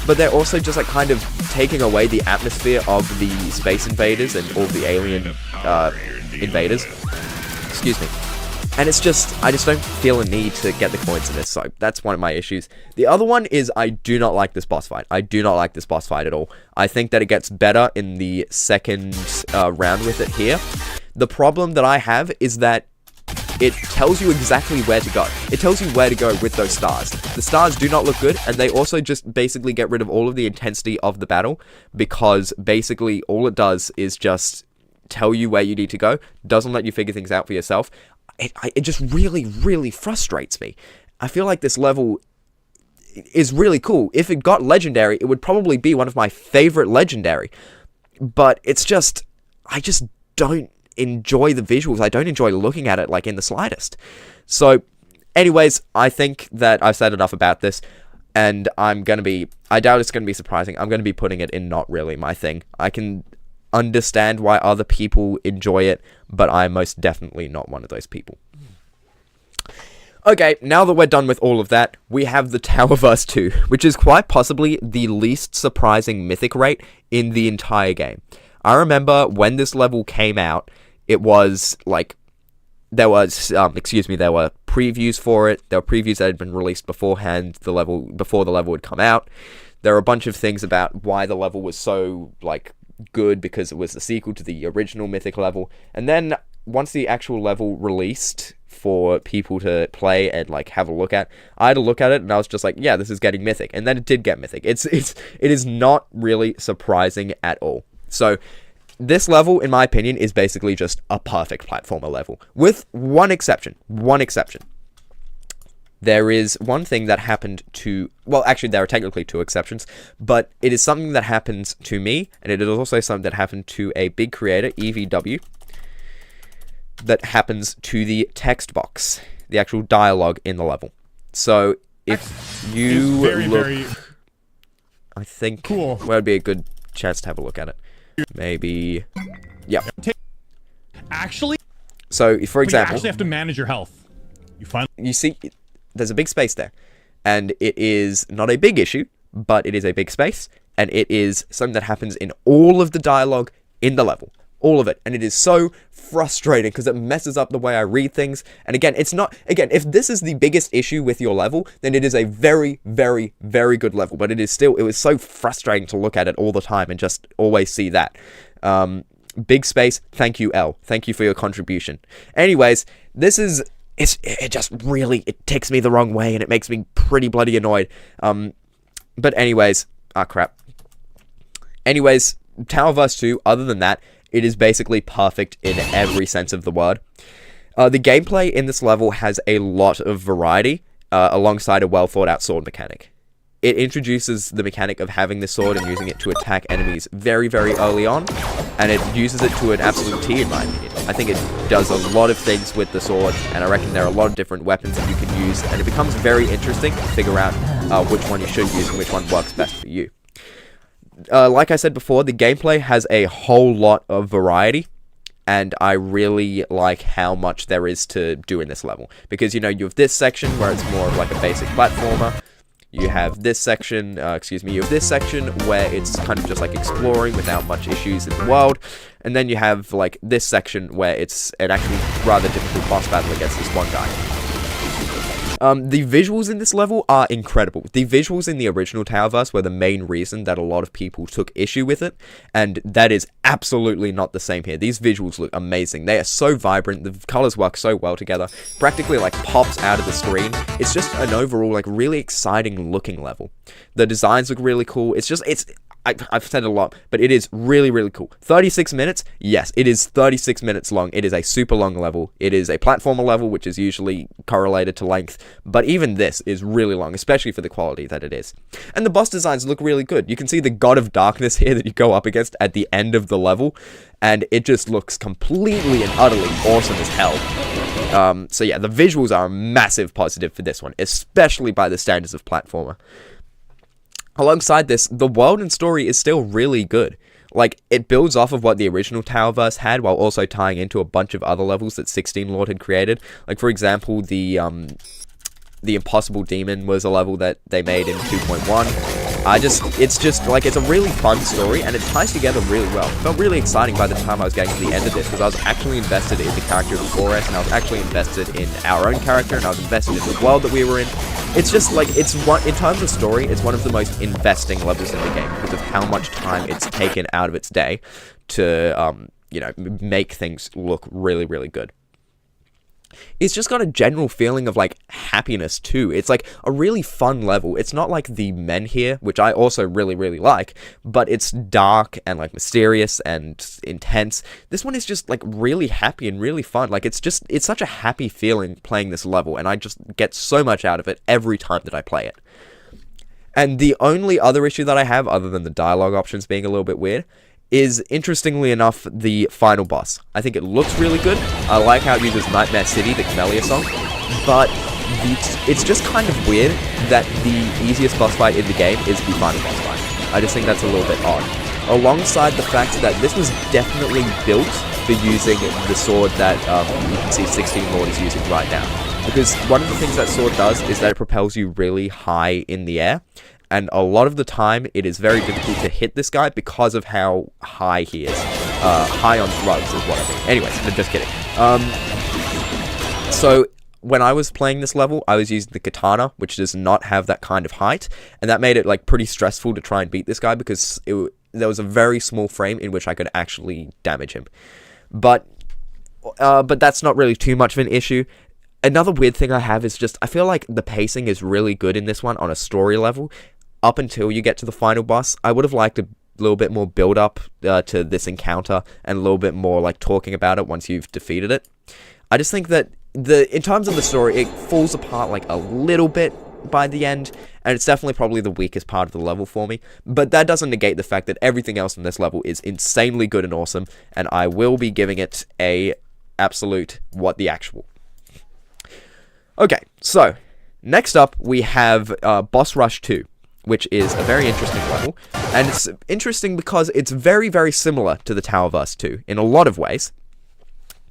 but they're also just kind of taking away the atmosphere of the Space Invaders and all the alien invaders. Excuse me. And it's just, I just don't feel a need to get the coins in this, so that's one of my issues. The other one is I do not like this boss fight. I do not like this boss fight at all. I think that it gets better in the second round with it here. The problem that I have is that it tells you exactly where to go. It tells you where to go with those stars. The stars do not look good, and they also just basically get rid of all of the intensity of the battle, because basically all it does is just tell you where you need to go, doesn't let you figure things out for yourself. It just really, really frustrates me. I feel like this level is really cool. If it got Legendary, it would probably be one of my favorite Legendary. But it's just, I just don't enjoy the visuals. I don't enjoy looking at it in the slightest. So, anyways, I think that I've said enough about this. And I doubt it's going to be surprising. I'm going to be putting it in not really my thing. I can understand why other people enjoy it, but I'm most definitely not one of those people. Okay, now that we're done with all of that, we have the Towerverse 2, which is quite possibly the least surprising mythic rate in the entire game. I remember when this level came out, it was there were previews for it. There were previews that had been released beforehand, before the level had come out. There were a bunch of things about why the level was so good, because it was the sequel to the original mythic level. And then once the actual level released for people to play and like have a look at. I had a look at it and I was just like, yeah, this is getting mythic, and then it did get mythic. It is not really surprising at all. So this level, in my opinion, is basically just a perfect platformer level, with one exception. There is one thing that happened to... Well, actually, there are technically two exceptions, but it is something that happens to me, and it is also something that happened to a big creator, EVW, that happens to the text box, the actual dialogue in the level. So, if you look... I think... Cool. Well, it would be a good chance to have a look at it. Maybe... Yeah. Actually... So, for example... You actually have to manage your health. You see... There's a big space there, and it is not a big issue, but it is a big space, and it is something that happens in all of the dialogue in the level, all of it, and it is so frustrating because it messes up the way I read things. And again, it's not, again, if this is the biggest issue with your level, then it is a very, very, very good level, but it was so frustrating to look at it all the time and just always see that. Big space, thank you, L. Thank you for your contribution. Anyways, this is... It just really, it takes me the wrong way, and it makes me pretty bloody annoyed. But anyways, crap. Anyways, Towerverse 2, other than that, it is basically perfect in every sense of the word. The gameplay in this level has a lot of variety, alongside a well thought out sword mechanic. It introduces the mechanic of having this sword and using it to attack enemies very, very early on, and it uses it to an absolute T in my opinion. I think it does a lot of things with the sword, and I reckon there are a lot of different weapons that you can use, and it becomes very interesting to figure out which one you should use and which one works best for you. Like I said before, the gameplay has a whole lot of variety, and I really like how much there is to do in this level. Because, you know, you have this section where it's more of like a basic platformer. You have this section, you have this section where it's kind of just like exploring without much issues in the world. And then you have like this section where it's an actually rather difficult boss battle against this one guy. The visuals in this level are incredible. The visuals in the original Towerverse were the main reason that a lot of people took issue with it, and that is absolutely not the same here. These visuals look amazing. They are so vibrant, the colors work so well together, practically like pops out of the screen. It's just an overall like really exciting looking level. The designs look really cool. I've said it a lot, but it is really, really cool. 36 minutes? Yes, it is 36 minutes long. It is a super long level. It is a platformer level, which is usually correlated to length, but even this is really long, especially for the quality that it is. And the boss designs look really good. You can see the God of Darkness here that you go up against at the end of the level, and it just looks completely and utterly awesome as hell. So yeah, the visuals are a massive positive for this one, especially by the standards of platformer. Alongside this, the world and story is still really good. Like, it builds off of what the original Towerverse had, while also tying into a bunch of other levels that 16 Lord had created. Like, for example, the Impossible Demon was a level that they made in 2.1. It's a really fun story, and it ties together really well. It felt really exciting by the time I was getting to the end of this, because I was actually invested in the character of 4S, and I was actually invested in our own character, and I was invested in the world that we were in. It's just, like, in terms of story, it's one of the most investing levels in the game, because of how much time it's taken out of its day to, make things look really, really good. It's just got a general feeling of, like, happiness, too. It's, like, a really fun level. It's not like the men here, which I also really, really like, but it's dark and, like, mysterious and intense. This one is just, like, really happy and really fun. Like, it's such a happy feeling playing this level, and I just get so much out of it every time that I play it. And the only other issue that I have, other than the dialogue options being a little bit weird, is, interestingly enough, the final boss. I think it looks really good. I like how it uses Nightmare City, the Camellia song, but it's just kind of weird that the easiest boss fight in the game is the final boss fight. I just think that's a little bit odd. Alongside the fact that this was definitely built for using the sword that you can see 16 Lord is using right now. Because one of the things that sword does is that it propels you really high in the air, and a lot of the time, it is very difficult to hit this guy because of how high he is. High on drugs is what I mean. Anyways, I'm just kidding. So, when I was playing this level, I was using the katana, which does not have that kind of height, and that made it, like, pretty stressful to try and beat this guy, because there was a very small frame in which I could actually damage him. But that's not really too much of an issue. Another weird thing I have is just, I feel like the pacing is really good in this one on a story level, up until you get to the final boss. I would have liked a little bit more build up to this encounter, and a little bit more like talking about it once you've defeated it. I just think that in terms of the story, it falls apart like a little bit by the end, and it's definitely probably the weakest part of the level for me, but that doesn't negate the fact that everything else in this level is insanely good and awesome, and I will be giving it a absolute what the actual. Okay, so next up we have Boss Rush 2, which is a very interesting level, and it's interesting because it's very, very similar to the Towerverse 2 in a lot of ways.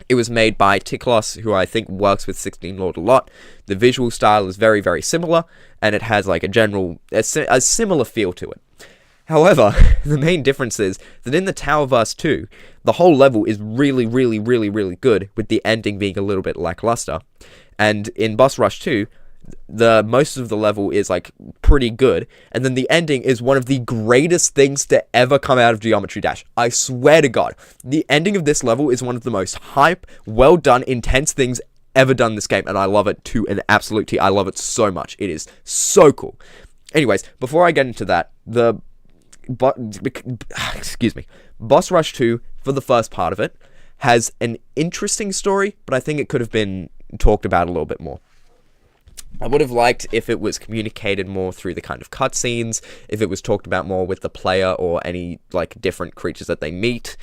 It was made by tierlist, who I think works with 16 Lord a lot. The visual style is very, very similar, and it has like a similar feel to it. However, the main difference is that in the Towerverse 2, the whole level is really, really, really, really good, with the ending being a little bit lackluster. And in Boss Rush 2, the most of the level is like pretty good, and then the ending is one of the greatest things to ever come out of Geometry Dash. I swear to God, the ending of this level is one of the most hype, well done, intense things ever done in this game, and I love it to an absolute T. I love it so much. It is so cool. Anyways, before I get into that, Boss Rush 2, for the first part of it, has an interesting story, but I think it could have been talked about a little bit more. I would have liked if it was communicated more through the kind of cutscenes, if it was talked about more with the player or any like different creatures that they meet.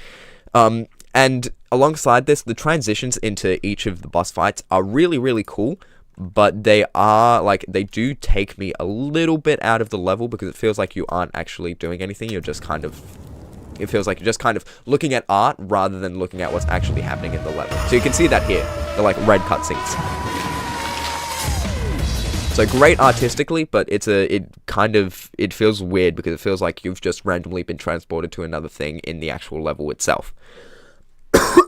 And alongside this, the transitions into each of the boss fights are really, really cool, but they do take me a little bit out of the level, because it feels like you aren't actually doing anything. It feels like you're just kind of looking at art rather than looking at what's actually happening in the level. So you can see that here, the like red cutscenes. So great artistically, but it feels weird, because it feels like you've just randomly been transported to another thing in the actual level itself.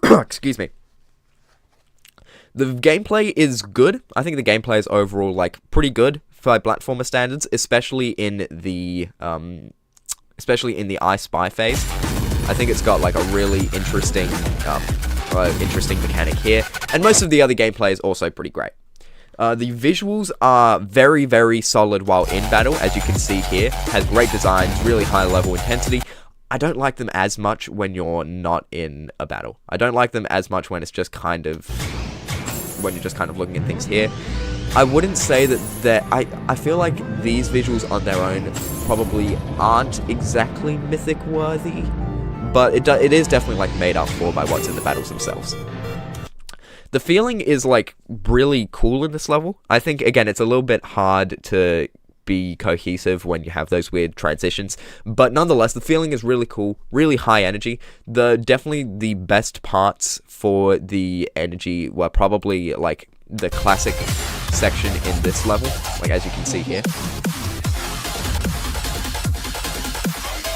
Excuse me. The gameplay is good. I think the gameplay is overall like pretty good for platformer standards, especially in the I Spy phase. I think it's got like a really interesting mechanic here, and most of the other gameplay is also pretty great. The visuals are very, very solid while in battle, as you can see here. Has great designs, really high level intensity. I don't like them as much when you're not in a battle. I don't like them as much when it's just when you're just kind of looking at things here. I wouldn't say that I feel like these visuals on their own probably aren't exactly mythic worthy, but it is definitely like made up for by what's in the battles themselves. The feeling is like really cool in this level. I think, again, it's a little bit hard to be cohesive when you have those weird transitions, but nonetheless, the feeling is really cool, really high energy. Definitely the best parts for the energy were probably like the classic section in this level, like as you can see here.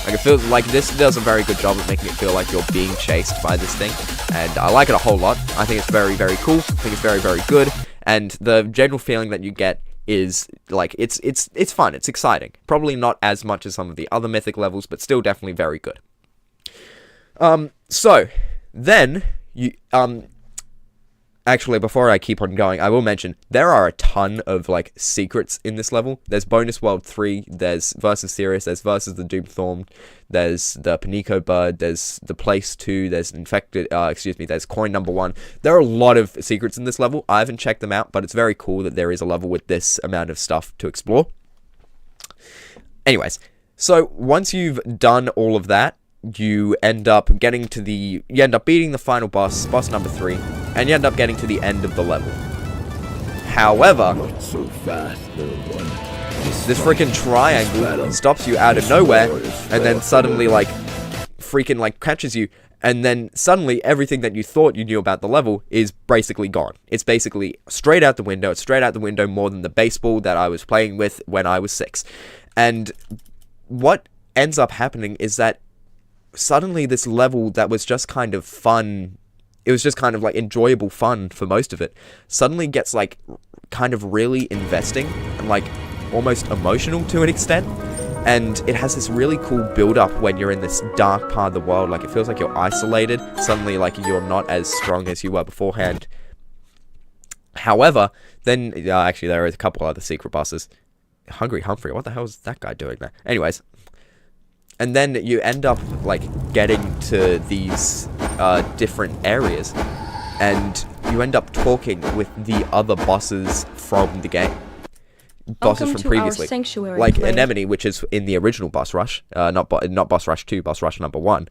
Like, it feels like this does a very good job of making it feel like you're being chased by this thing, and I like it a whole lot. I think it's very, very cool. I think it's very, very good, and the general feeling that you get is like it's fun. It's exciting. Probably not as much as some of the other mythic levels, but still definitely very good. So then you actually, before I keep on going, I will mention there are a ton of like secrets in this level. There's Bonus World 3, there's Versus Sirius, there's Versus the Doomthorn, there's the Panico Bird, there's the Place 2, there's there's Coin Number 1. There are a lot of secrets in this level. I haven't checked them out, but it's very cool that there is a level with this amount of stuff to explore. Anyways, so once you've done all of that, you end up beating the final boss number 3, and you end up getting to the end of the level. However, Not so fast, little one. this freaking triangle stops you out of nowhere, and then suddenly like freaking like catches you, and then suddenly everything that you thought you knew about the level is basically gone. It's basically straight out the window. It's straight out the window more than the baseball that I was playing with when I was 6. And what ends up happening is that suddenly this level that was just kind of fun, it was just kind of like enjoyable fun for most of it, suddenly gets like kind of really investing and like almost emotional to an extent. And it has this really cool build up when you're in this dark part of the world. Like, it feels like you're isolated. Suddenly, like, you're not as strong as you were beforehand. However, then actually there are a couple other secret bosses. Hungry Humphrey, what the hell is that guy doing there? Anyways, and then you end up like getting to these different areas, and you end up talking with the other bosses from the game. Bosses from previously, like Anemone, which is in the original boss rush, not boss rush 2, boss rush number 1.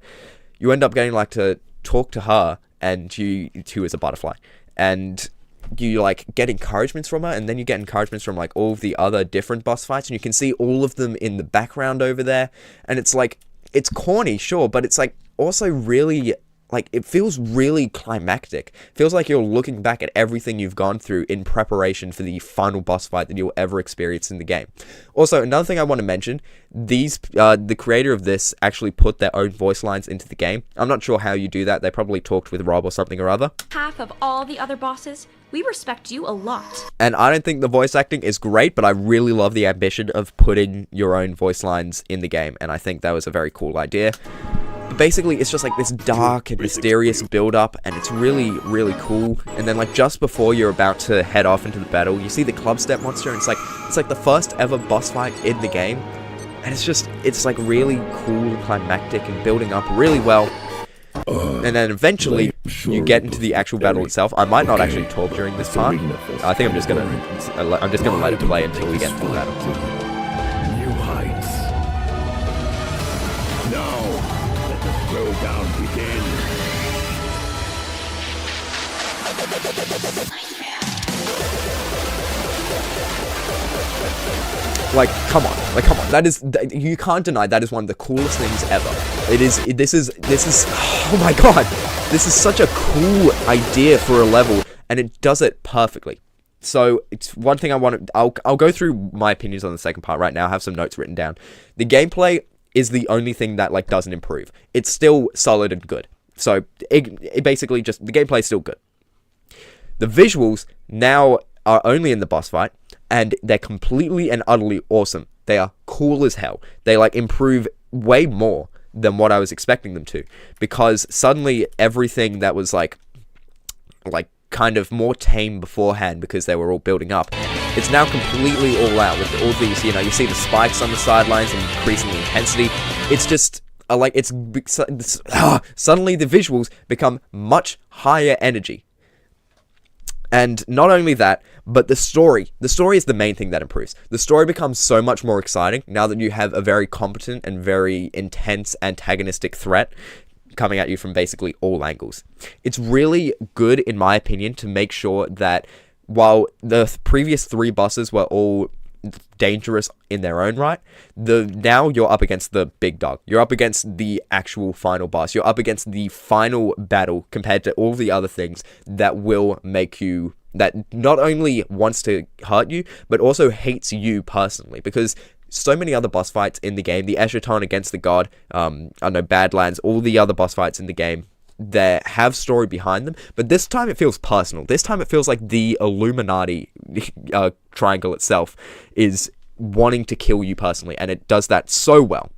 You end up getting like to talk to her, and you too is a butterfly, and you like get encouragements from her, and then you get encouragements from like all of the other different boss fights, and you can see all of them in the background over there, and it's like, it's corny, sure, but it's like also really, like, it feels really climactic. It feels like you're looking back at everything you've gone through in preparation for the final boss fight that you'll ever experience in the game. Also, another thing I want to mention, the creator of this actually put their own voice lines into the game. I'm not sure how you do that. They probably talked with Rob or something or other. Half of all the other bosses, we respect you a lot. And I don't think the voice acting is great, but I really love the ambition of putting your own voice lines in the game, and I think that was a very cool idea. Basically, it's just like this dark and mysterious build-up, and it's really, really cool. And then, like, just before you're about to head off into the battle, you see the club-step monster, and it's like the first ever boss fight in the game. And it's like really cool, climactic, and building up really well. And then eventually, you get into the actual battle itself. I might not actually talk during this part. I think I'm just gonna let it play until we get to the battle. New heights. Now, let the throwdown begin. Like, come on. You can't deny that is one of the coolest things ever. This is, oh my god. This is such a cool idea for a level, and it does it perfectly. So, it's one thing I'll go through my opinions on the second part right now. I have some notes written down. The gameplay is the only thing that, like, doesn't improve. It's still solid and good. So, it basically just, the gameplay is still good. The visuals now are only in the boss fight, and they're completely and utterly awesome. They are cool as hell. They, like, improve way more than what I was expecting them to, because suddenly everything that was like kind of more tame beforehand because they were all building up, it's now completely all out with all these, you know, you see the spikes on the sidelines and increasing the intensity. It's just like suddenly the visuals become much higher energy. And not only that, but the story is the main thing that improves. The story becomes so much more exciting now that you have a very competent and very intense antagonistic threat coming at you from basically all angles. It's really good, in my opinion, to make sure that while the previous 3 bosses were all dangerous in their own right, now you're up against the big dog. You're up against the actual final boss. You're up against the final battle compared to all the other things that will make you, that not only wants to hurt you, but also hates you personally, because so many other boss fights in the game, the Eschaton against the god, Badlands, all the other boss fights in the game, that have story behind them, but this time it feels personal. This time it feels like the Illuminati triangle itself is wanting to kill you personally, and it does that so well.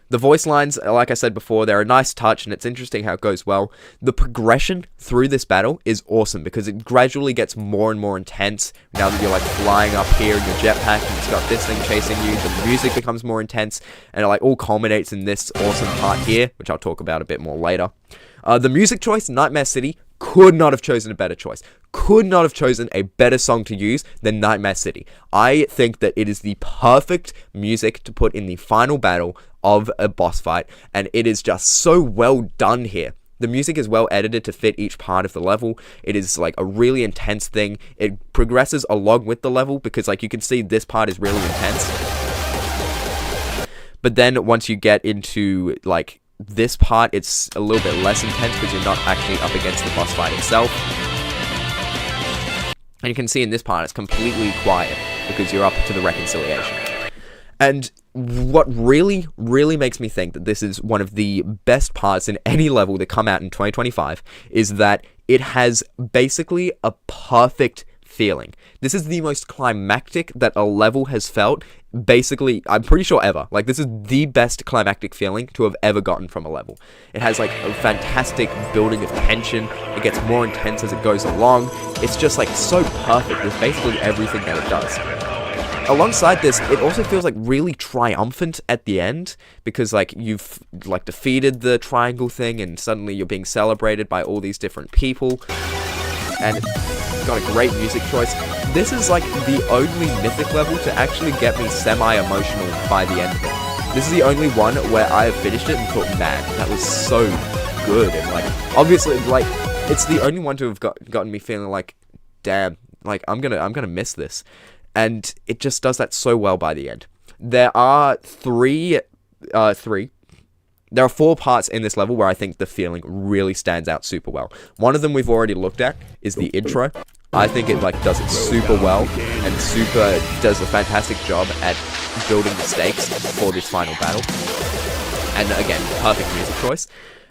The voice lines, like I said before, they're a nice touch, and it's interesting how it goes well. The progression through this battle is awesome, because it gradually gets more and more intense now that you're like flying up here in your jetpack, and it's got this thing chasing you. The music becomes more intense, and it like all culminates in this awesome part here, which I'll talk about a bit more later. The music choice, Nightmare City, could not have chosen a better choice. Could not have chosen a better song to use than Nightmare City. I think that it is the perfect music to put in the final battle of a boss fight, and it is just so well done here. The music is well edited to fit each part of the level. It is like a really intense thing. It progresses along with the level, because like you can see this part is really intense. But then once you get into like this part, it's a little bit less intense because you're not actually up against the boss fight itself. And you can see in this part it's completely quiet because you're up to the reconciliation. And what really, really makes me think that this is one of the best parts in any level that come out in 2025 is that it has basically a perfect feeling. This is the most climactic that a level has felt basically, I'm pretty sure ever. Like, this is the best climactic feeling to have ever gotten from a level. It has, like, a fantastic building of tension. It gets more intense as it goes along. It's just, like, so perfect with basically everything that it does. Alongside this, it also feels, like, really triumphant at the end, because, like, you've, like, defeated the triangle thing, and suddenly you're being celebrated by all these different people, and it's got a great music choice. This is, like, the only Mythic level to actually get me semi-emotional by the end of it. This is the only one where I have finished it and thought, man, that was so good, and, like, obviously, like, it's the only one to have gotten me feeling like, damn, like, I'm gonna miss this. And it just does that so well by the end. There are there are 4 parts in this level where I think the feeling really stands out super well. One of them we've already looked at is the intro. I think it, like, does it super well, and does a fantastic job at building the stakes for this final battle. And again, perfect music choice.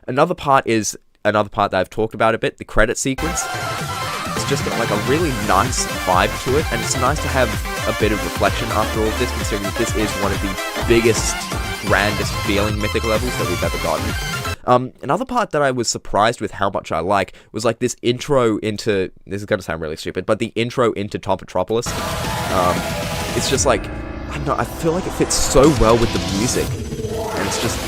Another part that I've talked about a bit, the credit sequence. It's just got, like, a really nice vibe to it, and it's nice to have a bit of reflection after all of this, considering that this is one of the biggest, grandest feeling Mythic levels that we've ever gotten. Another part that I was surprised with how much I like was, like, this intro into, this is gonna sound really stupid, but the intro into Metropolis. It's just, like, I don't know, I feel like it fits so well with the music, and it's just,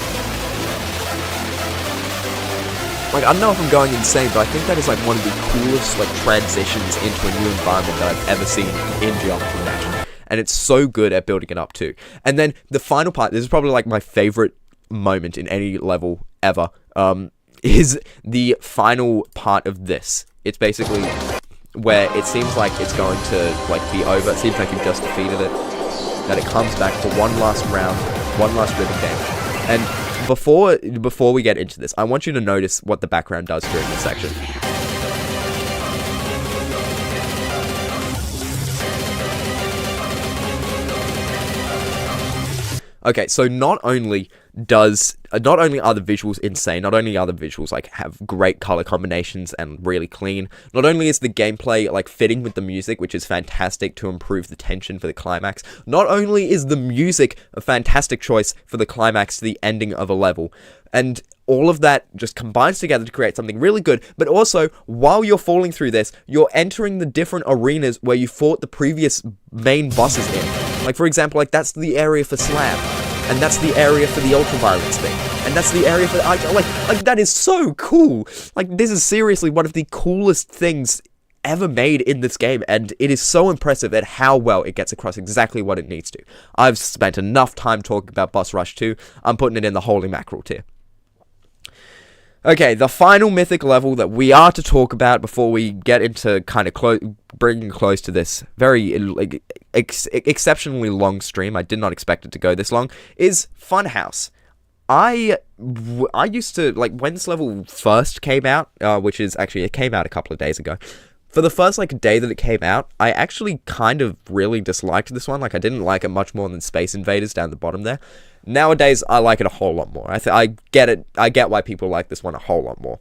like, I don't know if I'm going insane, but I think that is, like, one of the coolest, like, transitions into a new environment that I've ever seen in Geometry Dash. And it's so good at building it up, too. And then the final part, this is probably, like, my favorite moment in any level ever, is the final part of this. It's basically where it seems like it's going to, like, be over. It seems like you've just defeated it. That it comes back for one last round, one last rhythm game. And before we get into this, I want you to notice what the background does during this section. Okay, so not only are the visuals insane, not only are the visuals, like, have great color combinations and really clean, not only is the gameplay, like, fitting with the music, which is fantastic to improve the tension for the climax, not only is the music a fantastic choice for the climax, the ending of a level, and all of that just combines together to create something really good, but also, while you're falling through this, you're entering the different arenas where you fought the previous main bosses in. Like, for example, like, that's the area for Slam, and that's the area for the Ultraviolence thing, and that's the area for the like, that is so cool! Like, this is seriously one of the coolest things ever made in this game, and it is so impressive at how well it gets across exactly what it needs to. I've spent enough time talking about Boss Rush 2, I'm putting it in the holy mackerel tier. Okay, the final Mythic level that we are to talk about before we get into kind of bringing close to this very, like, exceptionally long stream, I did not expect it to go this long, is Funhouse. I used to, like, when this level first came out, which is actually, it came out a couple of days ago, for the first, like, day that it came out, I actually kind of really disliked this one. Like, I didn't like it much more than Space Invaders down the bottom there. Nowadays, I like it a whole lot more. I get it. I get why people like this one a whole lot more.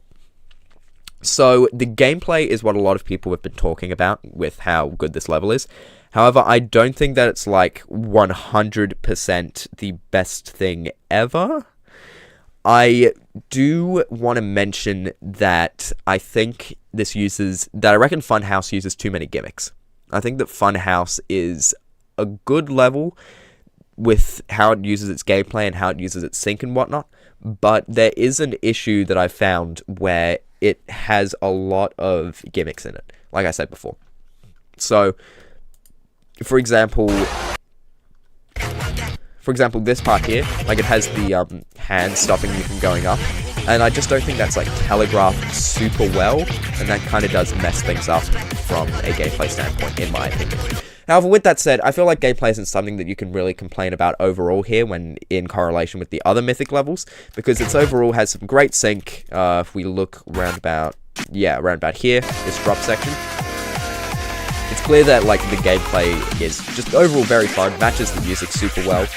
So, the gameplay is what a lot of people have been talking about with how good this level is. However, I don't think that it's, like, 100% the best thing ever. I do want to mention that I think I reckon Funhouse uses too many gimmicks. I think that Funhouse is a good level with how it uses its gameplay and how it uses its sync and whatnot, but there is an issue that I found where it has a lot of gimmicks in it, like I said before. So, for example, this part here, like, it has the hand stopping you from going up, and I just don't think that's, like, telegraphed super well, and that kind of does mess things up from a gameplay standpoint, in my opinion. However, with that said, I feel like gameplay isn't something that you can really complain about overall here when in correlation with the other Mythic levels, because its overall has some great sync. If we look around about here, this drop section, it's clear that, like, the gameplay is just overall very fun, matches the music super well,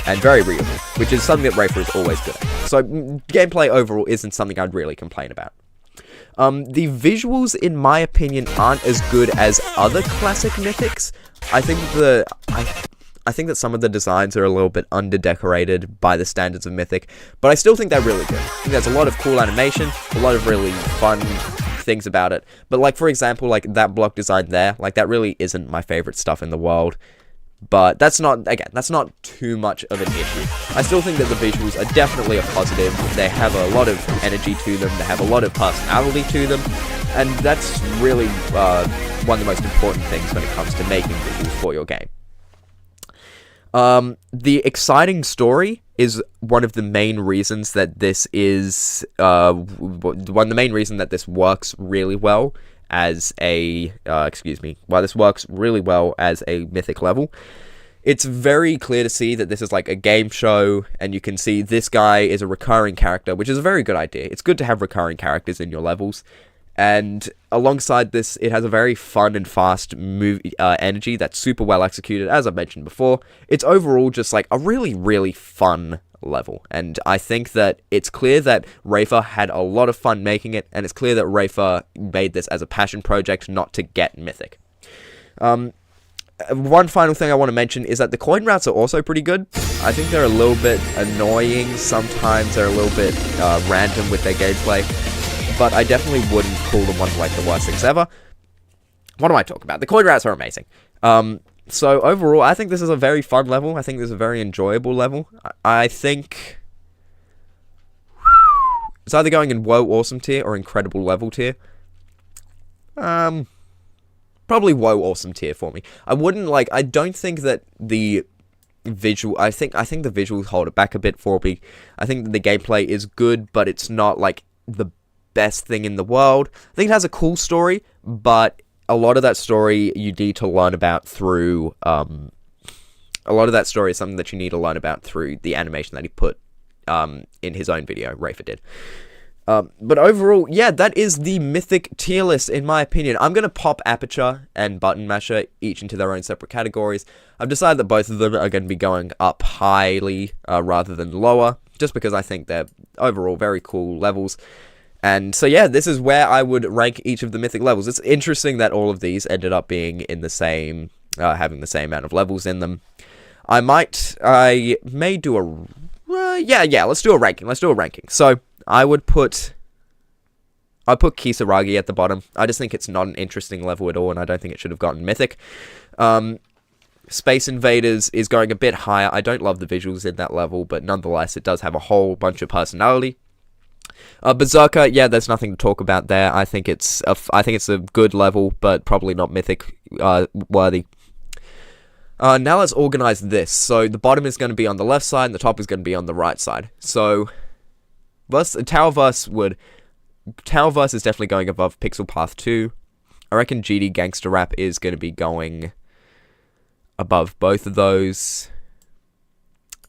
and very readable, which is something that Rafer is always good at. So, gameplay overall isn't something I'd really complain about. The visuals, in my opinion, aren't as good as other classic Mythics. I think I think that some of the designs are a little bit under-decorated by the standards of Mythic, but I still think they're really good. I think there's a lot of cool animation, a lot of really fun things about it. But, like, for example, like, that block design there, like, that really isn't my favorite stuff in the world. But that's not, again, that's not too much of an issue. I still think that the visuals are definitely a positive. They have a lot of energy to them. They have a lot of personality to them. And that's really one of the most important things when it comes to making visuals for your game. The exciting story is one of the main reasons that this is, one of the main reasons that this works really well as a, this works really well as a Mythic level. It's very clear to see that this is like a game show, and you can see this guy is a recurring character, which is a very good idea. It's good to have recurring characters in your levels. And alongside this, it has a very fun and fast energy that's super well executed, as I mentioned before. It's overall just like a really, really fun level. And I think that it's clear that Rafer had a lot of fun making it, and it's clear that Rafer made this as a passion project, not to get Mythic. One final thing I want to mention is that the coin routes are also pretty good. I think they're a little bit annoying. Sometimes they're a little bit random with their gameplay. But I definitely wouldn't call them one of, like, the worst things ever. What am I talking about? The coin routes are amazing. So overall, I think this is a very fun level. I think this is a very enjoyable level. I think it's either going in Whoa Awesome tier or Incredible level tier. Probably Whoa Awesome tier for me. I don't think that the visual, I think the visuals hold it back a bit for me. I think that the gameplay is good, but it's not, like, the best thing in the world. I think it has a cool story, but a lot of that story you need to learn about through, a lot of that story is something that you need to learn about through the animation that he put, in his own video, Rafer did. But overall, yeah, that is the Mythic tier list, in my opinion. I'm going to pop Aperture and Button Masher each into their own separate categories. I've decided that both of them are going to be going up highly, rather than lower, just because I think they're overall very cool levels. And so, yeah, this is where I would rank each of the Mythic levels. It's interesting that all of these ended up being in the same, having the same amount of levels in them. I may do a, yeah, let's do a ranking. So, I'd put Kisaragi at the bottom. I just think it's not an interesting level at all, and I don't think it should have gotten Mythic. Space Invaders is going a bit higher. I don't love the visuals in that level, but nonetheless, it does have a whole bunch of personality. Berserker, yeah, there's nothing to talk about there. I think it's a good level, but probably not Mythic worthy. Now let's organize this. So the bottom is going to be on the left side, and the top is going to be on the right side. So Towerverse is definitely going above Pixel Path 2. I reckon GD Gangster Rap is going to be going above both of those.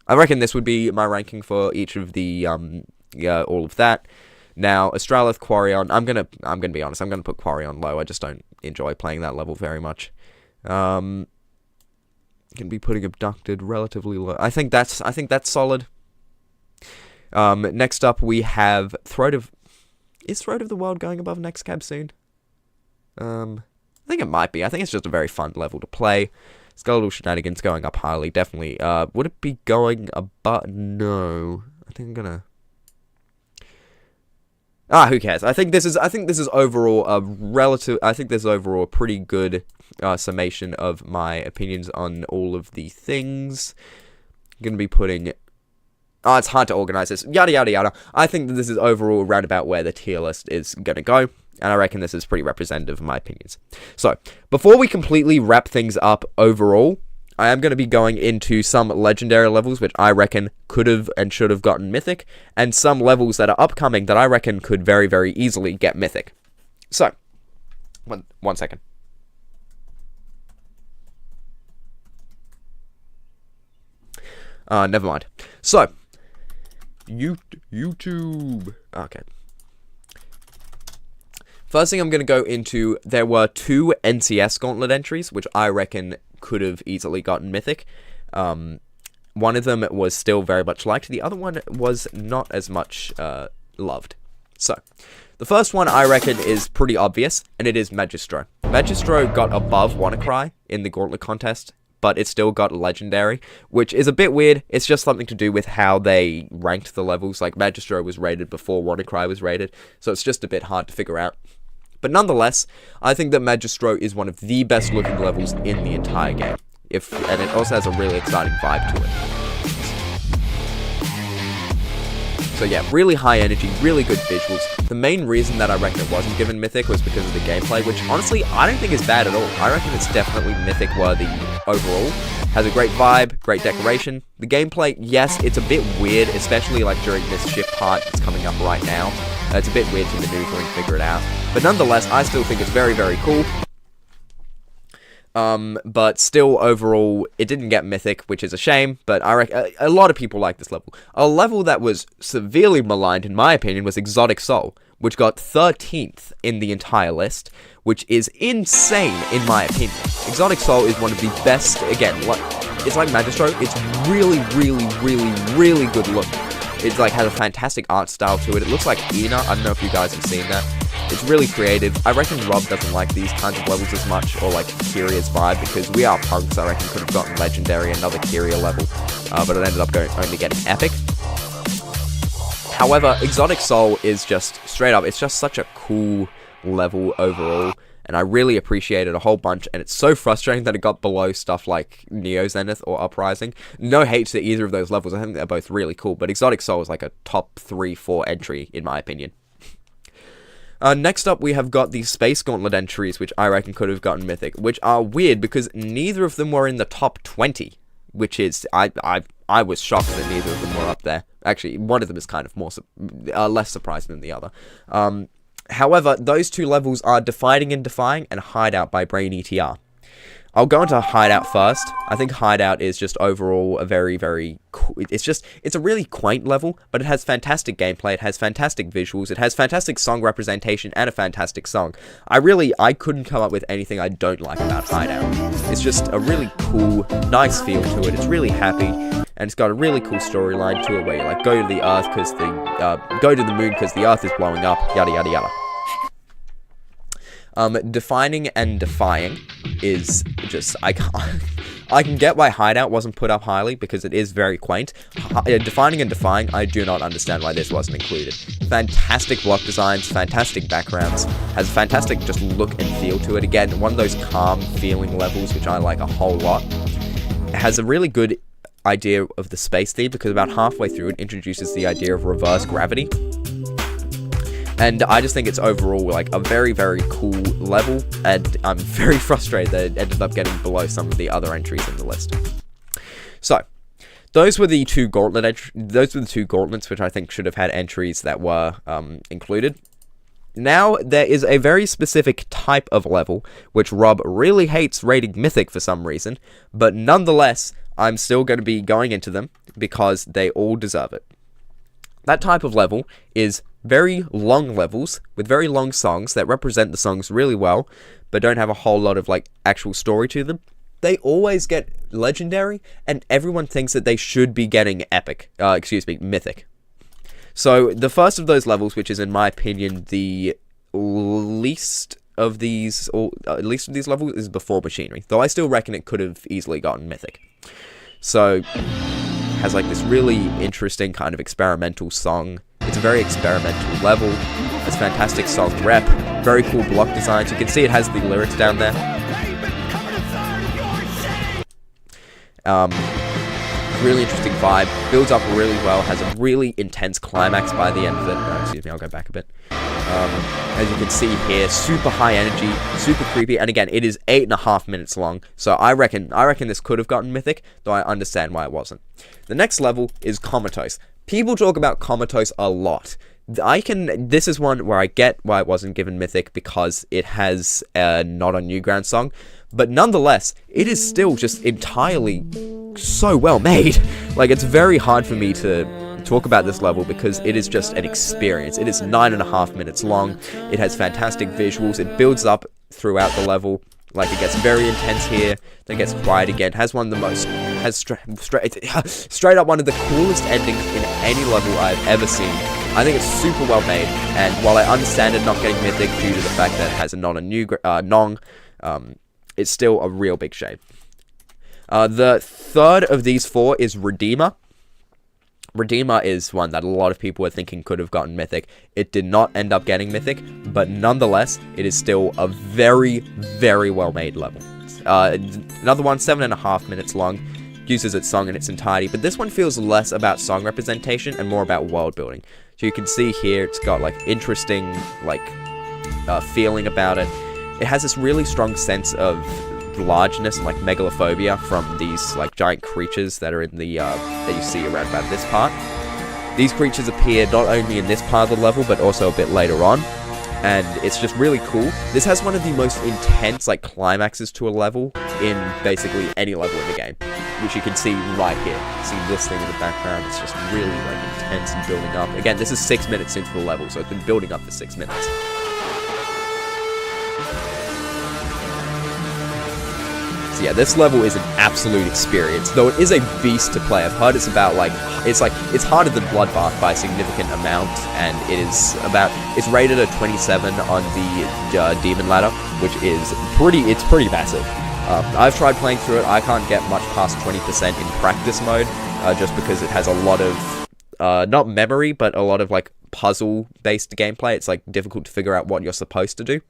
I reckon this would be my ranking for each of the all of that. Now, Astralith, Quarion, I'm gonna be honest, I'm gonna put Quarion low. I just don't enjoy playing that level very much. Gonna be putting Abducted relatively low. I think that's solid. Next up we have is Throat of the World going above Next Cab soon? I think it might be. I think it's just a very fun level to play. Skeletal Shenanigans going up highly, definitely. Would it be going above? No. I think I'm gonna... who cares? I think this is overall a pretty good summation of my opinions on all of the things. I'm gonna be putting... it's hard to organize this. Yada, yada, yada. I think that this is overall around about where the tier list is gonna go. And I reckon this is pretty representative of my opinions. So, before we completely wrap things up overall, I am going to be going into some legendary levels which I reckon could have and should have gotten Mythic, and some levels that are upcoming that I reckon could very, very easily get Mythic. So, one second. Never mind. So, YouTube. Okay. First thing I'm going to go into, there were 2 NCS Gauntlet entries, which I reckon could have easily gotten Mythic. One of them was still very much liked. The other one was not as much loved. So, the first one I reckon is pretty obvious, and it is Magistro. Magistro got above WannaCry in the Gauntlet contest but it still got legendary, which is a bit weird. It's just something to do with how they ranked the levels. Like, Magistro was rated before WannaCry was rated, so it's just a bit hard to figure out. But nonetheless, I think that Magistro is one of the best looking levels in the entire game. And it also has a really exciting vibe to it. So yeah, really high energy, really good visuals. The main reason that I reckon it wasn't given Mythic was because of the gameplay, which honestly, I don't think is bad at all. I reckon it's definitely Mythic worthy overall. Has a great vibe, great decoration. The gameplay, yes, it's a bit weird, especially like during this ship part that's coming up right now. It's a bit weird to maneuver and figure it out. But nonetheless, I still think it's very, very cool. But still, overall, it didn't get Mythic, which is a shame, but I reckon a lot of people like this level. A level that was severely maligned, in my opinion, was Exotic Soul, which got 13th in the entire list, which is insane, in my opinion. Exotic Soul is one of the best, again, it's like Magistro, it's really, really, really, really good looking. It like has a fantastic art style to it. It looks like Ina. I don't know if you guys have seen that. It's really creative. I reckon Rob doesn't like these kinds of levels as much, or like Kyria's vibe, because we are punks. I reckon could have gotten legendary, another Kyria level, but it ended up only getting epic. However, Exotic Soul is just straight up. It's just such a cool level overall, and I really appreciate it a whole bunch. And it's so frustrating that it got below stuff like Neo Zenith or Uprising. No hate to either of those levels. I think they're both really cool, but Exotic Soul is like a top 3-4 entry in my opinion. Next up, we have got the Space Gauntlet entries, which I reckon could have gotten Mythic, which are weird because neither of them were in the top 20, which is, I was shocked that neither of them were up there. Actually, one of them is kind of more less surprising than the other. However, those two levels are Defining and Defying and Hideout by Brain ETR. I'll go into Hideout first. I think Hideout is just overall a very, very cool. It's a really quaint level, but it has fantastic gameplay, it has fantastic visuals, it has fantastic song representation, and a fantastic song. I couldn't come up with anything I don't like about Hideout. It's just a really cool, nice feel to it. It's really happy, and it's got a really cool storyline to it where you like go to the Earth because go to the moon because the Earth is blowing up, yada yada yada. Defining and Defying is just, I can get why Hideout wasn't put up highly, because it is very quaint. Defining and Defying, I do not understand why this wasn't included. Fantastic block designs, fantastic backgrounds, has fantastic just look and feel to it. Again, one of those calm feeling levels, which I like a whole lot. It has a really good idea of the space theme, because about halfway through it introduces the idea of reverse gravity. And I just think it's overall like a very, very cool level, and I'm very frustrated that it ended up getting below some of the other entries in the list. So, those were the two gauntlets which I think should have had entries that were included. Now, there is a very specific type of level, which Rob really hates rating Mythic for some reason, but nonetheless, I'm still going to be going into them, because they all deserve it. That type of level is very long levels with very long songs that represent the songs really well, but don't have a whole lot of like actual story to them. They always get legendary, and everyone thinks that they should be getting Mythic. So the first of those levels, which is in my opinion the least of these levels, is Before Machinery, though I still reckon it could have easily gotten Mythic. So has like this really interesting kind of experimental song. It's a very experimental level. It's fantastic song rep, very cool block designs. You can see it has the lyrics down there. Really interesting vibe, builds up really well, has a really intense climax by the end of it. Excuse me, I'll go back a bit. As you can see here, super high energy, super creepy, and again, it is 8.5 minutes long, so I reckon this could have gotten Mythic, though I understand why it wasn't. The next level is Comatose. People talk about Comatose a lot. This is one where I get why it wasn't given Mythic, because it has a Not on Newground song, but nonetheless, it is still just entirely so well made. Like, it's very hard for me to talk about this level because it is just an experience. It is 9.5 minutes long. It has fantastic visuals. It builds up throughout the level. Like, it gets very intense here, then gets quiet again. Has one of the most, straight up one of the coolest endings in any level I've ever seen. I think it's super well made, and while I understand it not getting Mythic due to the fact that it has a Nong, it's still a real big shame. The third of these 4 is Redeemer. Redeemer is one that a lot of people were thinking could have gotten Mythic. It did not end up getting Mythic, but nonetheless, it is still a very, very well-made level. Another one, 7.5 minutes long, uses its song in its entirety, but this one feels less about song representation and more about world building. So you can see here, it's got, like, interesting, like, feeling about it. It has this really strong sense of largeness and like megalophobia from these like giant creatures that are in the that you see around about this part. These creatures appear not only in this part of the level but also a bit later on, and it's just really cool. This has one of the most intense like climaxes to a level in basically any level in the game, which you can see right here. See this thing in the background, it's just really like intense and building up. Again, this is 6 minutes into the level, so it's been building up for 6 minutes. Yeah, this level is an absolute experience, though it is a beast to play. I've heard it's about it's harder than Bloodbath by a significant amount, and it's rated a 27 on the Demon Ladder, which is pretty massive. I've tried playing through it. I can't get much past 20% in practice mode, just because it has a lot of not memory, but a lot of like puzzle-based gameplay. It's like difficult to figure out what you're supposed to do.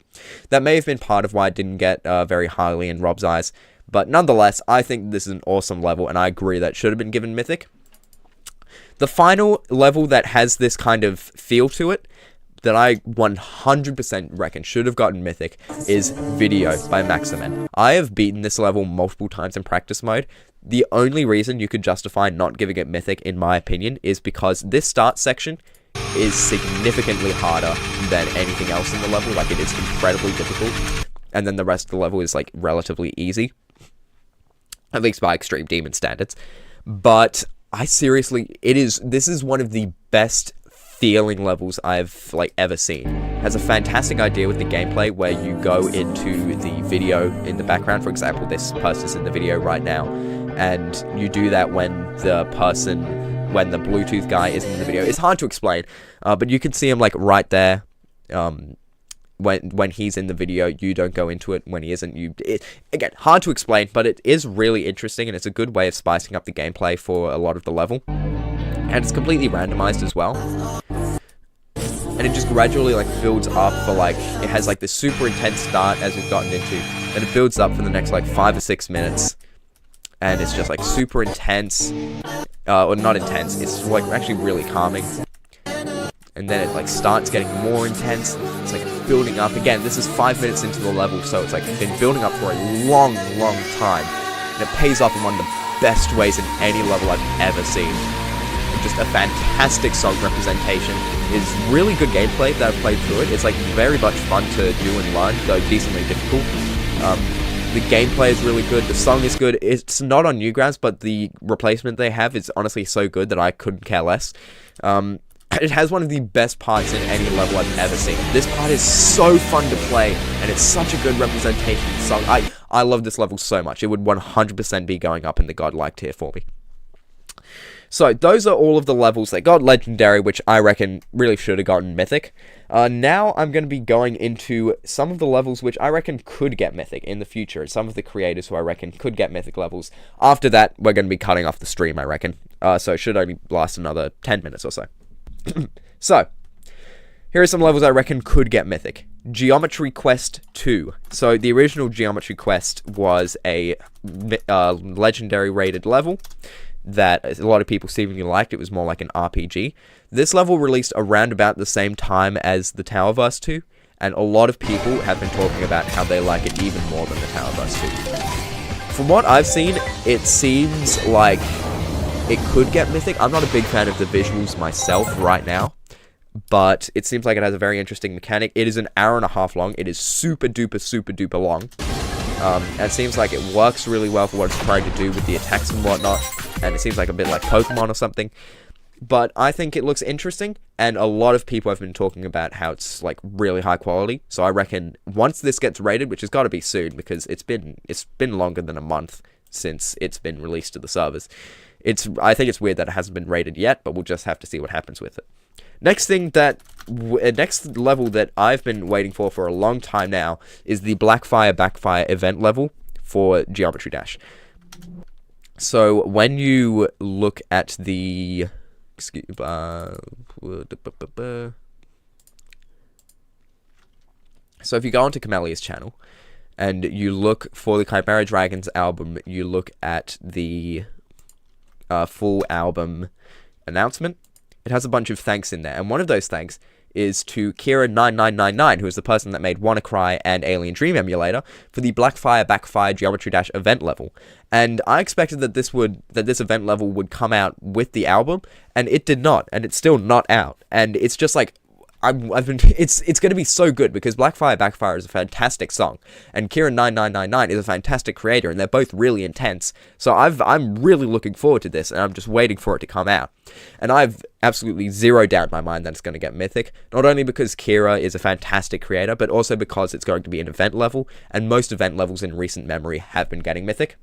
That may have been part of why it didn't get very highly in Rob's eyes. But nonetheless, I think this is an awesome level, and I agree that it should have been given Mythic. The final level that has this kind of feel to it, that I 100% reckon should have gotten Mythic, is Video by Maximen. I have beaten this level multiple times in practice mode. The only reason you could justify not giving it Mythic, in my opinion, is because this start section is significantly harder than anything else in the level. Like, it is incredibly difficult, and then the rest of the level is, like, relatively easy. At least by Extreme Demon standards. But I seriously, this is one of the best feeling levels I've like ever seen. It has a fantastic idea with the gameplay where you go into the video in the background. For example, this person's in the video right now, and you do that when the Bluetooth guy is in the video. It's hard to explain, but you can see him like right there. When he's in the video, you don't go into it. When he isn't, again, hard to explain, but it is really interesting, and it's a good way of spicing up the gameplay for a lot of the level. And it's completely randomized as well. And it just gradually like builds up for like, it has like this super intense start as we've gotten into, and it builds up for the next like 5 or 6 minutes. And it's just like super intense, or not intense, it's like actually really calming. And then it like starts getting more intense. It's like building up. Again, this is 5 minutes into the level, so it's like been building up for a long, long time. And it pays off in one of the best ways in any level I've ever seen. Just a fantastic song representation. It's really good gameplay that I've played through it. It's like very much fun to do and learn, though decently difficult. The gameplay is really good. The song is good. It's not on Newgrounds, but the replacement they have is honestly so good that I couldn't care less. It has one of the best parts in any level I've ever seen. This part is so fun to play, and it's such a good representation of the song. I love this level so much. It would 100% be going up in the godlike tier for me. So, those are all of the levels that got Legendary, which I reckon really should have gotten Mythic. Now, I'm going to be going into some of the levels which I reckon could get Mythic in the future, and some of the creators who I reckon could get Mythic levels. After that, we're going to be cutting off the stream, I reckon. So, it should only last another 10 minutes or so. So, here are some levels I reckon could get Mythic. Geometry Quest 2. So, the original Geometry Quest was a Legendary rated level that a lot of people seemingly liked. It was more like an RPG. This level released around about the same time as the Towerverse 2, and a lot of people have been talking about how they like it even more than the Towerverse 2. From what I've seen, it seems like it could get Mythic. I'm not a big fan of the visuals myself right now, but it seems like it has a very interesting mechanic. It is an hour and a half long. It is super duper long. And it seems like it works really well for what it's trying to do with the attacks and whatnot, and it seems like a bit like Pokemon or something. But I think it looks interesting, and a lot of people have been talking about how it's like really high quality. So I reckon once this gets rated, which has got to be soon because it's been longer than a month since it's been released to the servers. I think it's weird that it hasn't been rated yet, but we'll just have to see what happens with it. Next level that I've been waiting for a long time now is the Blackfire Backfire event level for Geometry Dash. So when you look at the... So if you go onto Kamelia's channel, and you look for the Chimera Dragons album, you look at the full album announcement, it has a bunch of thanks in there, and one of those thanks is to Kira9999, who is the person that made WannaCry and Alien Dream Emulator for the Blackfire Backfire Geometry Dash event level. And I expected that this event level would come out with the album, and it did not, and it's still not out. And it's just like, it's going to be so good, because Blackfire Backfire is a fantastic song, and Kira9999 is a fantastic creator, and they're both really intense. So I'm really looking forward to this, and I'm just waiting for it to come out. And I've absolutely zero doubt in my mind that it's going to get Mythic, not only because Kira is a fantastic creator, but also because it's going to be an event level, and most event levels in recent memory have been getting Mythic.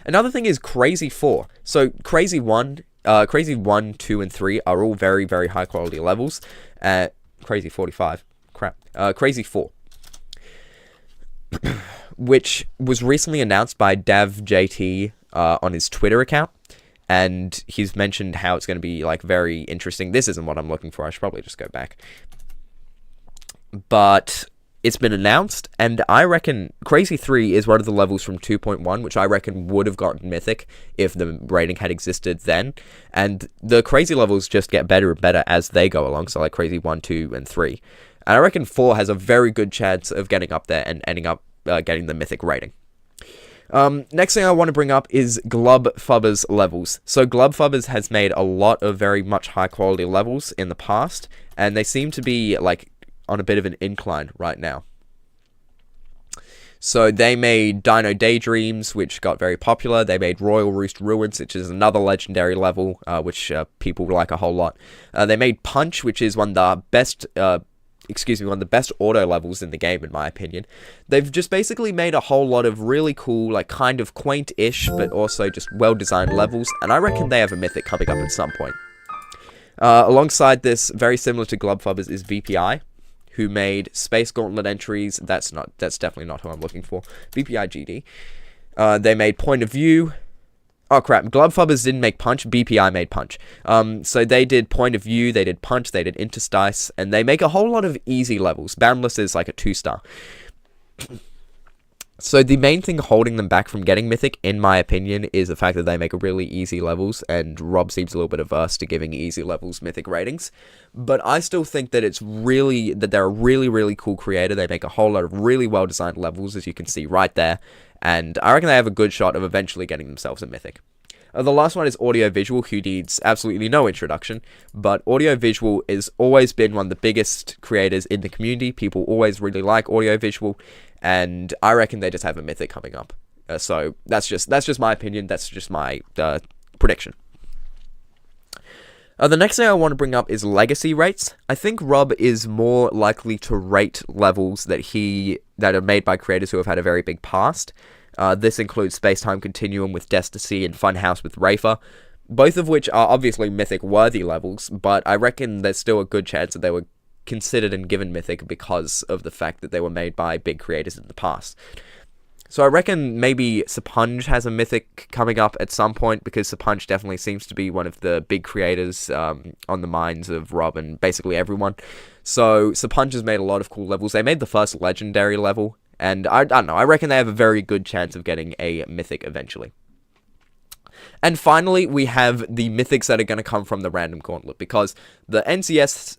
Another thing is Crazy 4. So Crazy 1, 2, and 3 are all very, very high quality levels. Crazy 45. Crap. Crazy 4. Which was recently announced by DavJT on his Twitter account. And he's mentioned how it's going to be, like, very interesting. This isn't what I'm looking for. I should probably just go back. But it's been announced, and I reckon Crazy 3 is one of the levels from 2.1, which I reckon would have gotten Mythic if the rating had existed then. And the Crazy levels just get better and better as they go along, so like Crazy 1, 2, and 3. And I reckon 4 has a very good chance of getting up there and ending up getting the Mythic rating. Next thing I want to bring up is Glubfubber's levels. So Glubfubbers has made a lot of very much high quality levels in the past, and they seem to be like on a bit of an incline right now. So they made Dino Daydreams, which got very popular. They made Royal Roost Ruins, which is another legendary level, which people like a whole lot. They made Punch, which is one of the best auto levels in the game, in my opinion. They've just basically made a whole lot of really cool, like, kind of quaint-ish, but also just well-designed levels, and I reckon they have a Mythic coming up at some point. Alongside this, very similar to Glubfubbers, is VPI, who made Space Gauntlet entries. That's definitely not who I'm looking for. VPI GD. They made Point of View. Oh crap, Glubfubbers didn't make Punch, BPI made Punch. So they did Point of View, they did Punch, they did Interstice, and they make a whole lot of easy levels. Boundless is like a 2-star. So the main thing holding them back from getting Mythic, in my opinion, is the fact that they make really easy levels, and Rob seems a little bit averse to giving easy levels Mythic ratings. But I still think that they're a really, really cool creator. They make a whole lot of really well-designed levels, as you can see right there, and I reckon they have a good shot of eventually getting themselves a Mythic. The last one is Audiovisual, who needs absolutely no introduction, but Audiovisual has always been one of the biggest creators in the community. People always really like Audiovisual, and I reckon they just have a Mythic coming up. So that's just my opinion. That's just my prediction. The next thing I want to bring up is legacy rates. I think Rob is more likely to rate levels that are made by creators who have had a very big past. This includes Space-Time Continuum with Destasy and Funhouse with Rafer, both of which are obviously Mythic-worthy levels, but I reckon there's still a good chance that they were considered and given Mythic because of the fact that they were made by big creators in the past. So I reckon maybe Sapunj has a Mythic coming up at some point, because Sapunj definitely seems to be one of the big creators on the minds of Rob and basically everyone. So Sapunj has made a lot of cool levels. They made the first legendary level, and I don't know, I reckon they have a very good chance of getting a Mythic eventually. And finally, we have the Mythics that are going to come from the random gauntlet, because the NCS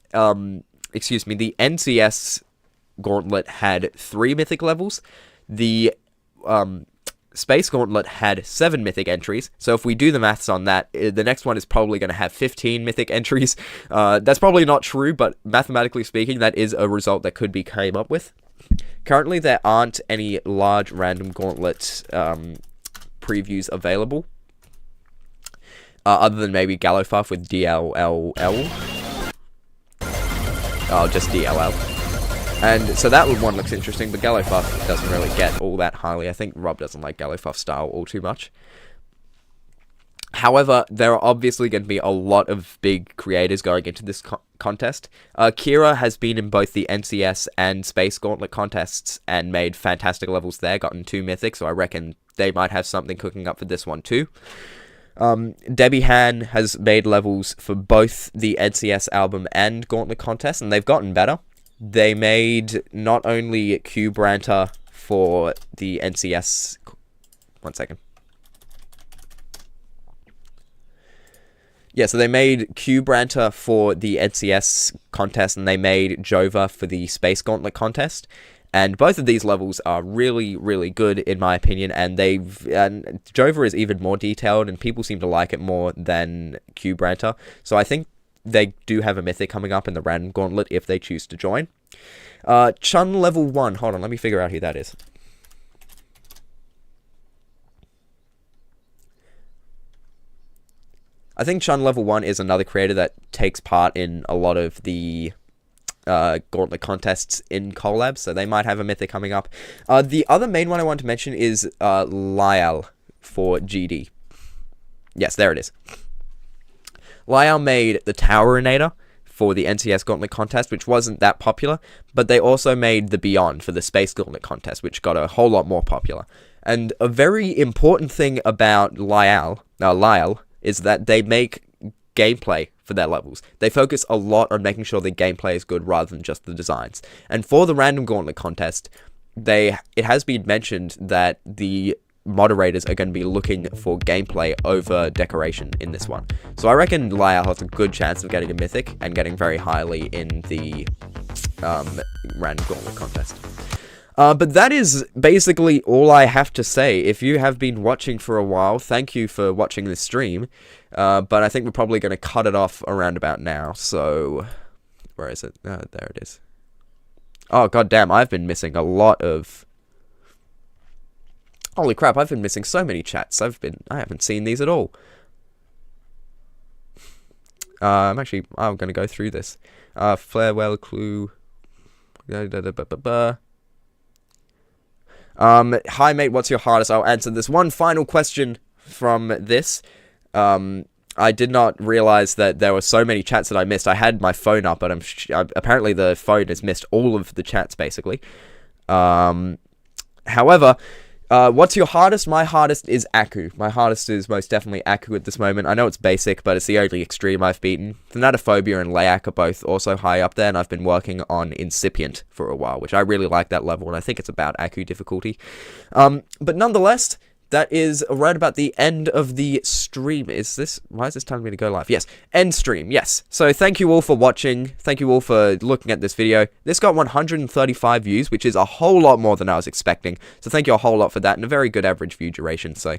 gauntlet had 3 Mythic levels. The Space Gauntlet had 7 Mythic entries, so if we do the maths on that, the next one is probably going to have 15 Mythic entries. That's probably not true, but mathematically speaking, that is a result that could be came up with. Currently, there aren't any large random gauntlet previews available, other than maybe Gallowfuff with DLLL. Oh, just DLL. And so that one looks interesting, but Gallowfuff doesn't really get all that highly. I think Rob doesn't like Gallowfuff style all too much. However, there are obviously going to be a lot of big creators going into this contest. Kira has been in both the NCS and Space Gauntlet contests and made fantastic levels there, gotten 2 Mythic, so I reckon they might have something cooking up for this one too. Debbie Han has made levels for both the NCS album and Gauntlet contest, and they've gotten better. They made not only Cube Ranter for the NCS... One second. Yeah, so they made Cube Ranter for the NCS contest, and they made Jova for the Space Gauntlet contest. And both of these levels are really, really good, in my opinion, and Jova is even more detailed, and people seem to like it more than Cube Ranter. So I think they do have a Mythic coming up in the Random Gauntlet if they choose to join. Chun level 1. Hold on, let me figure out who that is. I think Chun level 1 is another creator that takes part in a lot of the Gauntlet contests in collabs, so they might have a Mythic coming up. The other main one I want to mention is Lyal for GD. Yes, there it is. Lyal made the Towerinator for the NCS Gauntlet contest, which wasn't that popular, but they also made the Beyond for the Space Gauntlet contest, which got a whole lot more popular. And a very important thing about Lyal is that they make gameplay for their levels. They focus a lot on making sure the gameplay is good rather than just the designs. And for the Random Gauntlet contest, it has been mentioned that the moderators are going to be looking for gameplay over decoration in this one. So I reckon Lyal has a good chance of getting a Mythic and getting very highly in the Random Gauntlet contest. But that is basically all I have to say. If you have been watching for a while, thank you for watching this stream. But I think we're probably going to cut it off around about now. So, where is it? There it is. Oh, goddamn, I've been missing a lot of... Holy crap, I've been missing so many chats. I haven't seen these at all. I'm going to go through this. Farewell Clue... Hi mate, what's your hardest? I'll answer this one final question from this. I did not realize that there were so many chats that I missed. I had my phone up, but apparently the phone has missed all of the chats, basically. However, what's your hardest? My hardest is Aku. My hardest is most definitely Aku at this moment. I know it's basic, but it's the only extreme I've beaten. Thanatophobia and Layak are both also high up there, and I've been working on Incipient for a while, which I really like that level, and I think it's about Aku difficulty. But nonetheless, that is right about the end of the stream. Why is this telling me to go live? Yes, end stream, yes. So thank you all for watching. Thank you all for looking at this video. This got 135 views, which is a whole lot more than I was expecting. So thank you a whole lot for that, and a very good average view duration. So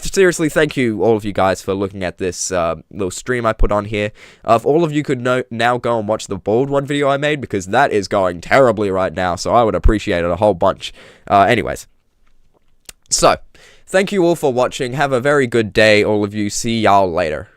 seriously, thank you, all of you guys, for looking at this little stream I put on here. If all of you could now go and watch the Bald One video I made, because that is going terribly right now, so I would appreciate it a whole bunch. Anyways. So... thank you all for watching. Have a very good day, all of you. See y'all later.